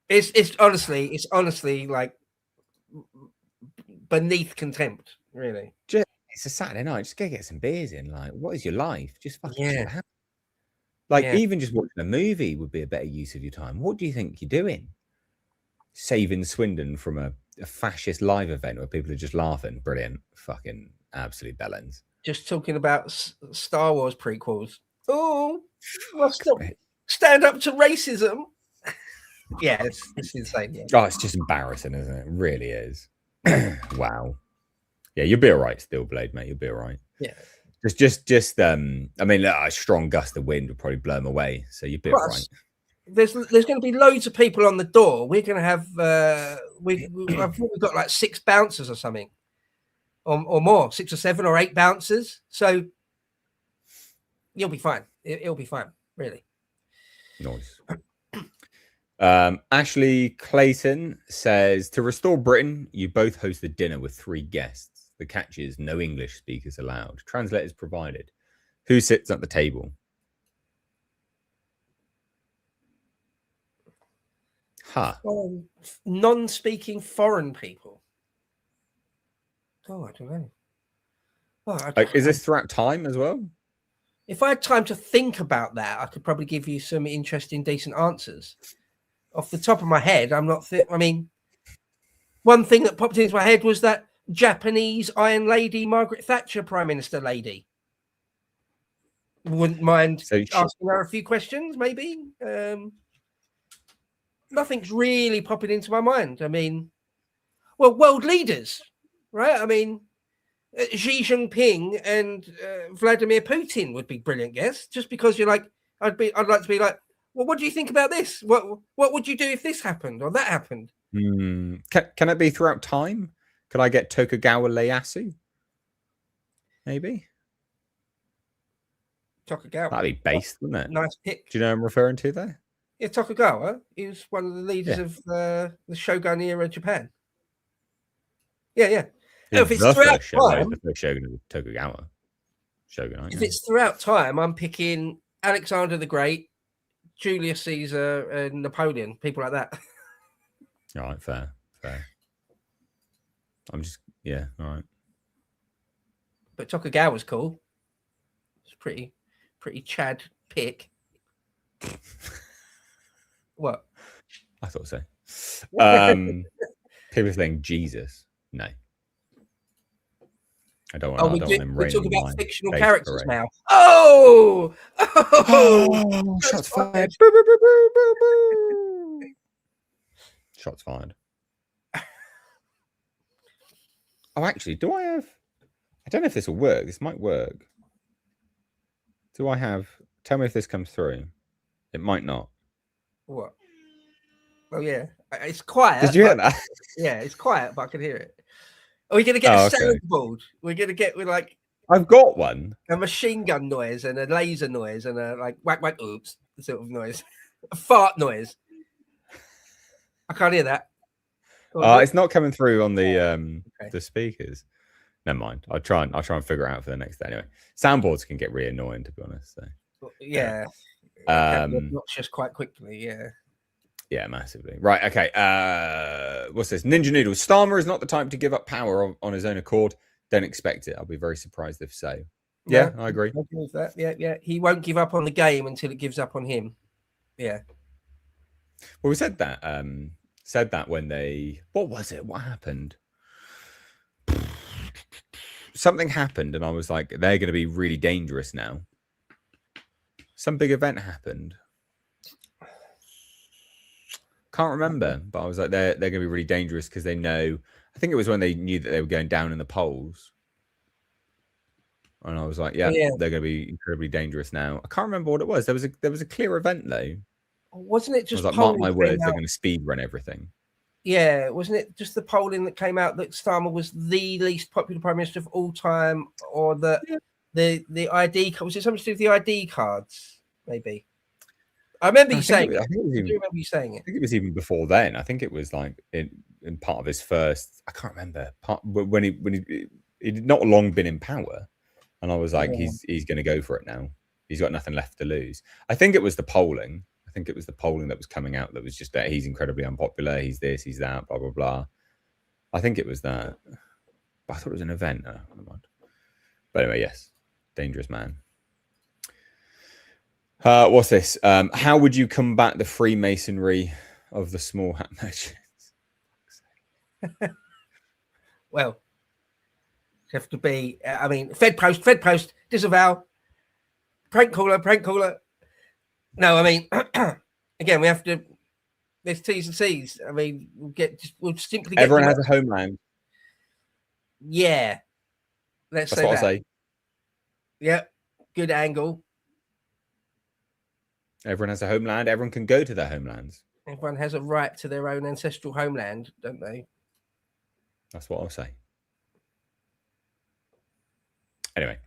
It's honestly like beneath contempt, really. It's a Saturday night. Just go get some beers in. Like, what is your life? Just fucking chill out. Like, even just watching a movie would be a better use of your time. What do you think you're doing? Saving Swindon from a fascist live event where people are just laughing. Brilliant. Fucking absolute bellends. Just talking about Star Wars prequels. Oh, stand up to racism. Yeah, it's insane. Yeah. Oh, it's just embarrassing, isn't it? It really is. Wow. Yeah, you'll be all right, Steelblade, mate. You'll be all right. Yeah. Just I mean, a strong gust of wind would probably blow them away. So you'll be all right. There's going to be loads of people on the door. We're going to have we've got like 6 bouncers or something, or more, 6 or 7 or 8 bouncers. So you'll be fine. It'll be fine, really. Nice. Ashley Clayton says, to restore Britain, you both host a dinner with 3 guests. The catch is no English speakers allowed. Translators provided. Who sits at the table? Non-speaking foreign people. Oh, I don't know. Oh, Is this throughout time as well? If I had time to think about that, I could probably give you some interesting, decent answers. Off the top of my head, I'm not. I mean, one thing that popped into my head was that Japanese Iron Lady, Margaret Thatcher, Prime Minister lady. Wouldn't mind asking her a few questions, maybe. Nothing's really popping into my mind. I mean, well, world leaders, right? I mean, Xi Jinping and Vladimir Putin would be brilliant guests. Just because you're like, I'd like to be like, well, what do you think about this? What would you do if this happened or that happened? Can it be throughout time? Could I get Tokugawa Ieyasu? Maybe. Tokugawa. That'd be based, wouldn't it? Nice pick. Do you know who I'm referring to there? Yeah, Tokugawa. He was one of the leaders of the Shogun era Japan. Yeah. If it's throughout time, the first Shogun of Tokugawa. Shogun. If it's throughout time, I'm picking Alexander the Great, Julius Caesar, and Napoleon. People like that. All right, fair. I'm just all right. But Tokugawa's cool. It's pretty Chad pick. What? I thought so. People saying Jesus. No. I don't want him. We're talking about fictional characters now. Oh, shots fired. Shots fired. Oh, actually, do I have? I don't know if this will work. This might work. Do I have? Tell me if this comes through. It might not. What? Oh yeah, it's quiet. Did you hear that? Yeah, it's quiet, but I can hear it. Are we going to get a soundboard? We're going to get like. I've got one. A machine gun noise and a laser noise and a like whack whack oops sort of noise. A fart noise. I can't hear that. It's not coming through on the Okay. the speakers. Never mind. I'll try and figure it out for the next day. Anyway, soundboards can get really annoying, to be honest. So Yeah. Not just quite quickly. Yeah. Yeah, massively. Right. Okay. What's this? Ninja Noodles. Starmer is not the type to give up power on his own accord. Don't expect it. I'll be very surprised if so. Yeah, I agree. I agree with that. Yeah. He won't give up on the game until it gives up on him. Yeah. Well, we said that. Said that when they. What was it? What happened? Something happened, and I was like, they're going to be really dangerous now. Some big event happened. Can't remember, but I was like, they're going to be really dangerous because they know. I think it was when they knew that they were going down in the polls. And I was like, yeah, they're going to be incredibly dangerous now. I can't remember what it was. There was a clear event though. Wasn't it just I was like, mark my words, they're going to speed run everything. Yeah, wasn't it just the polling that came out that Starmer was the least popular prime minister of all time, or the ID card? Was it something to do with the ID cards? Maybe. I remember you saying. I do remember you saying it. I think it was even before then. I think it was like in part of his first. I can't remember when he not long been in power. And I was like, he's going to go for it now. He's got nothing left to lose. I think it was the polling. I think it was the polling that was coming out that was just that he's incredibly unpopular. He's this, he's that, blah, blah, blah. I think it was that. But I thought it was an event. Oh, never mind. But anyway, yes. Dangerous man. What's this? How would you combat the Freemasonry of the small hat merchants? Well, have to be, I mean, Fed post, disavow, prank caller. No, I mean, again, we have to, there's T's and C's. I mean, we'll simply get. Everyone has a homeland. Yeah. That's what I'll say. Yeah. Good angle. Everyone has a homeland. Everyone can go to their homelands. Everyone has a right to their own ancestral homeland, don't they? That's what I'll say. Anyway,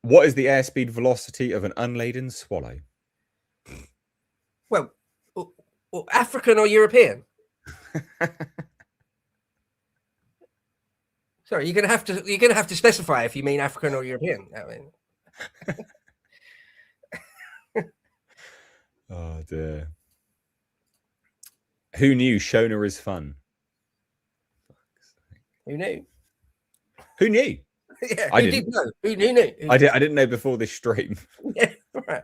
what is the airspeed velocity of an unladen swallow? Well, African or European? Sorry, you're gonna have to specify if you mean African or European. I mean, oh dear. Who knew Shona is fun? Who knew? Who knew? Yeah, I didn't know. Who knew? I didn't know before this stream. Yeah, right.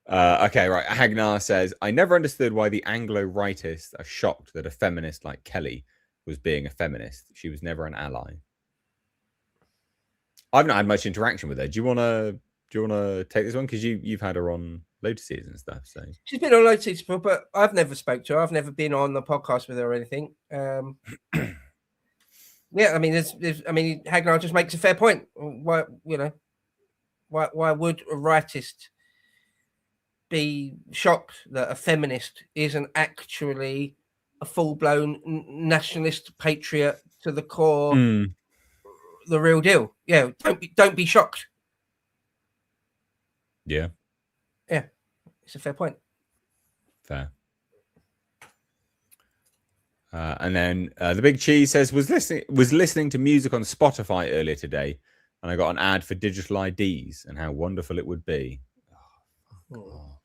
Okay, right. Hagnar says, I never understood why the Anglo-rightists are shocked that a feminist like Kelly was being a feminist. She was never an ally. I've not had much interaction with her. Do you want to take this one? Because you've had her on Lotuses and stuff. So she's been on Lotuses before, but I've never spoke to her. I've never been on the podcast with her or anything. Yeah, I mean, Hagnar just makes a fair point. Why would a rightist be shocked that a feminist isn't actually a full-blown nationalist patriot to the core, the real deal? Yeah, don't be shocked. Yeah, it's a fair point. Fair. And then the Big Cheese says was listening to music on Spotify earlier today, and I got an ad for digital IDs and how wonderful it would be. Oh.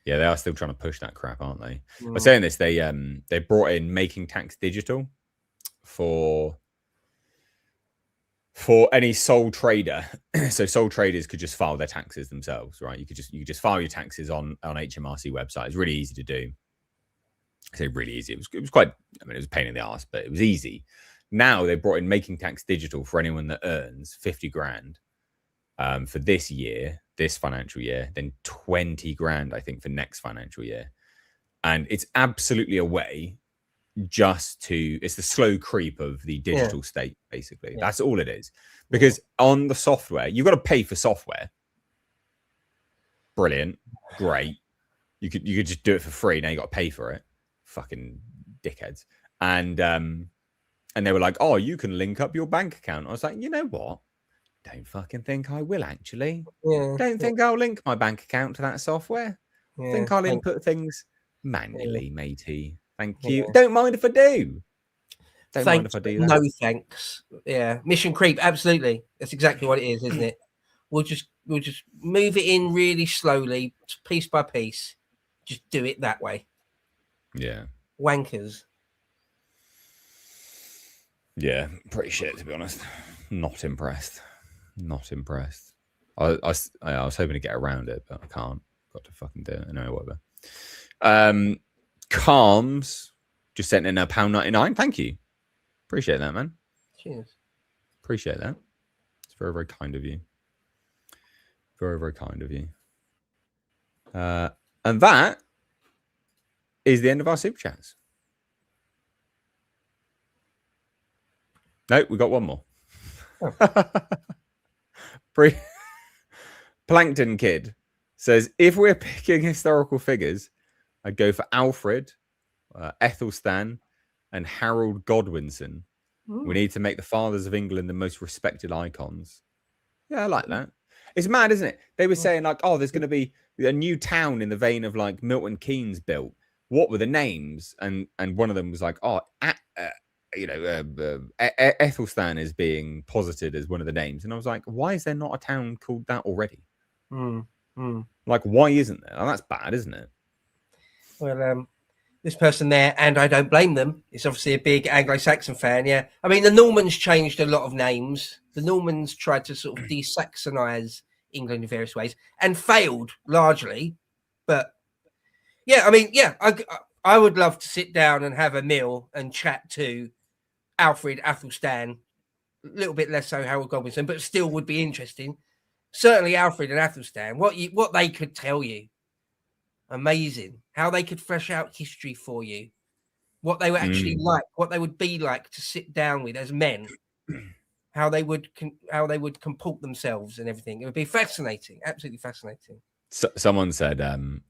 Yeah, they are still trying to push that crap, aren't they? I was saying this, they brought in making tax digital for any sole trader. So sole traders could just file their taxes themselves, right? You could just file your taxes on HMRC website. It's really easy to do. I say really easy. It was quite, I mean, it was a pain in the ass, but it was easy. Now they brought in making tax digital for anyone that earns 50 grand for this financial year, then 20 grand, I think, for next financial year. And it's absolutely a way it's the slow creep of the digital state, basically. That's all it is. Because on the software, you've got to pay for software. Brilliant. Great. You could just do it for free. Now you got to pay for it. Fucking dickheads. And they were like, oh, you can link up your bank account. I was like, you know what? don't fucking think I will, actually. Yeah. Don't think I'll link my bank account to that software. Yeah. Think I'll Thanks. input things manually, matey. Thank Yeah. you. Don't mind if I do. Don't mind Thanks, if I but do that. no thanks. Yeah. Mission creep. Absolutely. That's exactly what it is, isn't it? We'll just move it in really slowly, piece by piece. Just do it that way. Yeah. Wankers. Yeah, pretty shit, to be honest. Not impressed. Not impressed. I was hoping to get around it, but I can't. Got to fucking do it. Anyway, whatever. Calms just sent in £1.99. Thank you. Appreciate that, man. Cheers. Appreciate that. It's very, very kind of you. Very, very kind of you. And that is the end of our super chats. No, we got one more. Plankton Kid says, if we're picking historical figures, I'd go for Alfred, Ethelstan, and Harold Godwinson. Ooh. We need to make the fathers of England the most respected icons. Yeah, I like that. It's mad, isn't it? They were saying like, oh, there's going to be a new town in the vein of like Milton Keynes built. What were the names? And one of them was like, oh, Ethelstan is being posited as one of the names. And I was like, why is there not a town called that already? Like, why isn't there? Oh, that's bad, isn't it? Well, this person there, and I don't blame them, is obviously a big Anglo-Saxon fan. Yeah, I mean, the Normans changed a lot of names. The Normans tried to sort of de-Saxonize England in various ways and failed largely. But yeah, I mean, yeah, I would love to sit down and have a meal and chat to Alfred, Athelstan, a little bit less so Harold Godwinson, but still would be interesting. Certainly Alfred and Athelstan, what they could tell you. Amazing. How they could flesh out history for you. What they were actually like, what they would be like to sit down with as men. How they would comport themselves and everything. It would be fascinating. Absolutely fascinating. So, someone said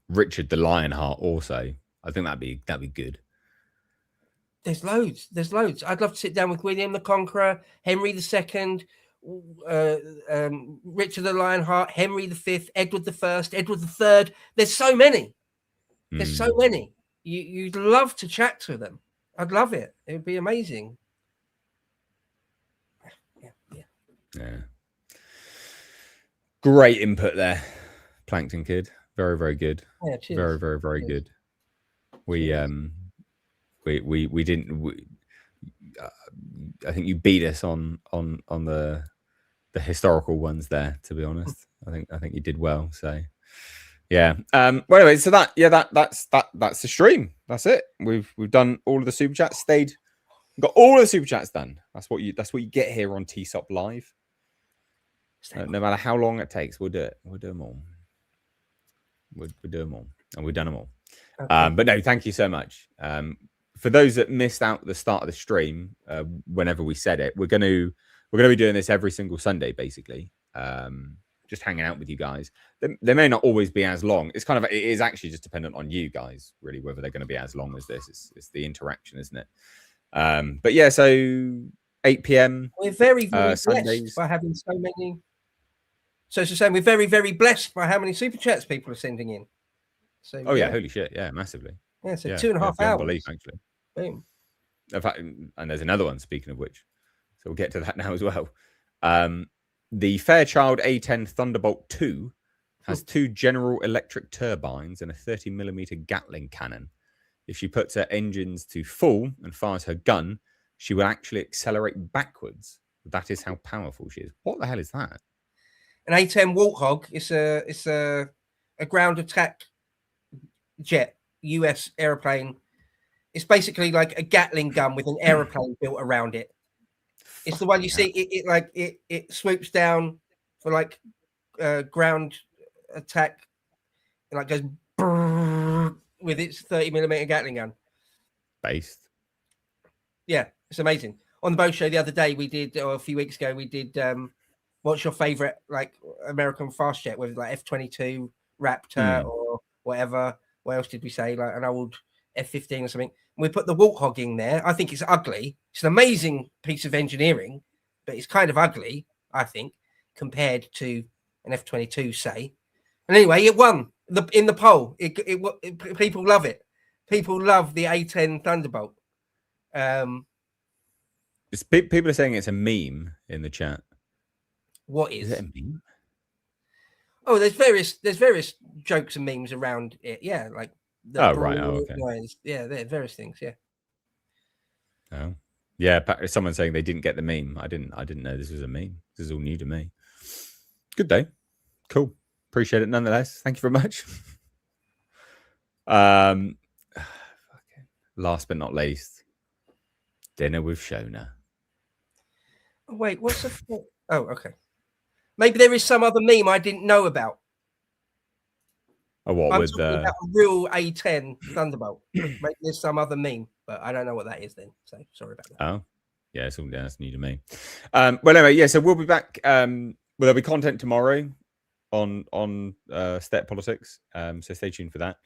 Richard the Lionheart also. I think that'd be good. There's loads. I'd love to sit down with William the Conqueror, Henry II, Richard the Lionheart, Henry V, Edward I, Edward III. There's so many. There's so many. You'd love to chat to them. I'd love it. It would be amazing. Yeah. Great input there, Plankton Kid. Very, very good. Yeah, cheers. Very, very, very good. We didn't. I think you beat us on the historical ones there. To be honest, I think you did well. So yeah. Well, anyway, so that's the stream. That's it. We've done all of the super chats. Got all of the super chats done. That's what you get here on TSOP Live. No matter how long it takes, we'll do it. We'll do them all. We'll do them all, and we've done them all. Okay. But no, thank you so much. For those that missed out the start of the stream, whenever we said it, we're gonna be doing this every single Sunday, basically. Just hanging out with you guys. They may not always be as long. It is actually just dependent on you guys, really, whether they're going to be as long as this. It's the interaction, isn't it? But yeah, so 8 p.m. We're very, very Sundays. Blessed by having so many. So it's the same. We're very, very blessed by how many super chats people are sending in. So yeah, holy shit, yeah, massively. Yeah, so 2.5 hours. Belief, actually. Boom. In fact, and there's another one. Speaking of which, so we'll get to that now as well. The Fairchild A10 Thunderbolt 2 has 2 General Electric turbines and a 30mm Gatling cannon. If she puts her engines to full and fires her gun, she will actually accelerate backwards. That is how powerful she is. What the hell is that? An A10 Warthog. It's a ground attack jet, US airplane. It's basically like a Gatling gun with an aeroplane built around it. It's the one you see. It swoops down for like ground attack, and like goes with its 30mm Gatling gun. Based. Yeah, it's amazing. On the boat show the other day, we did, or a few weeks ago, we did. What's your favorite like American fast jet with like F-22 Raptor or whatever? What else did we say? Like an old F-15 or something. We put the Warthog in there. I think it's ugly. It's an amazing piece of engineering, but it's kind of ugly, I think. compared to an F-22, say. And anyway, it won in the poll. People love it. People love the A-10 Thunderbolt. People are saying it's a meme in the chat. What is it a meme? Oh, there's various jokes and memes around it. Yeah, like right. Oh, okay. Noise. Yeah, there are various things. Yeah. Oh, yeah. Someone saying they didn't get the meme. I didn't know this was a meme. This is all new to me. Good day. Cool. Appreciate it nonetheless. Thank you very much. Last but not least, dinner with Shona. Oh, wait, what's the? Oh, okay. Maybe there is some other meme I didn't know about. Oh, what I'm with talking about a real A-10 Thunderbolt. Maybe there's some other meme, but I don't know what that is then. So sorry about that. Oh, yeah, that's new to me. Well, anyway, yeah. So we'll be back. There'll be content tomorrow on state politics. So stay tuned for that.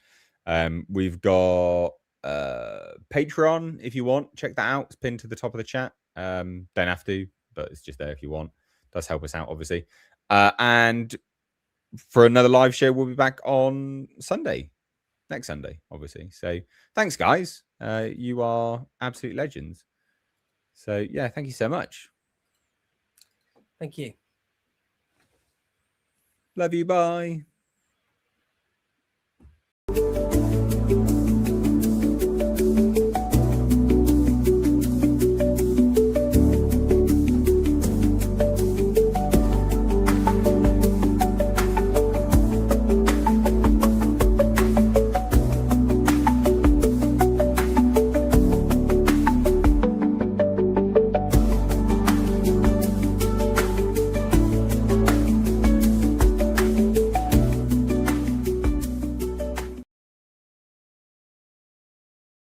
We've got Patreon if you want. Check that out. It's pinned to the top of the chat. Don't have to, but it's just there if you want. Does help us out, obviously. And for another live show, we'll be back on Sunday, next Sunday, obviously. So thanks, guys. You are absolute legends. So yeah, thank you so much. Thank you. Love you. Bye.